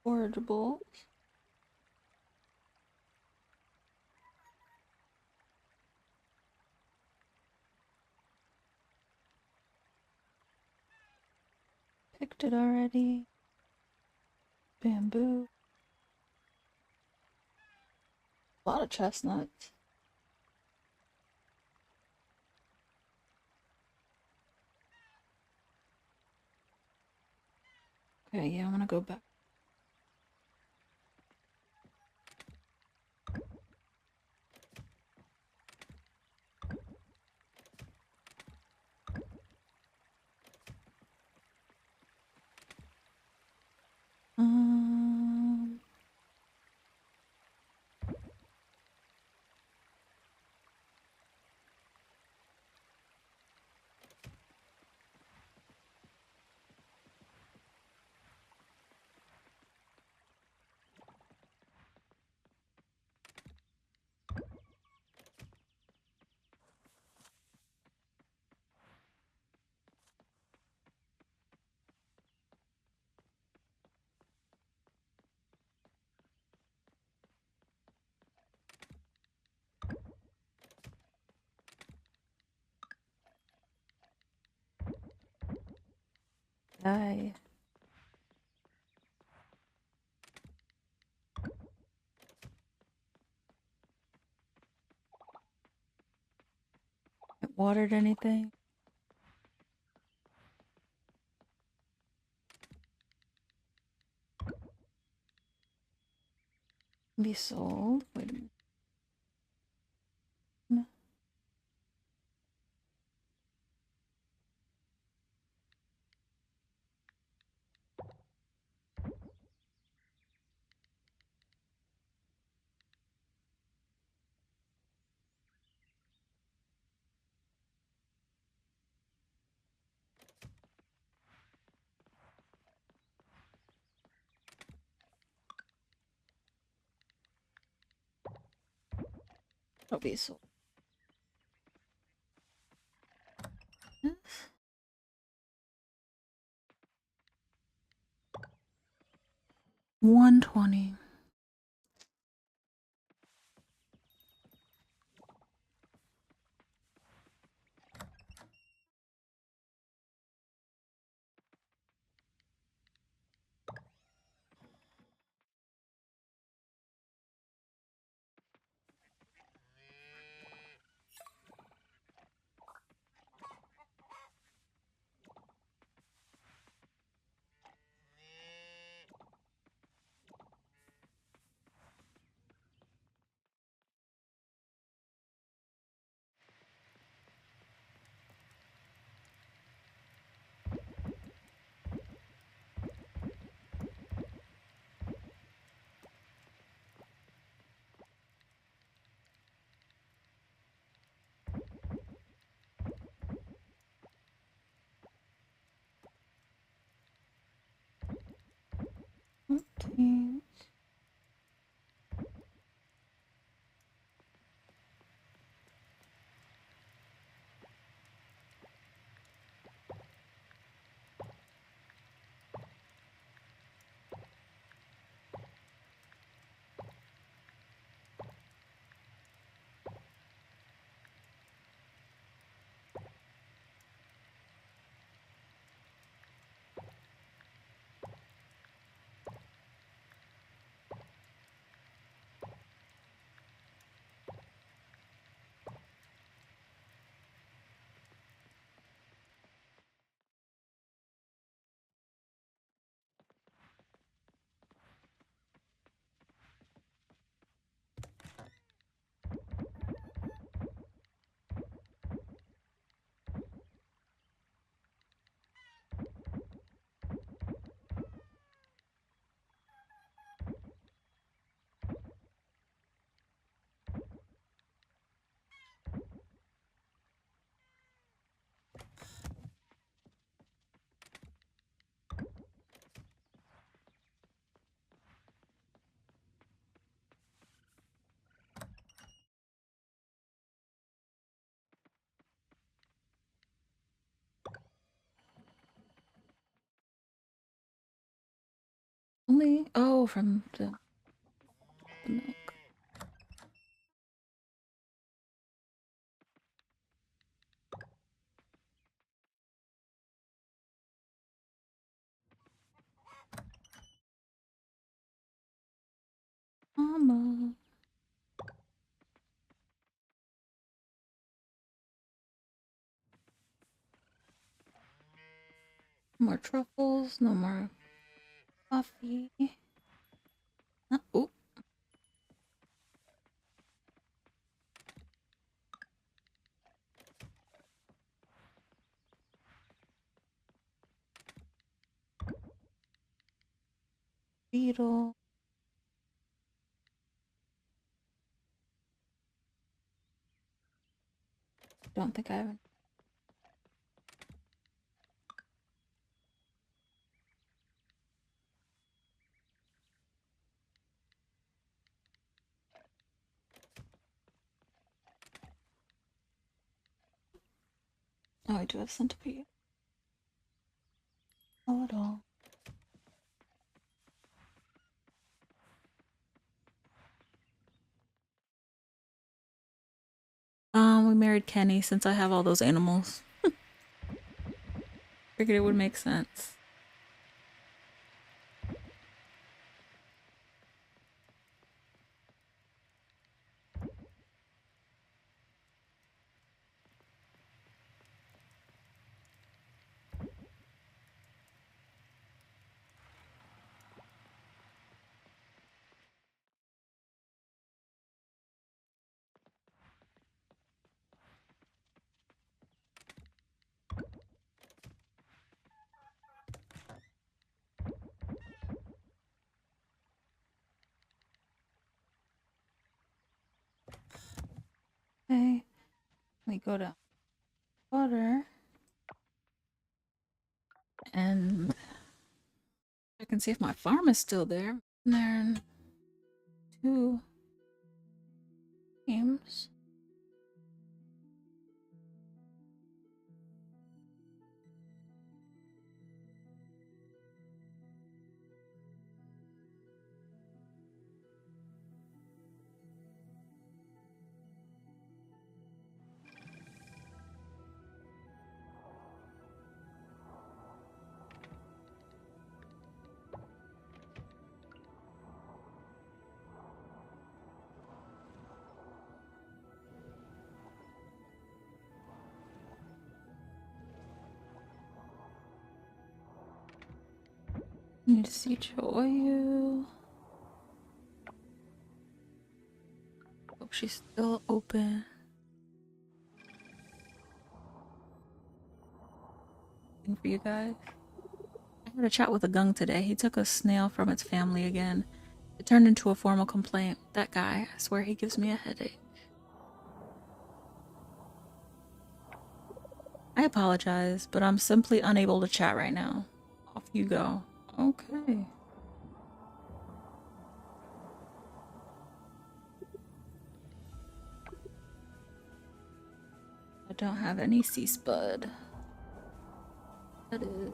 Forageable. Picked it already. Bamboo. A lot of chestnuts. Okay, yeah, I'm gonna go back. Um, I haven't watered anything. Be sold. Wait a minute. No. It'll be sold. 120. Only oh, from the milk. Mama. No more truffles, no more coffee. Oh, beetle. Don't think I have. Oh, I do have centipede. Oh, at all. We married Kenny since I have all those animals. Figured it would make sense. Okay, we go to water, and I can see if my farm is still there. And there are 2 games. Need to see oil. Hope she's still open. Looking for you guys. I had a chat with a gung today. He took a snail from its family again. It turned into a formal complaint. That guy, I swear he gives me a headache. I apologize, but I'm simply unable to chat right now. Off you go. Okay. I don't have any sea spud. That is.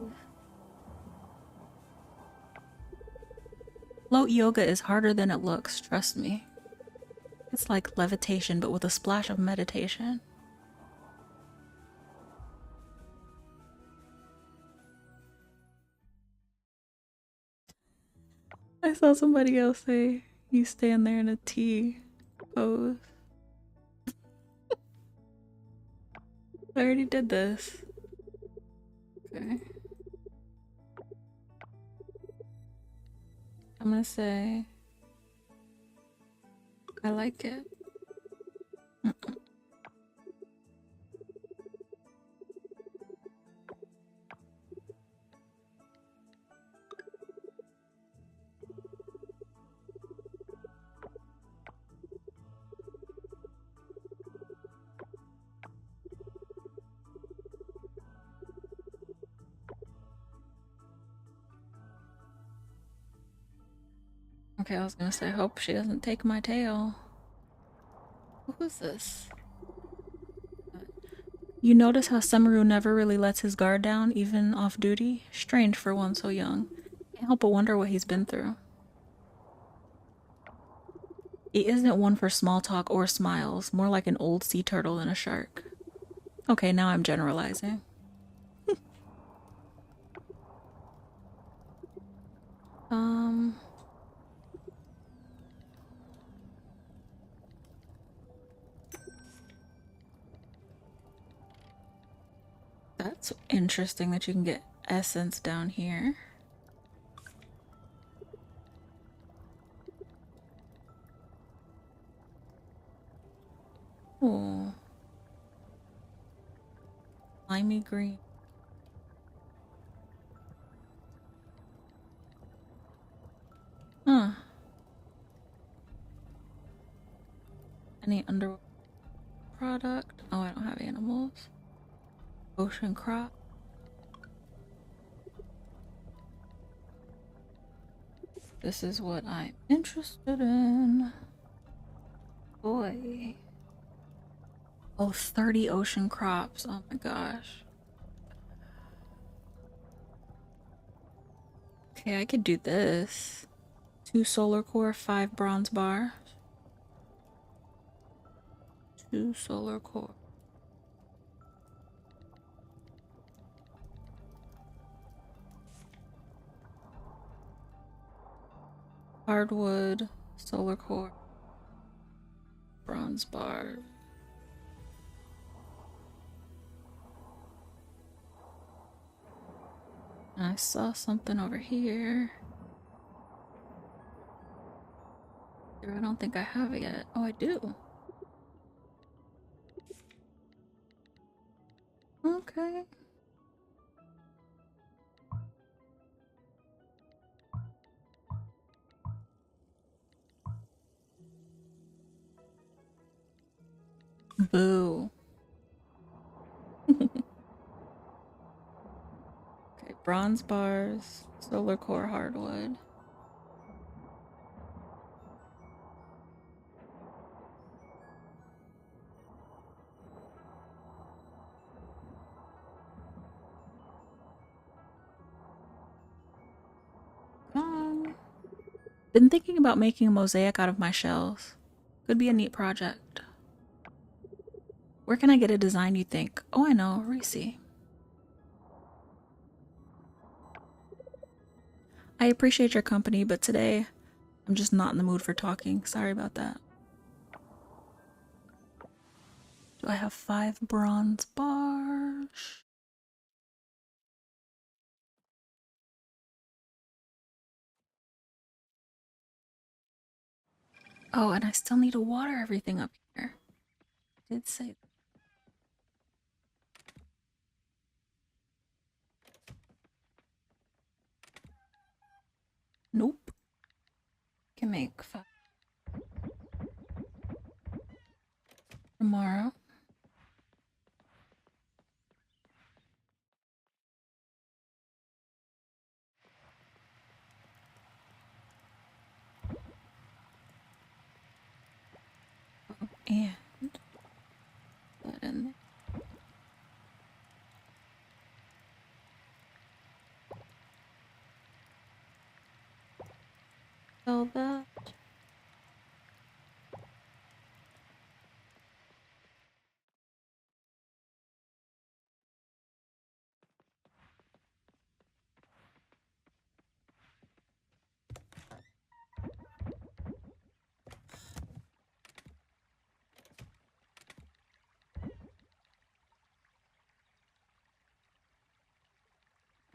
Float yoga is harder than it looks, trust me. It's like levitation, but with a splash of meditation. I saw somebody else say you stand there in a T pose. I already did this. Okay. I'm gonna say I like it. Okay, I was gonna say, hope she doesn't take my tail. Who is this? You notice how Semaru never really lets his guard down, even off duty? Strange for one so young. Can't help but wonder what he's been through. He isn't one for small talk or smiles, more like an old sea turtle than a shark. Okay, now I'm generalizing. um... That's interesting that you can get essence down here. Oh. Slimy green. Huh. Any underwater product? Oh, I don't have animals. Ocean crop. This is what I'm interested in. Boy. Oh, 30 ocean crops. Oh my gosh. Okay, I could do this. 2 solar core, 5 bronze bar. 2 solar core. Hardwood, solar core, bronze bar. I saw something over here. I don't think I have it yet. Oh, I do. Okay. Boo. Okay, bronze bars, solar core hardwood. Been thinking about making a mosaic out of my shells. Could be a neat project. Where can I get a design you think? Oh, I know, Reese. I appreciate your company, but today I'm just not in the mood for talking. Sorry about that. Do I have 5 bronze bars? Oh, and I still need to water everything up here. I did say that. Nope. Can make 5 tomorrow. Oh, and put in there. Sell that.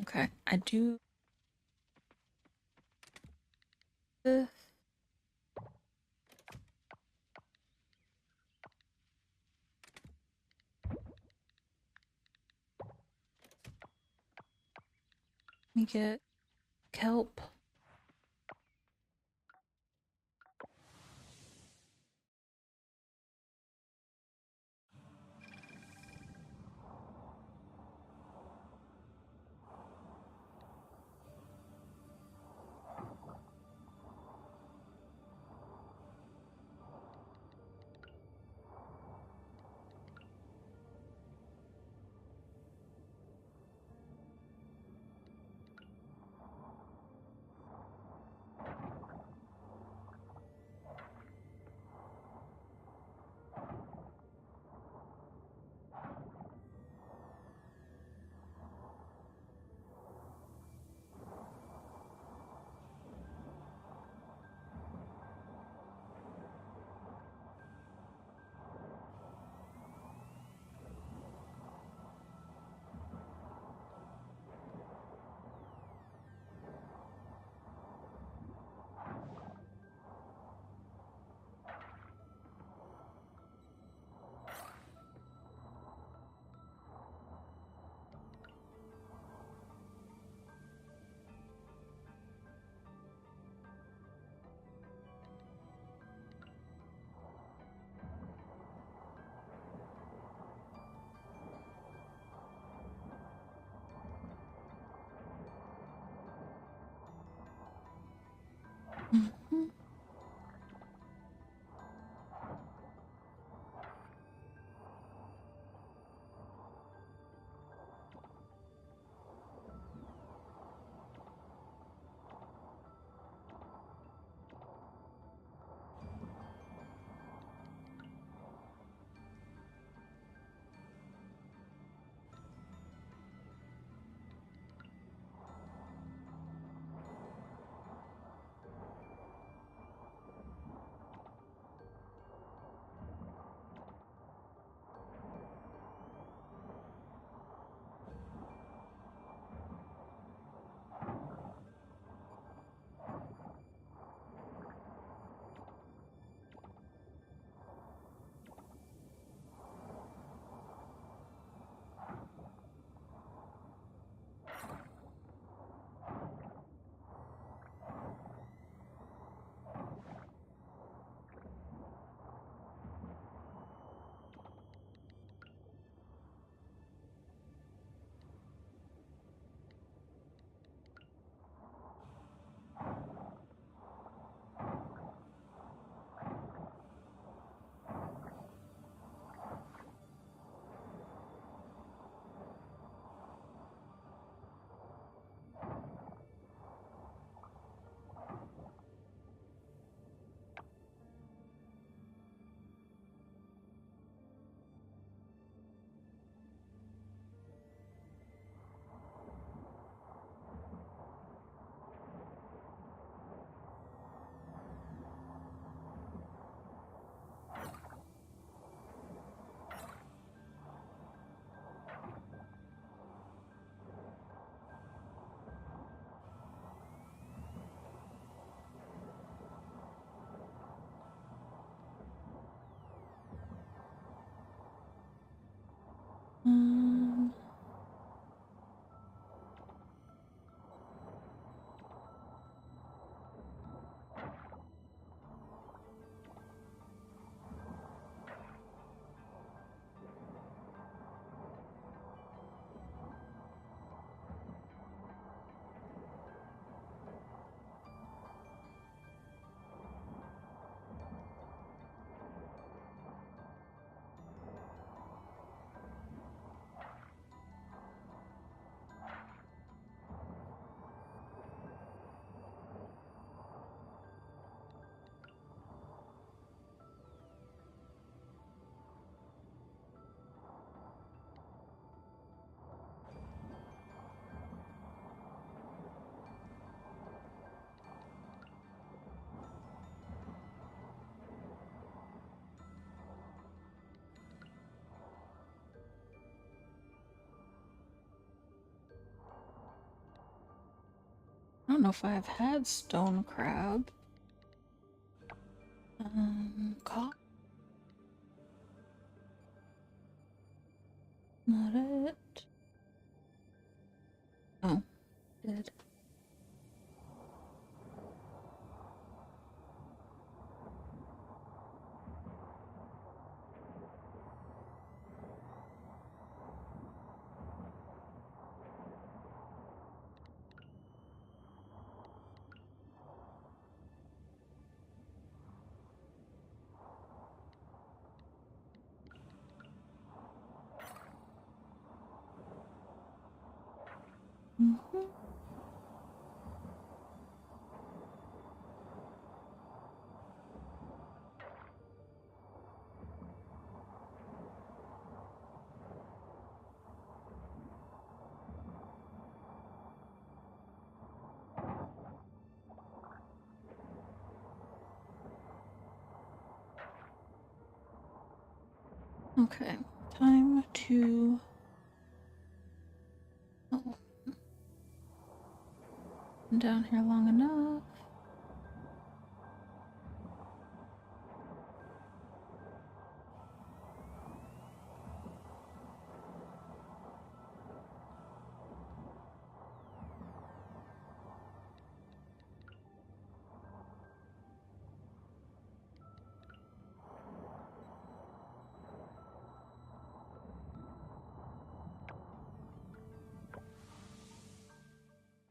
Okay, I do this. Let me get kelp. Um, I don't know if I've had stone crab. Caught? Not it. Oh, did. Mhm. Okay, time to. Oh, I'm down here long enough.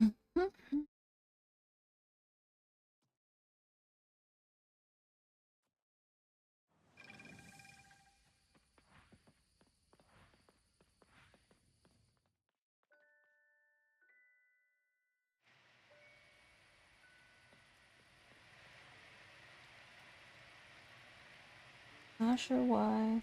Mhm. Not sure why.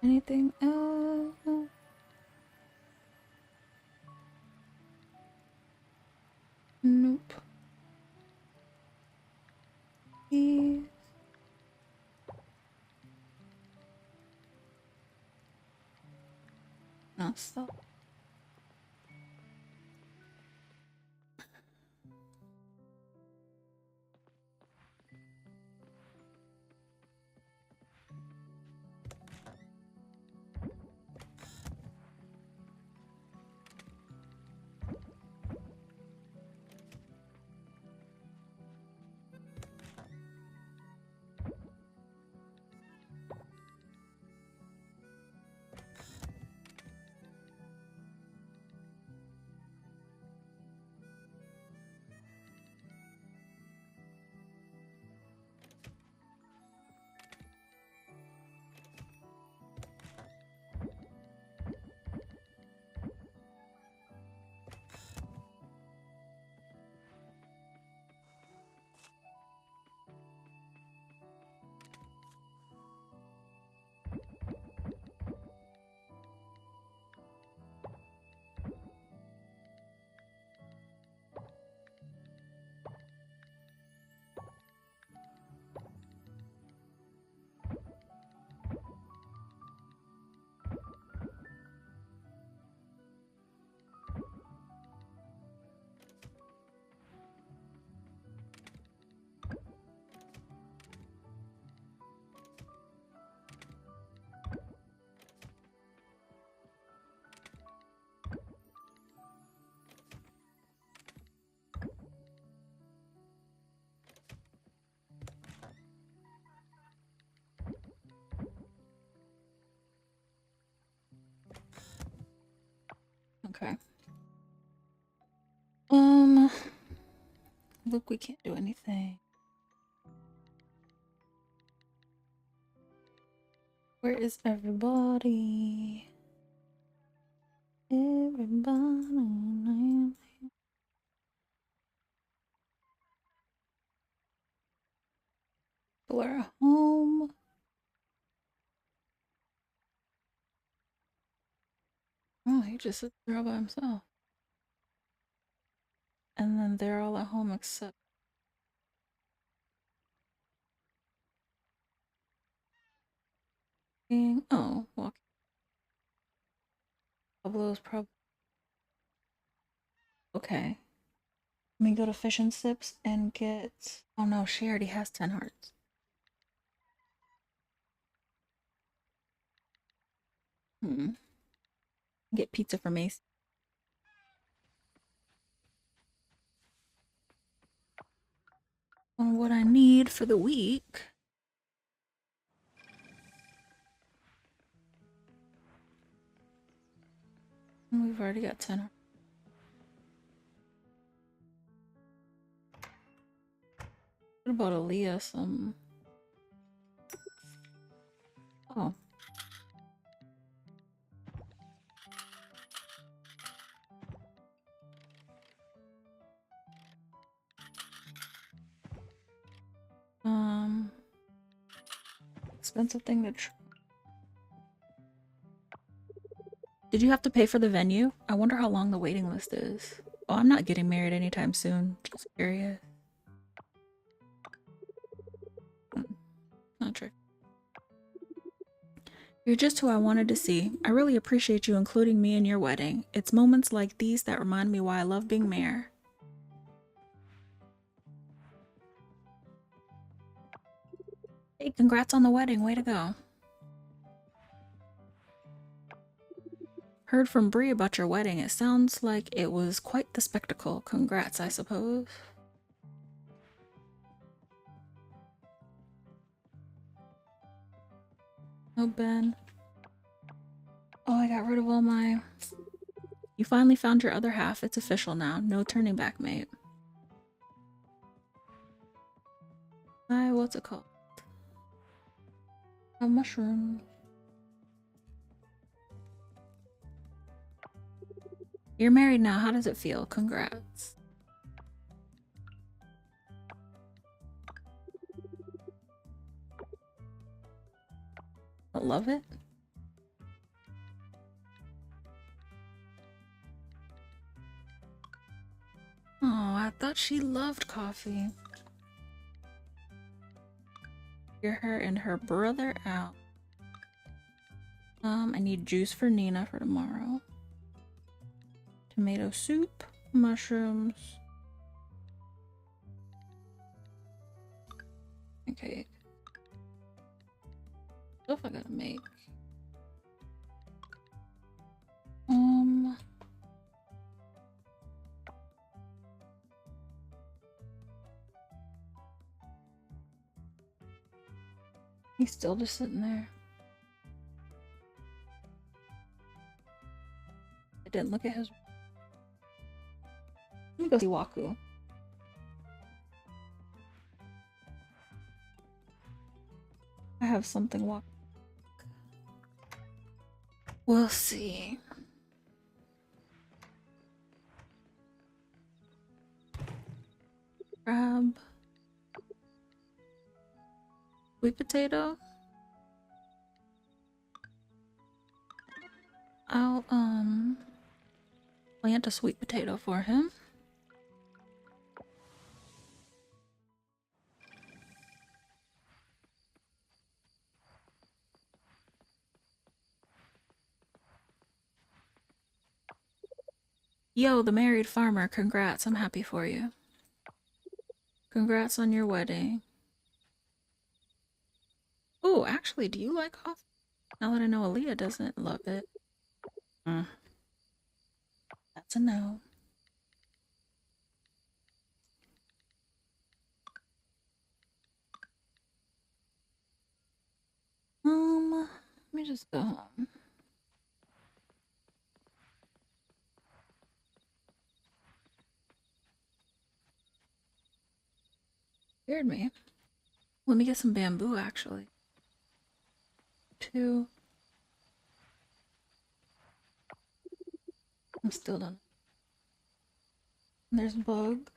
Anything else? Nope. Please. No, stop. Okay. Look, we can't do anything. Where is everybody? Everybody. People are home. Oh, he just sits there all by himself. And then they're all at home except being. Oh, walking. Pablo's probably. Okay. Let me go to Fish and Sips and get. Oh no, she already has 10 hearts. Get pizza from Mace. On what I need for the week. We've already got 10. What about Aaliyah? Some. Oh. Expensive thing to try. Did you have to pay for the venue? I wonder how long the waiting list is. Oh, I'm not getting married anytime soon. Just curious. Not true. You're just who I wanted to see. I really appreciate you including me in your wedding. It's moments like these that remind me why I love being mayor. Hey, congrats on the wedding. Way to go. Heard from Bree about your wedding. It sounds like it was quite the spectacle. Congrats, I suppose. Oh, Ben. Oh, I got rid of all my... You finally found your other half. It's official now. No turning back, mate. What's it called? A mushroom. You're married now. How does it feel? Congrats. I love it. Oh, I thought she loved coffee. Figure her and her brother out. I need juice for Nina for tomorrow. Tomato soup, mushrooms. Okay. Stuff I gotta make. He's still just sitting there. I didn't look at his. Let me go see Waku. I have something Waku. We'll see. Crab. Sweet potato. I'll plant a sweet potato for him. Yo, the married farmer, congrats, I'm happy for you. Congrats on your wedding. Oh, actually, do you like coffee? Now that I know Aaliyah doesn't love it. That's a no. Let me just go home. scared me. Let me get some bamboo, actually. 2. I'm still done. There's bugs.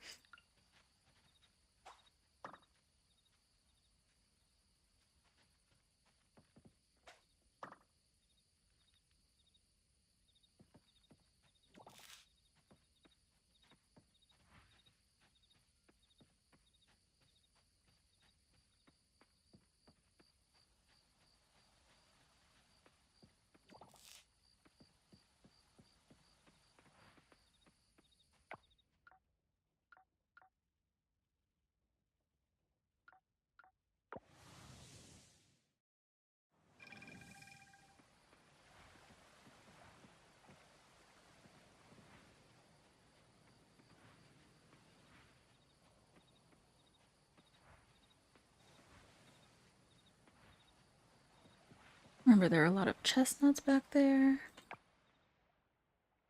Remember, there are a lot of chestnuts back there.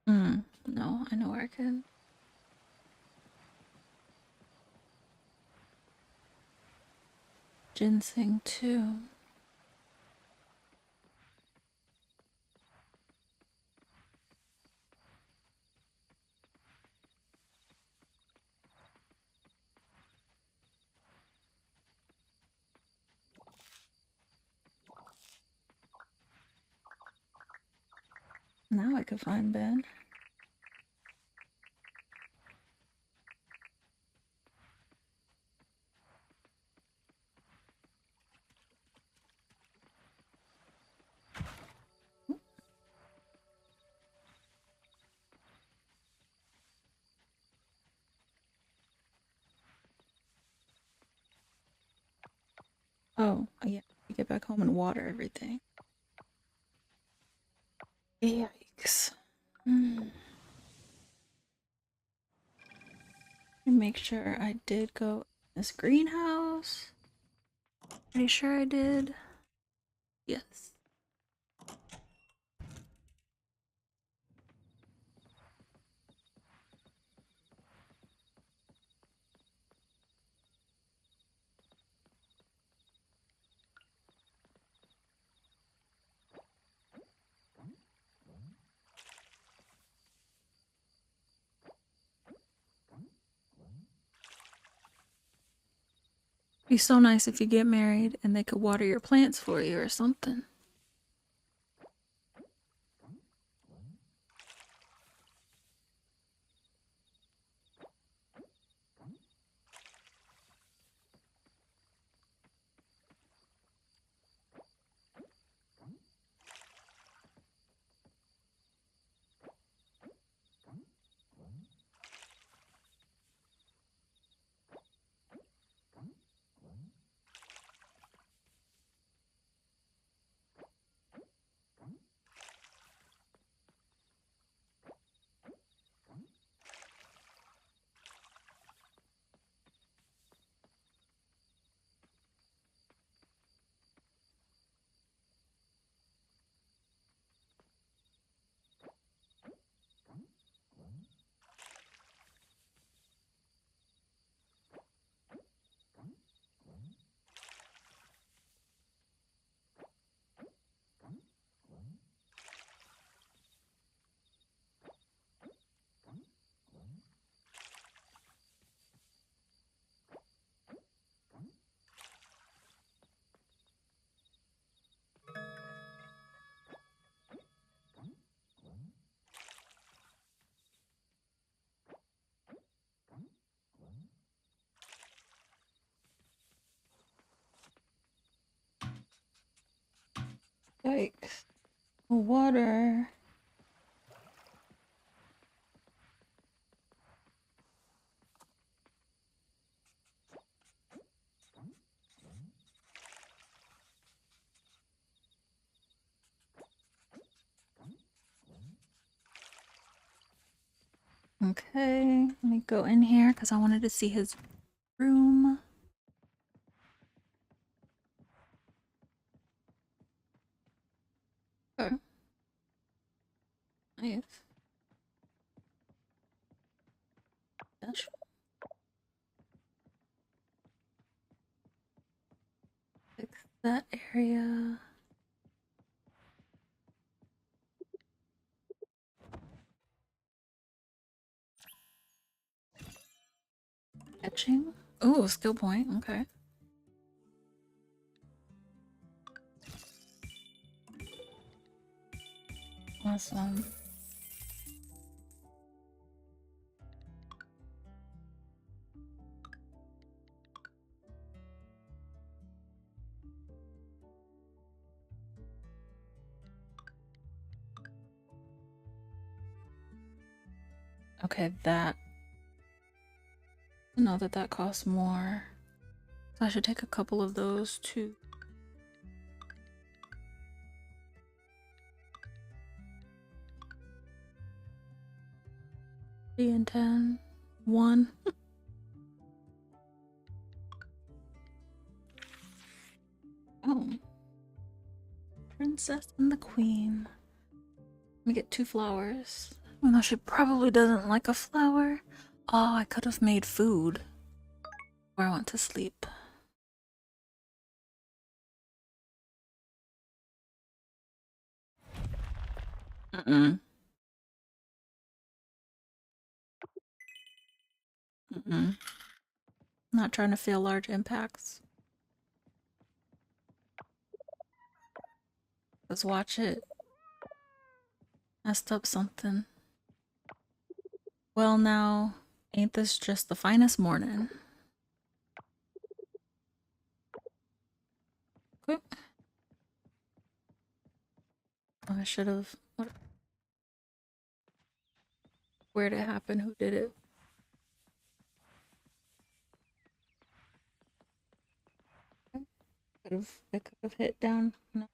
No, I know where I can. Ginseng, too. Now I can find Ben. Oh, yeah. You get back home and water everything. Yikes. Make sure I did go in this greenhouse. Pretty sure I did. Yes. Be so nice if you get married and they could water your plants for you or something. Yikes. Water. Okay, let me go in here because I wanted to see his room. Oh. Nice. That's that area. Etching? Ooh, skill point. Okay. Awesome. Okay, that. Know that that costs more. So I should take a couple of those too. 3 and 10. 1. Oh. Princess and the Queen. Let me get 2 flowers. Even though she probably doesn't like a flower. Oh, I could have made food. Or I went to sleep. Mm-mm. Mm-mm. Not trying to feel large impacts. Let's watch it. Messed up something. Well now, ain't this just the finest morning? Okay. Oh, I should have. Where'd it happen? Who did it? I could have hit down. No.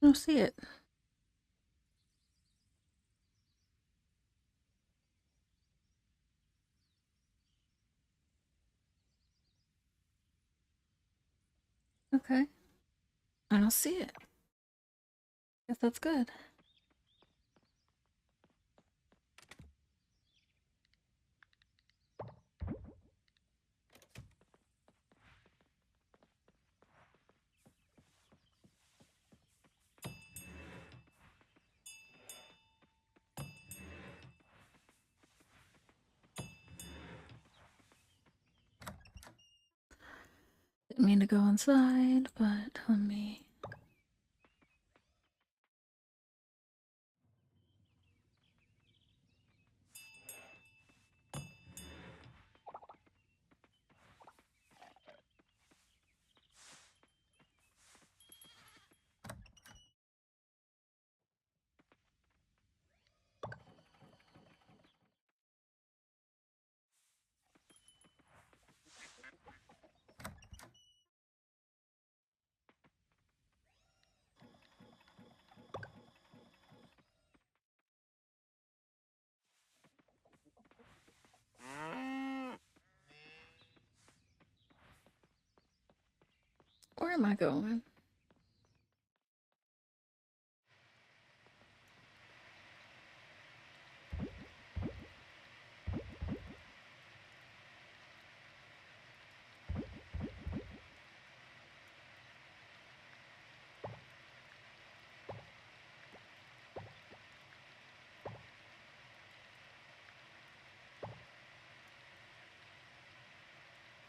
I don't see it. Okay. I don't see it. Guess that's good. Didn't mean to go inside, but let me. Where am I going?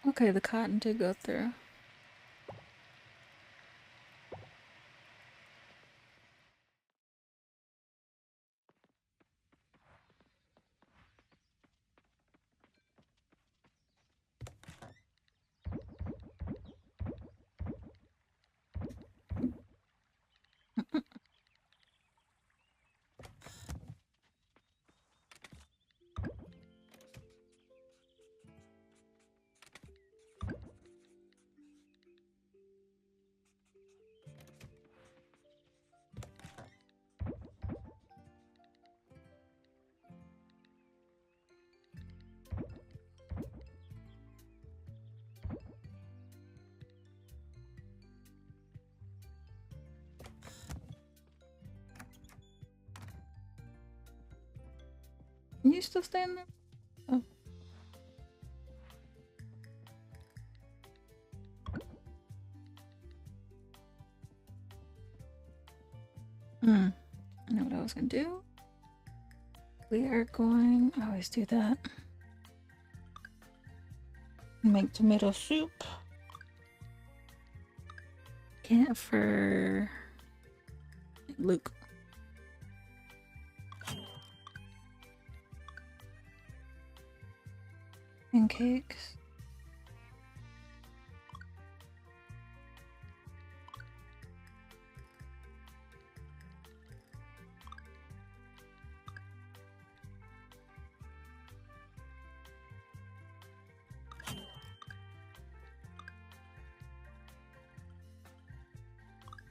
Okay, the cotton did go through. Can you still stand there? Oh. I know what I was gonna do. We are going, I always do that. Make tomato soup. Can't for Luke. Pancakes.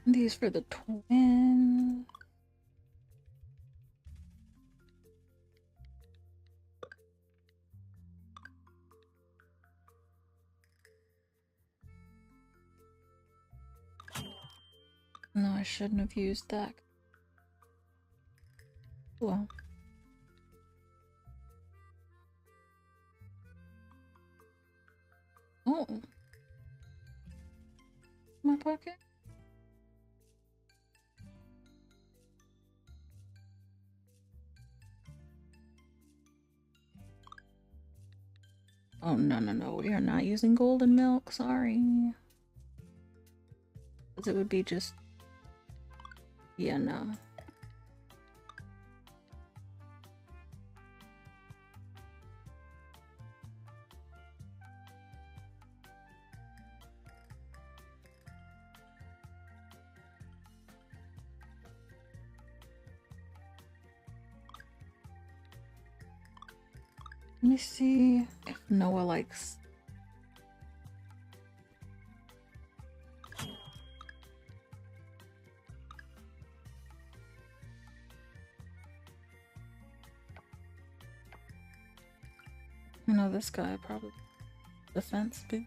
These for the twin. No, I shouldn't have used that. Well. Oh. My pocket? Oh, no, no, no. We are not using golden milk. Sorry. Because it would be just... Yeah, no. Let me see if Noah likes... I know this guy probably... Defense, boo.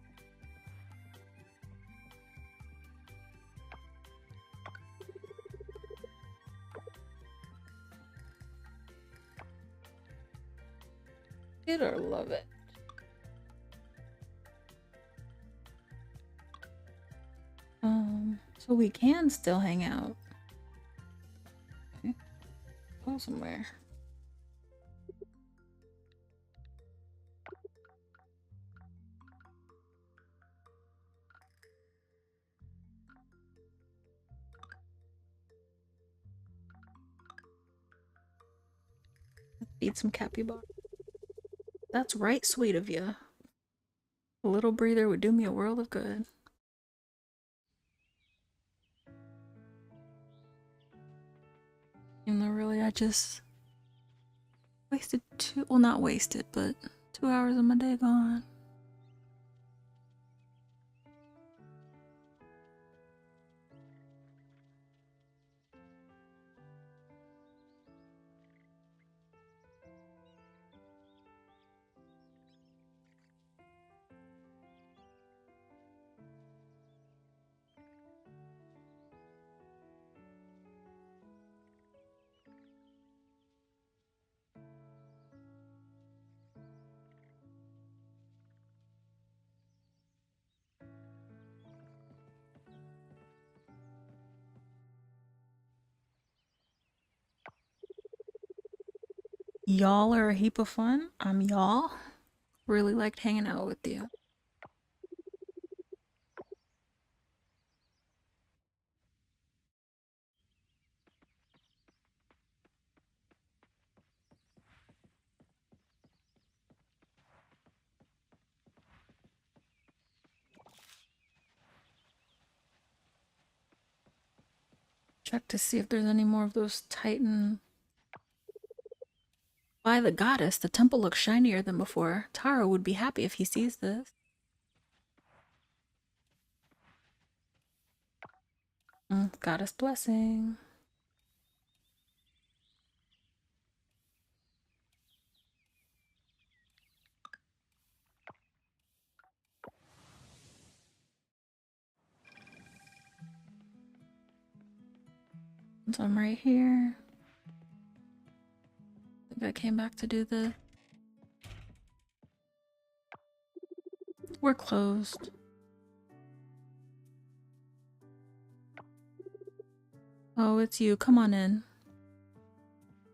It or love it. So we can still hang out. Okay. Go somewhere. Feed some capybara. That's right, sweet of you. A little breather would do me a world of good. Even though really I just wasted well, not wasted, but 2 hours of my day gone. Y'all are a heap of fun. I'm y'all. Really liked hanging out with you. Check to see if there's any more of those Titan. By the goddess, the temple looks shinier than before. Taro would be happy if he sees this. Goddess blessing. So I'm right here. I think I came back to do the... We're closed. Oh, it's you. Come on in.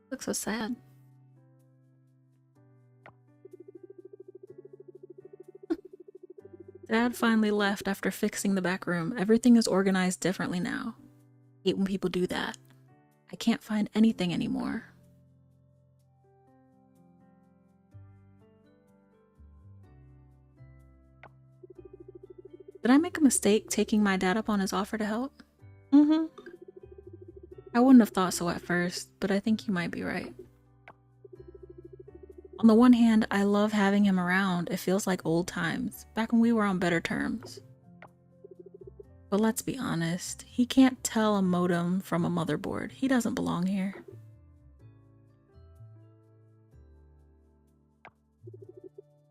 Looks so sad. Dad finally left after fixing the back room. Everything is organized differently now. I hate when people do that. I can't find anything anymore. Did I make a mistake taking my dad up on his offer to help? Mm-hmm. I wouldn't have thought so at first, but I think you might be right. On the one hand, I love having him around. It feels like old times, back when we were on better terms. But let's be honest, he can't tell a modem from a motherboard. He doesn't belong here.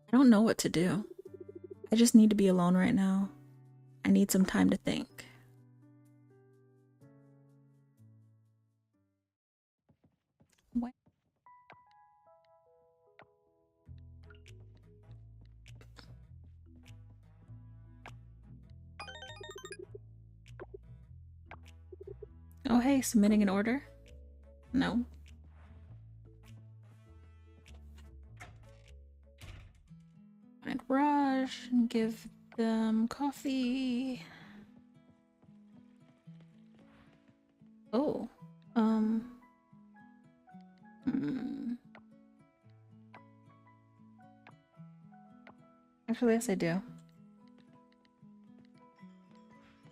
I don't know what to do. I just need to be alone right now. I need some time to think. What? Oh hey, submitting an order? No. Find Raj and give them coffee. Oh. Actually, yes I do.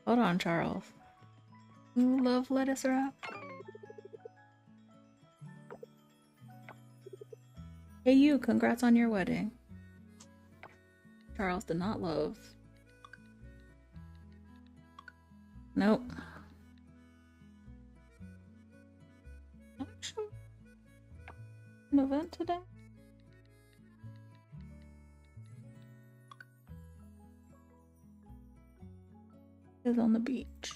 Hold on, Charles. You love lettuce wrap? Hey you, congrats on your wedding. Charles did not love. Nope. Actually, an event today? Is on the beach.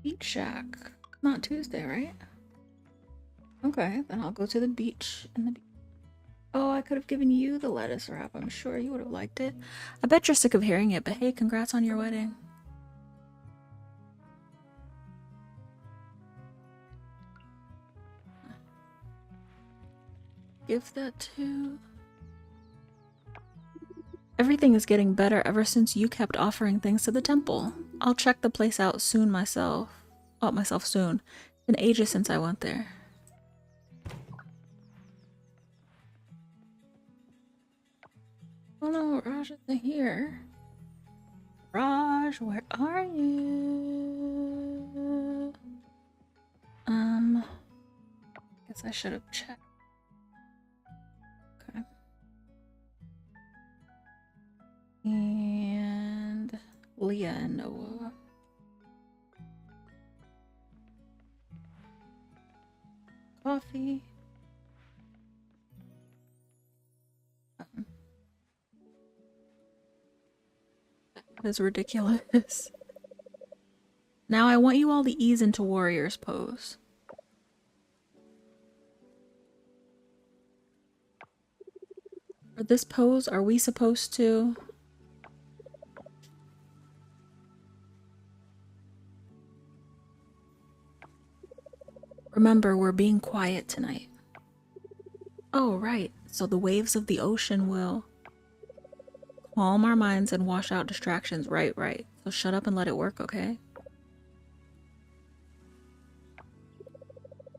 Beach shack. Not Tuesday, right? Okay, then I'll go to the beach and the beach. Oh, I could have given you the lettuce wrap. I'm sure you would have liked it. I bet you're sick of hearing it, but hey, congrats on your wedding. Give that to... Everything is getting better ever since you kept offering things to the temple. I'll check the place out soon myself. Soon. It's been ages since I went there. Oh no, Raj isn't here. Raj, where are you? Guess I should have checked. Okay. And Leah and Noah. Coffee. That is ridiculous. Now I want you all to ease into warrior's pose. For this pose, are we supposed to... Remember, we're being quiet tonight. Oh, right. So the waves of the ocean will calm our minds and wash out distractions. Right. So shut up and let it work, okay?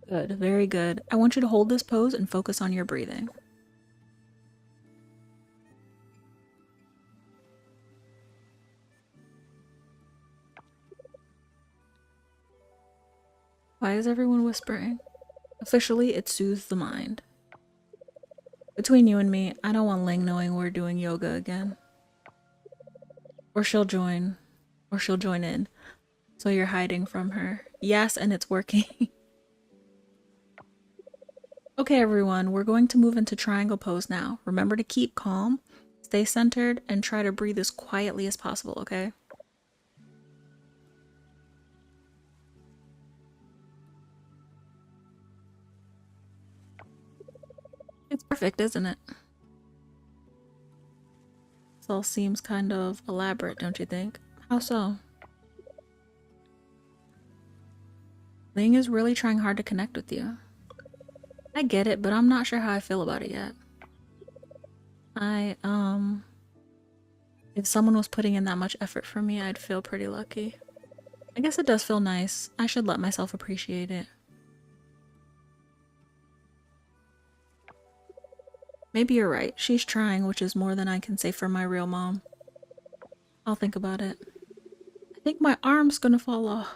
Good, very good. I want you to hold this pose and focus on your breathing. Why is everyone whispering? Officially, it soothes the mind. Between you and me, I don't want Ling knowing we're doing yoga again. Or she'll join in. So you're hiding from her. Yes, and it's working. Okay, everyone, we're going to move into triangle pose now. Remember to keep calm, stay centered, and try to breathe as quietly as possible, okay? It's perfect, isn't it? This all seems kind of elaborate, don't you think? How so? Ling is really trying hard to connect with you. I get it, but I'm not sure how I feel about it yet. If someone was putting in that much effort for me, I'd feel pretty lucky. I guess it does feel nice. I should let myself appreciate it. Maybe you're right. She's trying, which is more than I can say for my real mom. I'll think about it. I think my arm's gonna fall off.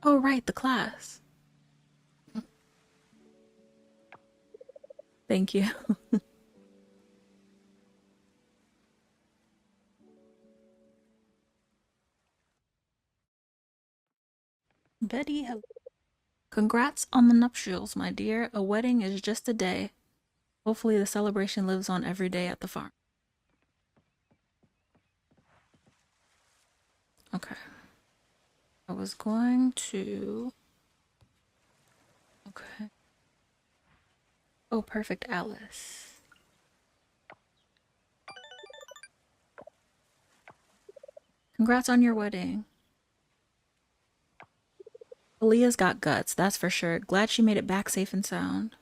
Oh, right, the class. Thank you. Betty, hello. Congrats on the nuptials, my dear. A wedding is just a day. Hopefully the celebration lives on every day at the farm. Okay. I was going to... Okay. Oh, perfect, Alice. Congrats on your wedding. Aaliyah's got guts, that's for sure. Glad she made it back safe and sound.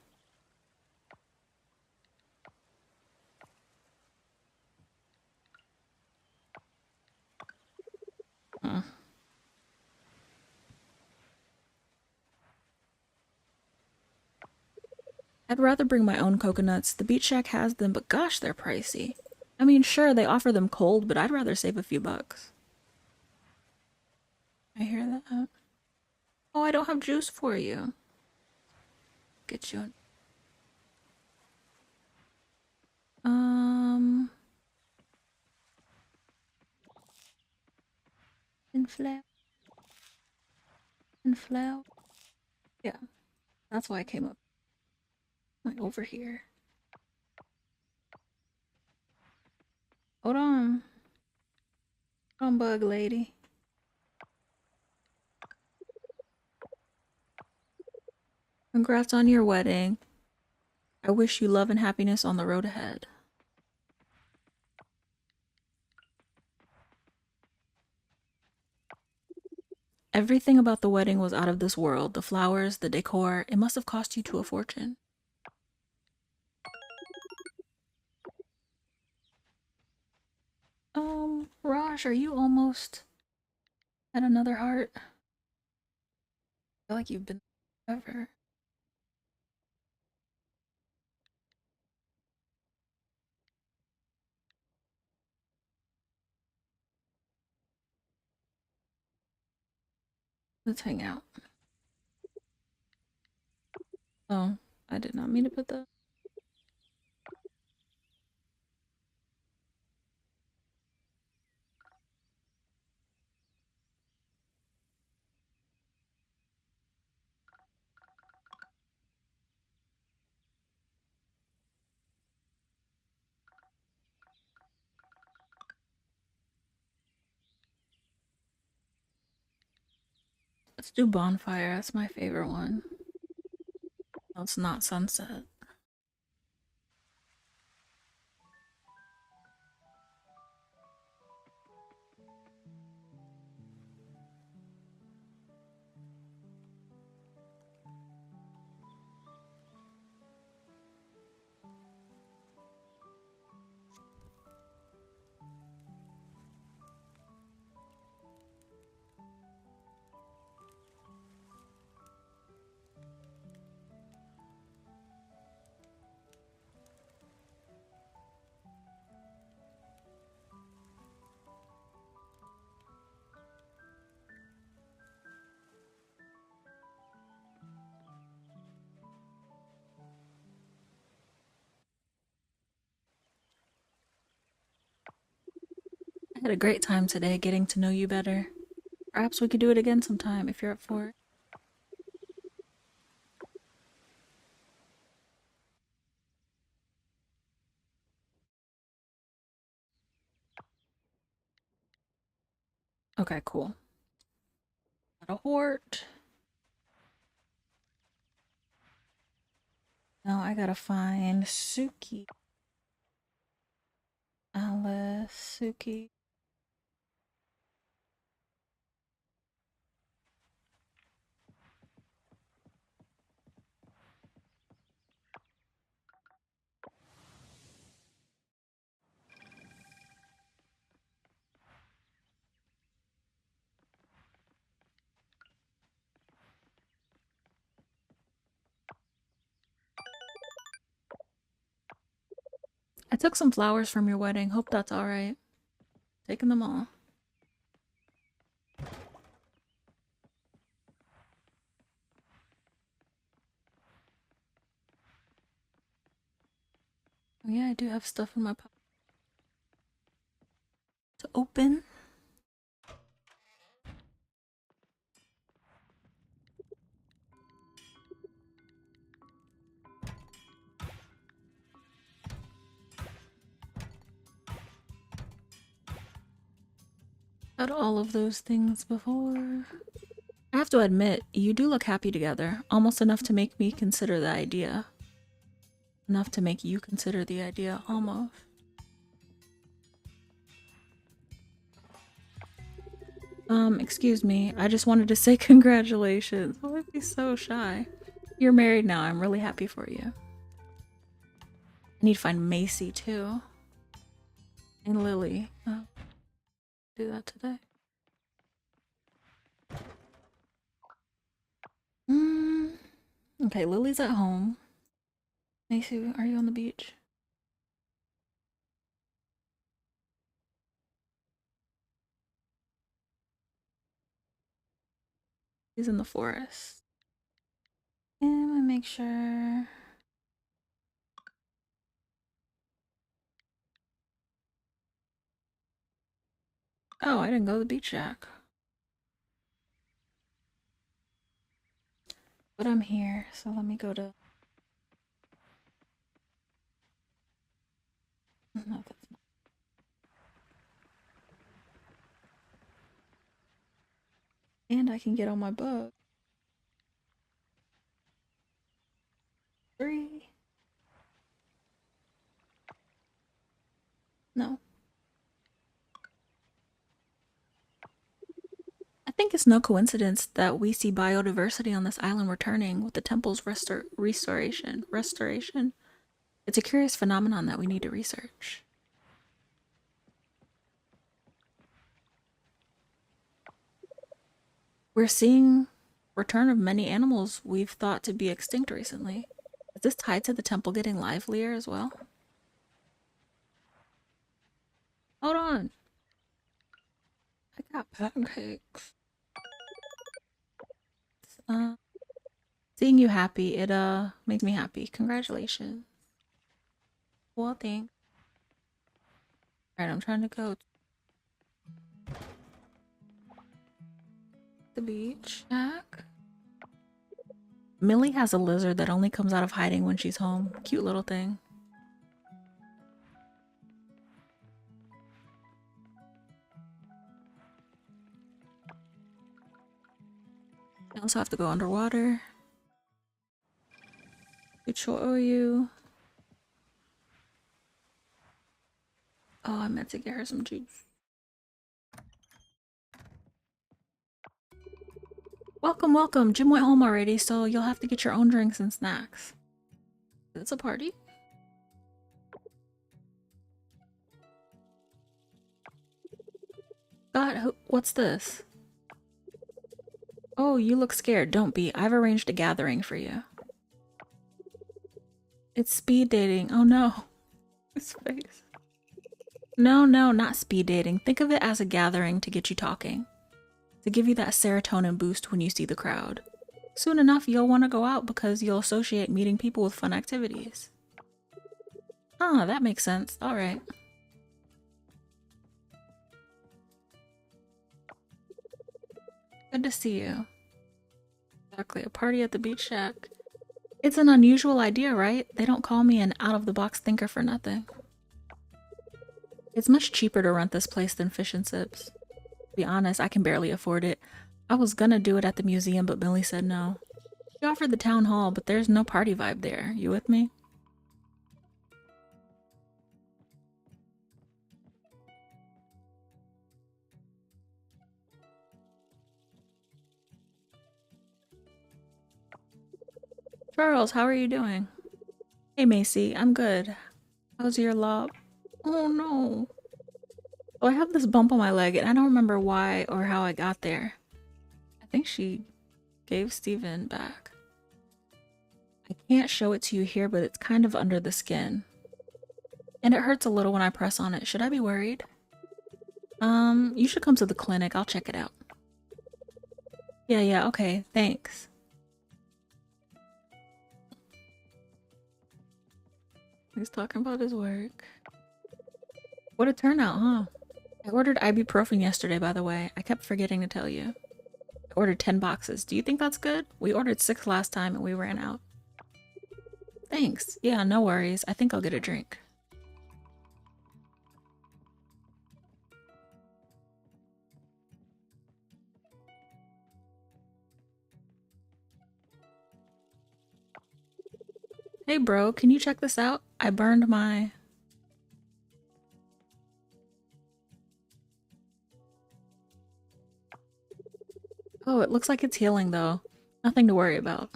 Hmm. I'd rather bring my own coconuts. The Beach Shack has them, but gosh, they're pricey. I mean, sure, they offer them cold, but I'd rather save a few bucks. I hear that. Oh, I don't have juice for you. Get you an... Inflow. Inflow. Yeah, that's why I came up. Like over here. Hold on. Hold on, bug lady. Congrats on your wedding. I wish you love and happiness on the road ahead. Everything about the wedding was out of this world. The flowers, the decor, it must have cost you two a fortune. Raj, are you almost at another heart? I feel like you've been forever. Let's hang out. Oh, I did not mean to put that. Let's do bonfire. That's my favorite one. No, it's not sunset. I had a great time today getting to know you better. Perhaps we could do it again sometime if you're up for it. Okay, cool. Not a hort. Now I gotta find Suki. Alice, Suki. I took some flowers from your wedding. Hope that's alright. Taking them all. Oh, yeah, I do have stuff in my pocket to open. Had all of those things before. I have to admit, you do look happy together. Almost enough to make me consider the idea. Enough to make you consider the idea, almost. Excuse me. I just wanted to say congratulations. Oh, I'd be so shy. You're married now. I'm really happy for you. I need to find Macy, too. And Lily. Oh, do that today. Okay, Lily's at home. Macy, are you on the beach? He's in the forest. And I make sure. Oh, I didn't go to the beach shack. But I'm here, so let me go to. No, that's not. And I can get on my boat. 3. No. I think it's no coincidence that we see biodiversity on this island returning with the temple's restoration. It's a curious phenomenon that we need to research. We're seeing return of many animals we've thought to be extinct recently. Is this tied to the temple getting livelier as well? Hold on. I got pancakes. Seeing you happy, it makes me happy. Congratulations. Well, thanks. Alright, I'm trying to go to the beach. Jack. Millie has a lizard that only comes out of hiding when she's home. Cute little thing. I also have to go underwater to show you. Oh, I meant to get her some juice. Welcome, welcome. Jim went home already, so you'll have to get your own drinks and snacks. It's a party. God, what's this? Oh, you look scared. Don't be. I've arranged a gathering for you. It's speed dating. Oh no. His face. No, not speed dating. Think of it as a gathering to get you talking. To give you that serotonin boost when you see the crowd. Soon enough, you'll want to go out because you'll associate meeting people with fun activities. Ah, that makes sense. Alright. Good to see you. Exactly, a party at the beach shack. It's an unusual idea, right? They don't call me an out-of-the-box thinker for nothing. It's much cheaper to rent this place than Fish and Sips. To be honest, I can barely afford it. I was gonna do it at the museum, but Millie said no. She offered the town hall, but there's no party vibe there. You with me? Charles, how are you doing? Hey Macy, I'm good. How's your lob? Oh no. Oh, I have this bump on my leg and I don't remember why or how I got there. I think she gave Steven back. I can't show it to you here, but it's kind of under the skin. And it hurts a little when I press on it. Should I be worried? You should come to the clinic. I'll check it out. Yeah, okay, thanks. He's talking about his work. What a turnout, huh? I ordered ibuprofen yesterday, by the way. I kept forgetting to tell you. I ordered 10 boxes. Do you think that's good? We ordered 6 last time and we ran out. Thanks. Yeah, no worries. I think I'll get a drink. Hey bro, can you check this out? I burned my... Oh, it looks like it's healing though. Nothing to worry about.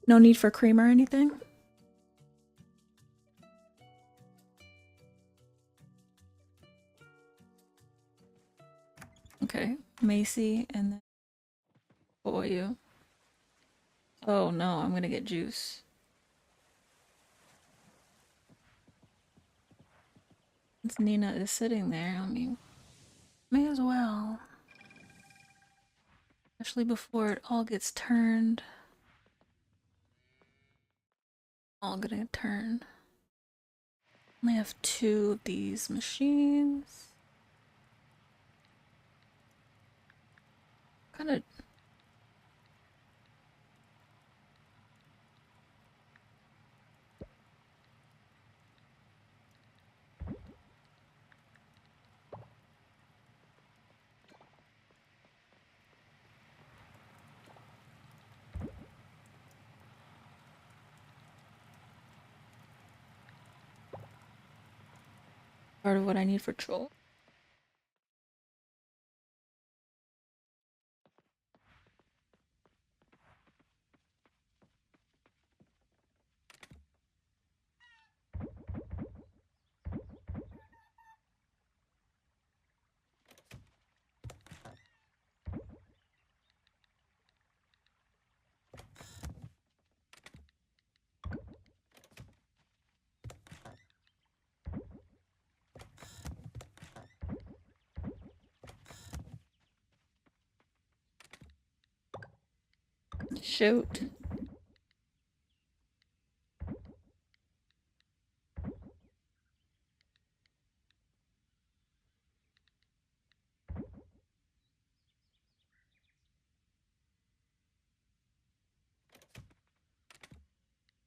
No need for cream or anything? Okay, Macy and then for you. Oh no, I'm gonna get juice. Since Nina is sitting there, I mean, may as well. Especially before it all gets turned. All gonna turn. Only have 2 of these machines. Kinda... part of what I need for Troll. Shoot.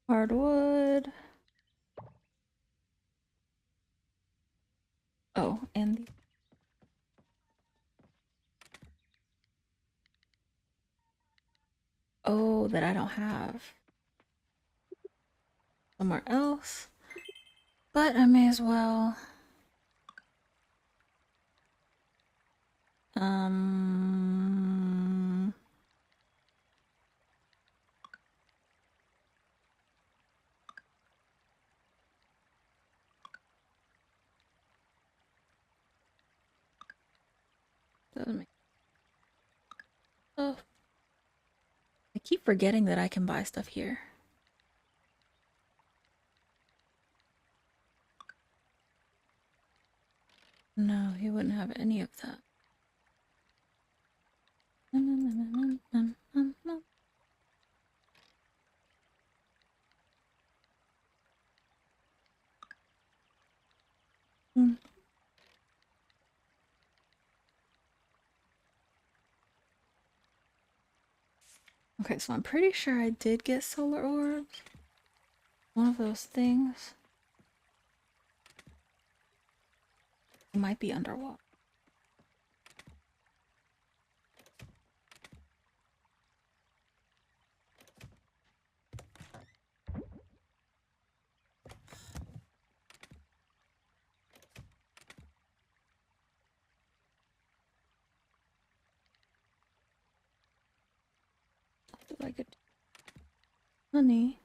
Hardwood. Oh, and the... Oh, that I don't have. Somewhere else. But I may as well. Um... Doesn't make... Oh. I keep forgetting that I can buy stuff here. No, he wouldn't have any of that. Okay, so I'm pretty sure I did get solar orbs. One of those things. It might be underwater. Did I get honey?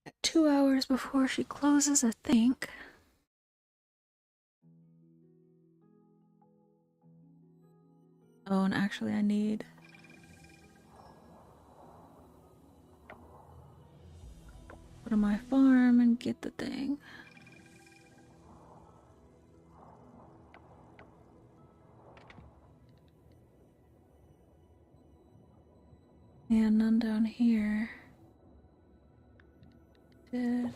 At 2 hours before she closes, I think. Oh, and actually I need go to my farm and get the thing. And none down here. Did.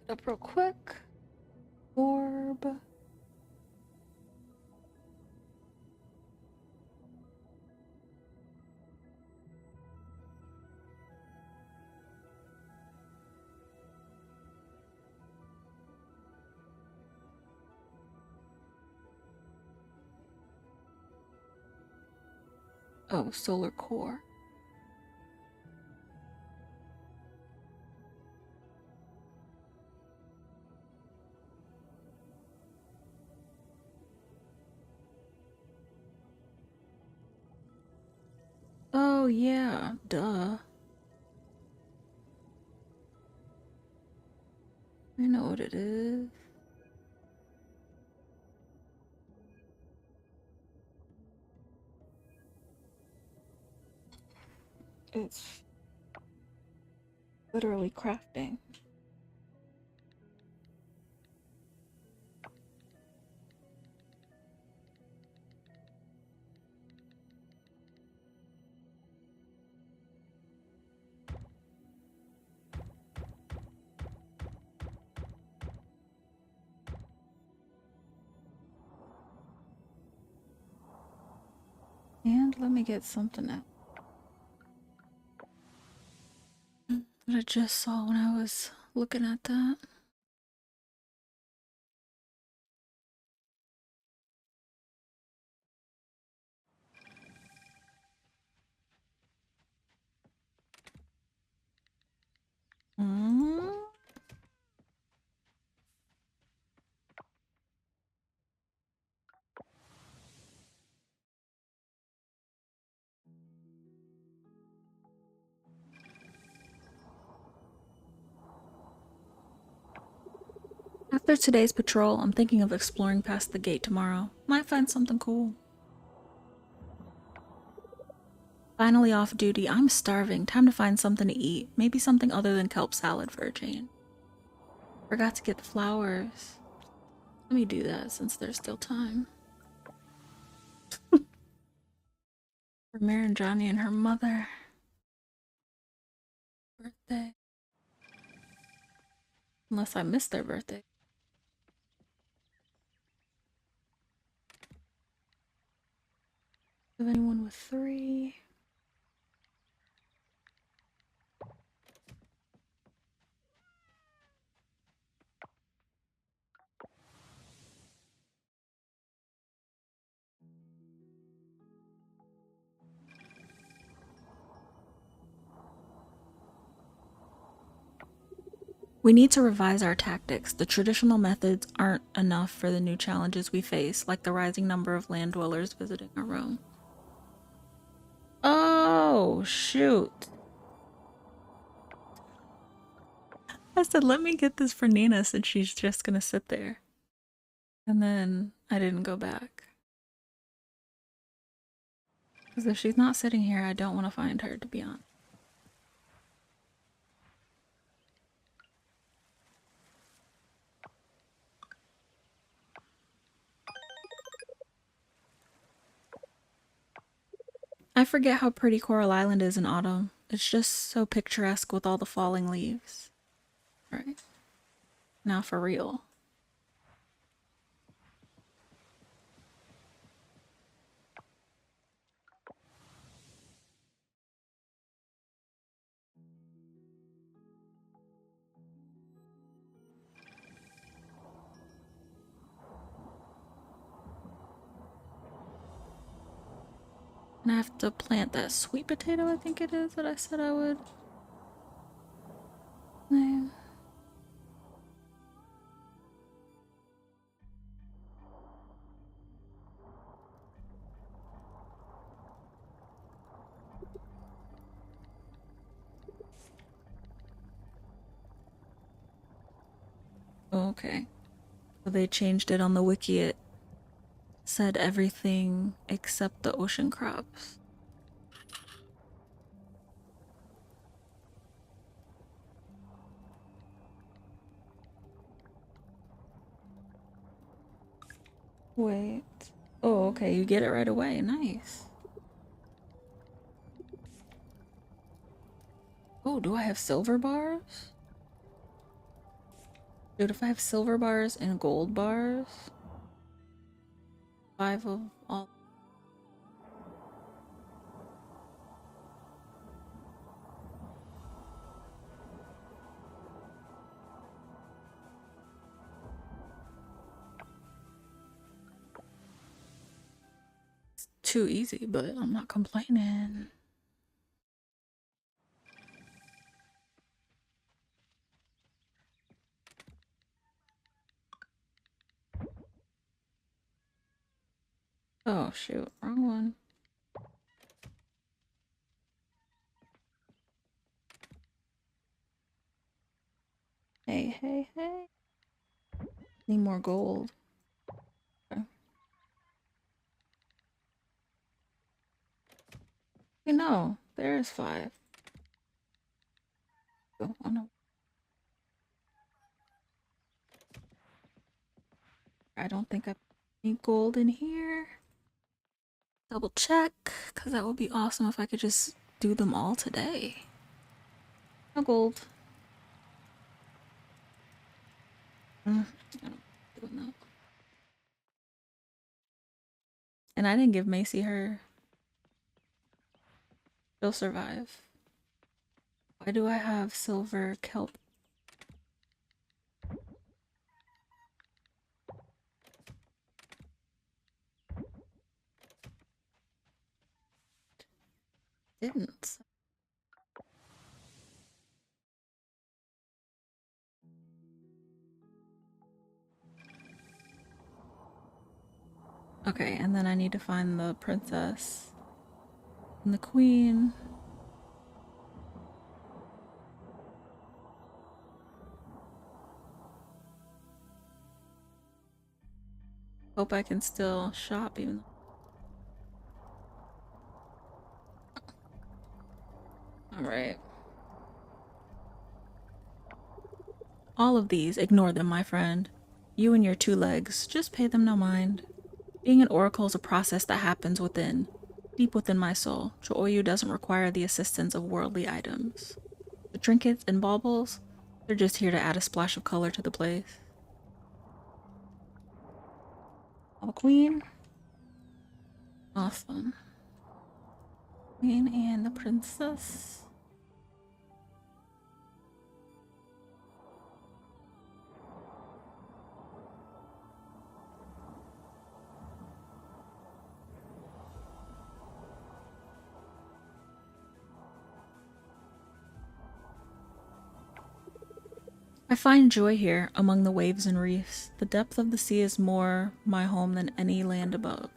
Get up real quick. Orb. Oh, solar core. Oh, yeah, duh. I know what it is. It's literally crafting. And let me get something else that I just saw when I was looking at that. Mm. After today's patrol, I'm thinking of exploring past the gate tomorrow. Might find something cool. Finally off duty, I'm starving. Time to find something to eat. Maybe something other than kelp salad for a change. Forgot to get the flowers. Let me do that since there's still time. For Maranjani and her mother. Birthday. Unless I missed their birthday. Have anyone with 3? We need to revise our tactics. The traditional methods aren't enough for the new challenges we face, like the rising number of land dwellers visiting our realm. Oh, shoot. I said, let me get this for Nina since she's just gonna sit there. And then I didn't go back. Because if she's not sitting here, I don't want to find her, to be honest. I forget how pretty Coral Island is in autumn. It's just so picturesque with all the falling leaves. Right. Now for real. And I have to plant that sweet potato, I think it is, that I said I would. Name. Okay. So they changed it on the wiki. It said everything except the ocean crabs. Wait. Oh, okay. You get it right away. Nice. Oh, do I have silver bars? Dude, if I have silver bars and gold bars, 5 of all. It's too easy, but I'm not complaining. Oh, shoot. Wrong one. Hey, hey, hey. Need more gold. Okay. Hey, no, there's 5. Oh, no. I don't think I need gold in here. Double check, because that would be awesome if I could just do them all today. No gold. I don't doing that. And I didn't give Macy her. She'll survive. Why do I have silver kelp? Didn't. Okay, and then I need to find the princess and the queen. Hope I can still shop even. Alright. All of these, ignore them, my friend. You and your 2 legs, just pay them no mind. Being an oracle is a process that happens within, deep within my soul. Chooyu doesn't require the assistance of worldly items. The trinkets and baubles, they're just here to add a splash of color to the place. Oh, queen. Awesome. Queen and the princess. I find joy here among the waves and reefs. The depth of the sea is more my home than any land above.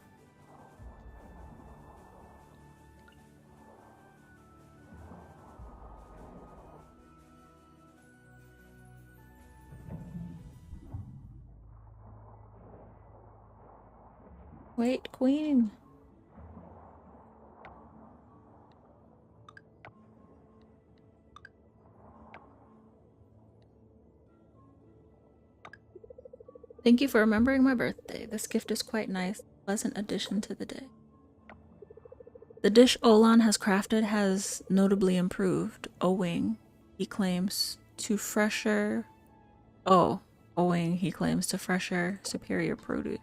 Wait, queen. Thank you for remembering my birthday. This gift is quite nice. Pleasant addition to the day. The dish Olan has crafted has notably improved, he claims, to fresher. He claims to fresher, superior produce.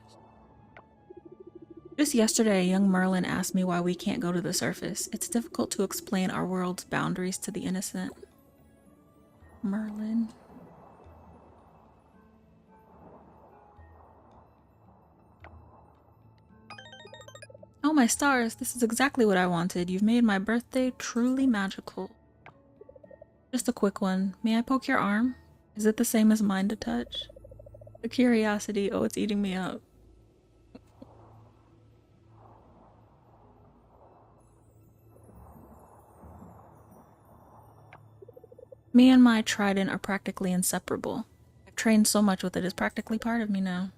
Just yesterday, young Merlin asked me why we can't go to the surface. It's difficult to explain our world's boundaries to the innocent. Merlin. Oh my stars, this is exactly what I wanted. You've made my birthday truly magical. Just a quick one. May I poke your arm? Is it the same as mine to touch? The curiosity, oh, it's eating me up. Me and my trident are practically inseparable. I've trained so much with it, it's practically part of me now.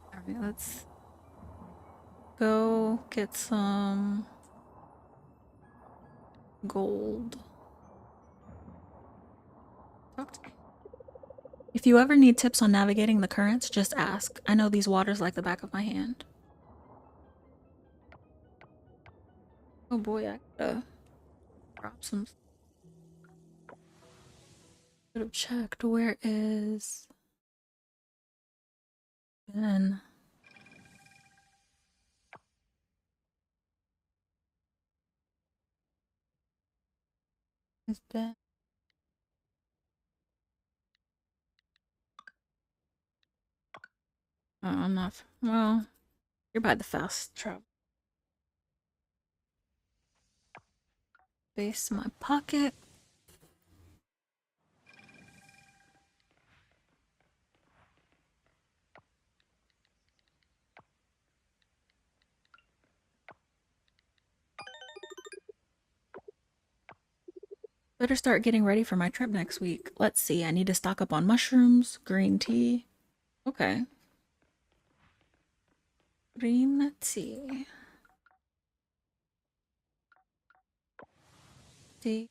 Alright, let's go get some gold. Talk to me. If you ever need tips on navigating the currents, just ask. I know these waters like the back of my hand. Oh boy, I gotta drop some. Should have checked. Where is Ben? Is Ben? Oh, I'm not. Well, you're by the fast travel. Base in my pocket. Better start getting ready for my trip next week. Let's see, I need to stock up on mushrooms, green tea. Okay. Green tea. Tea.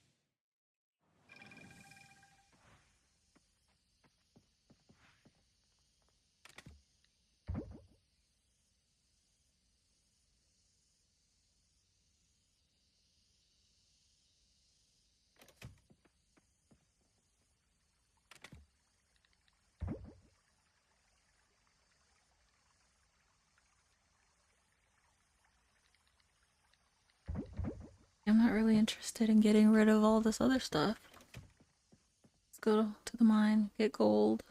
I'm not really interested in getting rid of all this other stuff. Let's go to the mine, get gold.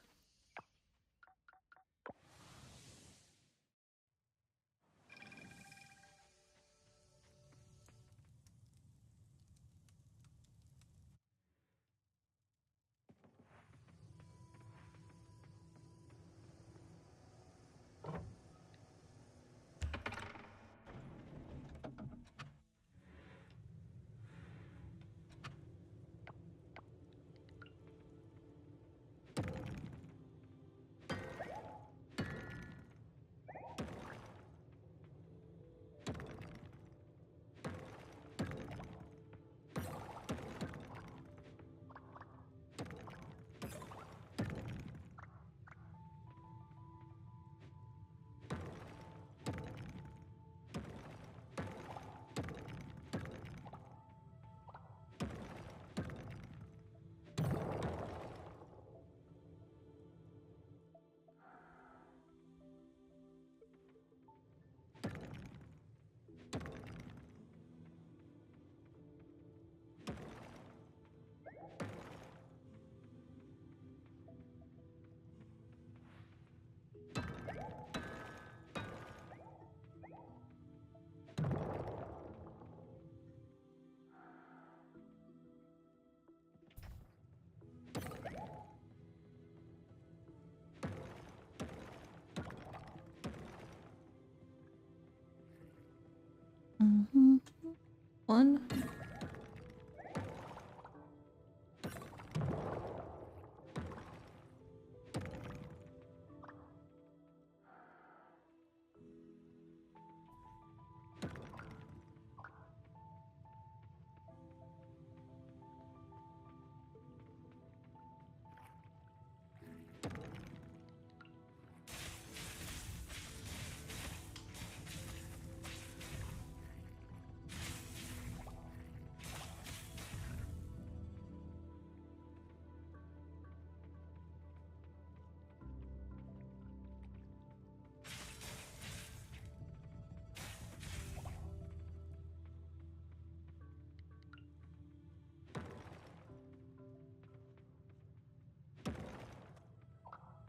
One.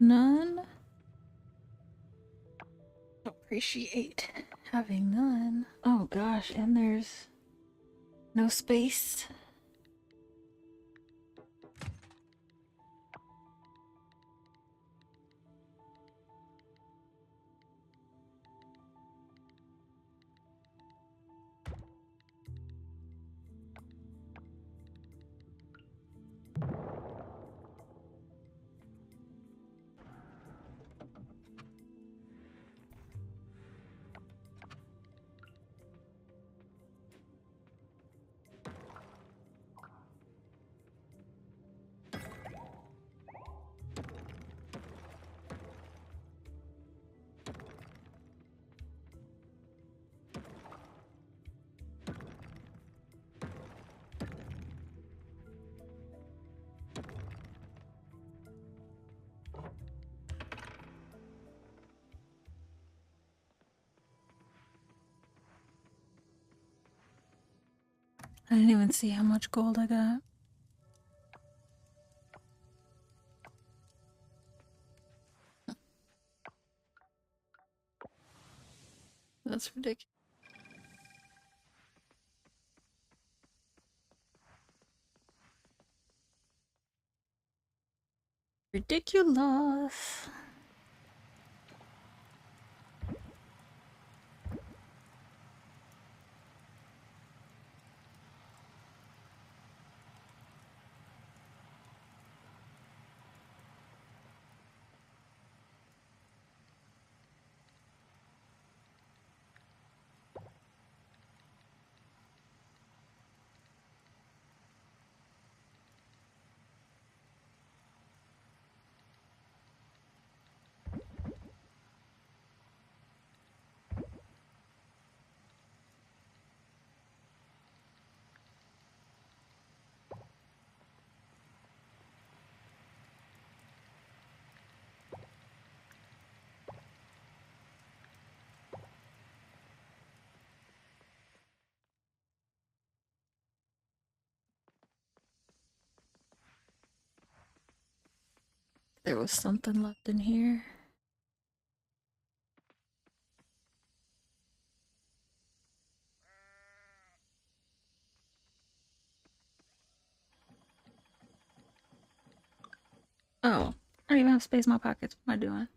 None. Appreciate having none. Oh gosh, and there's no space. I didn't even see how much gold I got. That's ridiculous. Ridiculous. There was something left in here. Oh, I don't even have space in my pockets. What am I doing?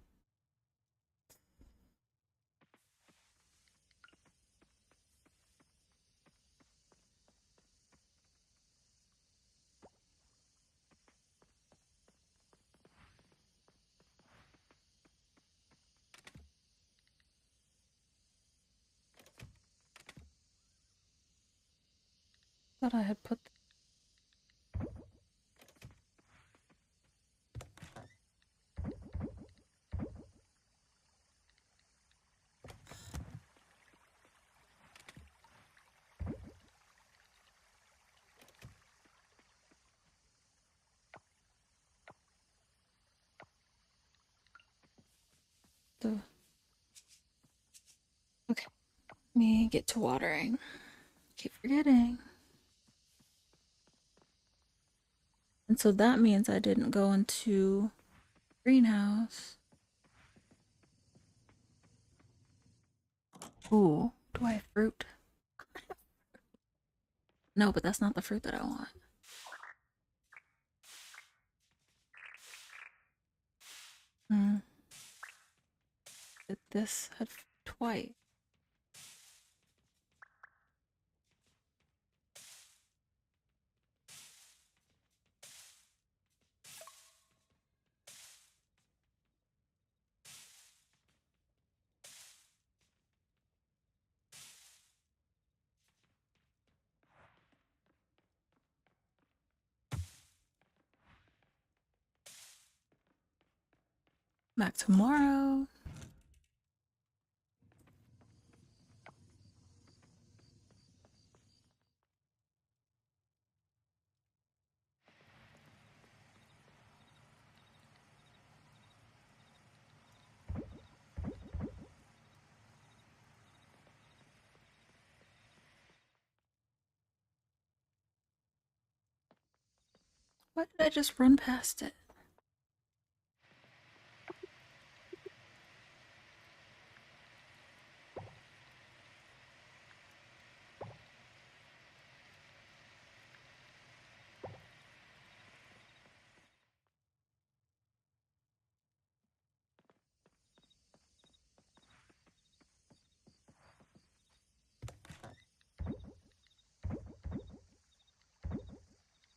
Thought I had put. The. Okay, let me get to watering. Keep forgetting. And so that means I didn't go into greenhouse. Ooh, do I have fruit? No, but that's not the fruit that I want. Hmm. Did this had twice? Back tomorrow. Why did I just run past it?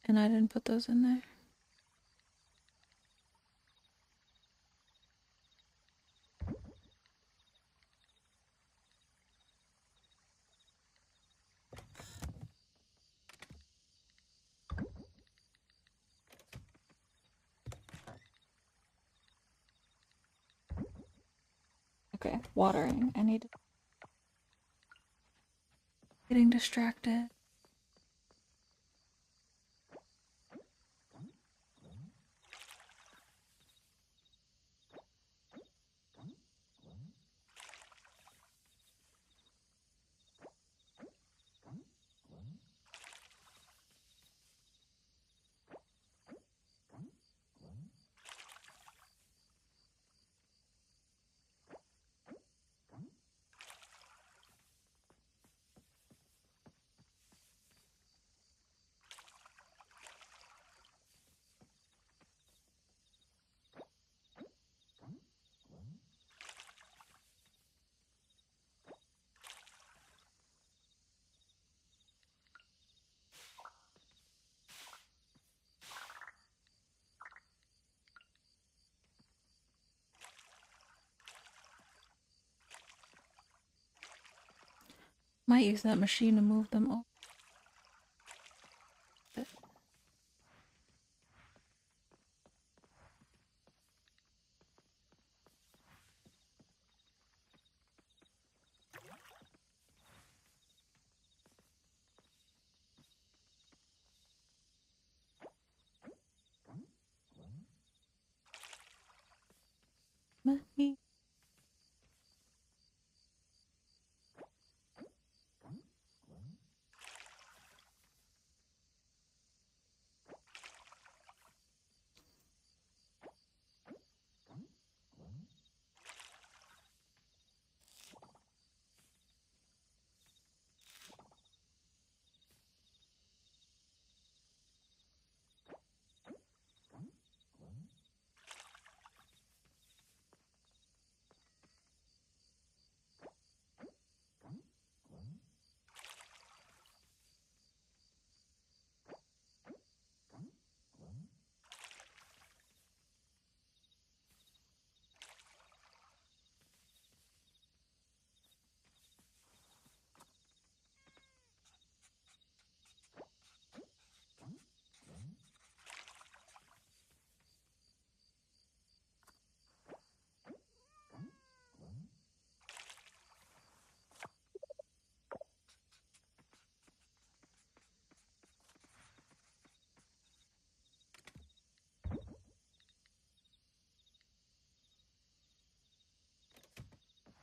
And I didn't put those in there. Okay, watering. I need to... Getting distracted. Might use that machine to move them over. Money.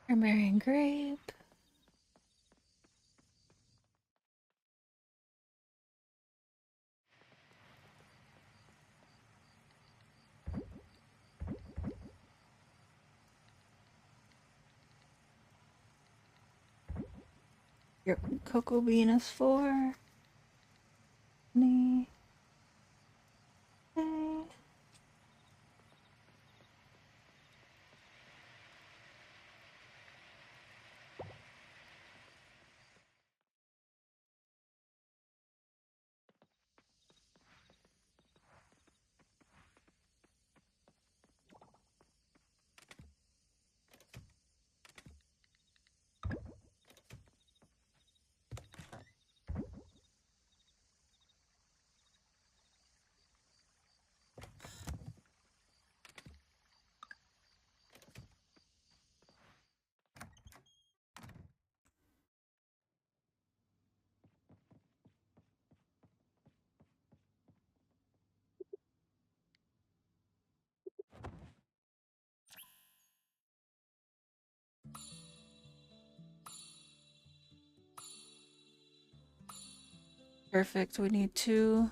Primarian grape. Your cocoa bean is 4. Honey. Okay. Perfect. We need 2.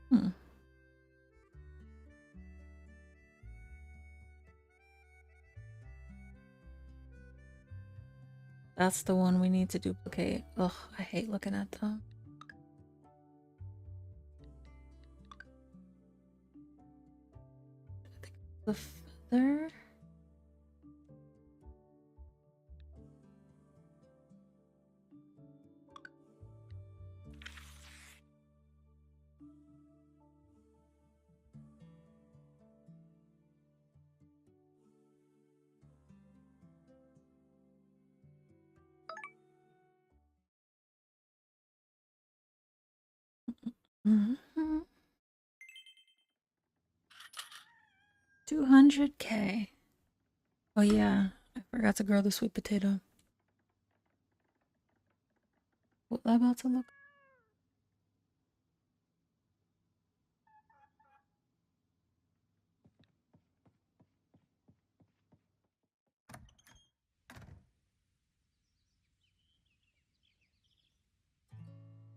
Hmm. That's the one we need to duplicate. Ugh, I hate looking at them. The feather. Mm-hmm. 200K. Oh yeah, I forgot to grow the sweet potato. What am I about to look?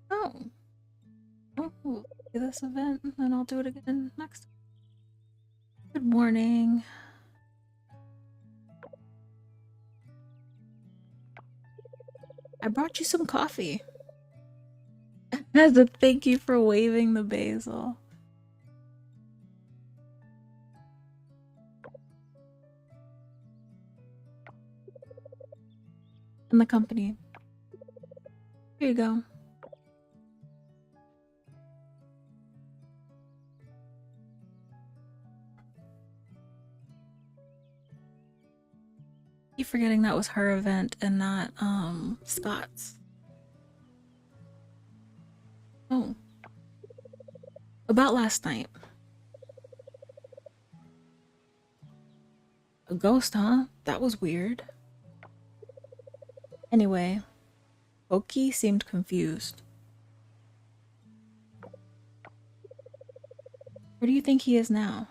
Oh. Oh, we'll do this event and then I'll do it again next. Good morning. I brought you some coffee. As a thank you for waving the basil. And the company. Here you go. Keep forgetting that was her event and not Scott's. Oh. About last night. A ghost, huh? That was weird. Anyway, Oki seemed confused. Where do you think he is now?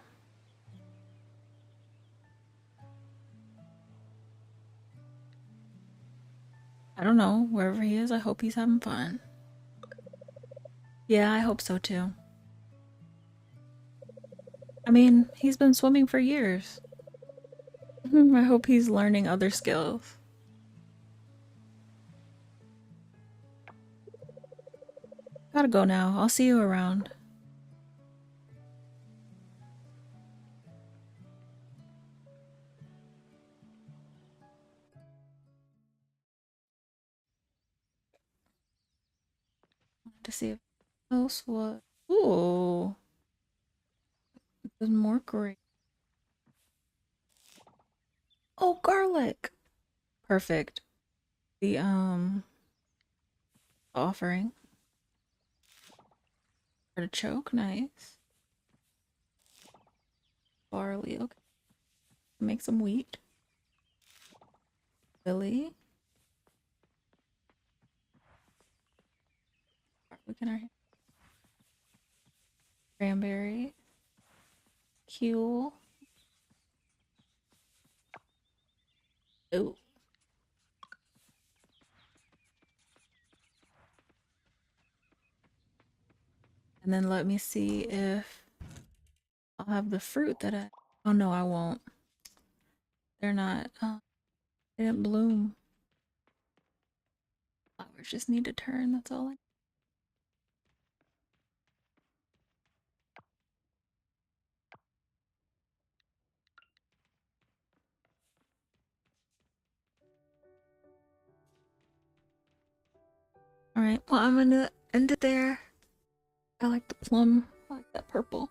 I don't know. Wherever he is, I hope he's having fun. Yeah, I hope so too. I mean, he's been swimming for years. I hope he's learning other skills. Gotta go now. I'll see you around. To see if else what. Ooh, there's more great. Oh, garlic. Perfect. The offering. Artichoke, nice. Barley, okay. Make some wheat. Lily. Garlic in our hand. Cranberry. Kuel. Oh. And then let me see if I'll have the fruit that I. Oh no, I won't. They're not. They didn't bloom. Flowers just need to turn. That's all I. All right. Well, I'm gonna end it there. I like the plum. I like that purple.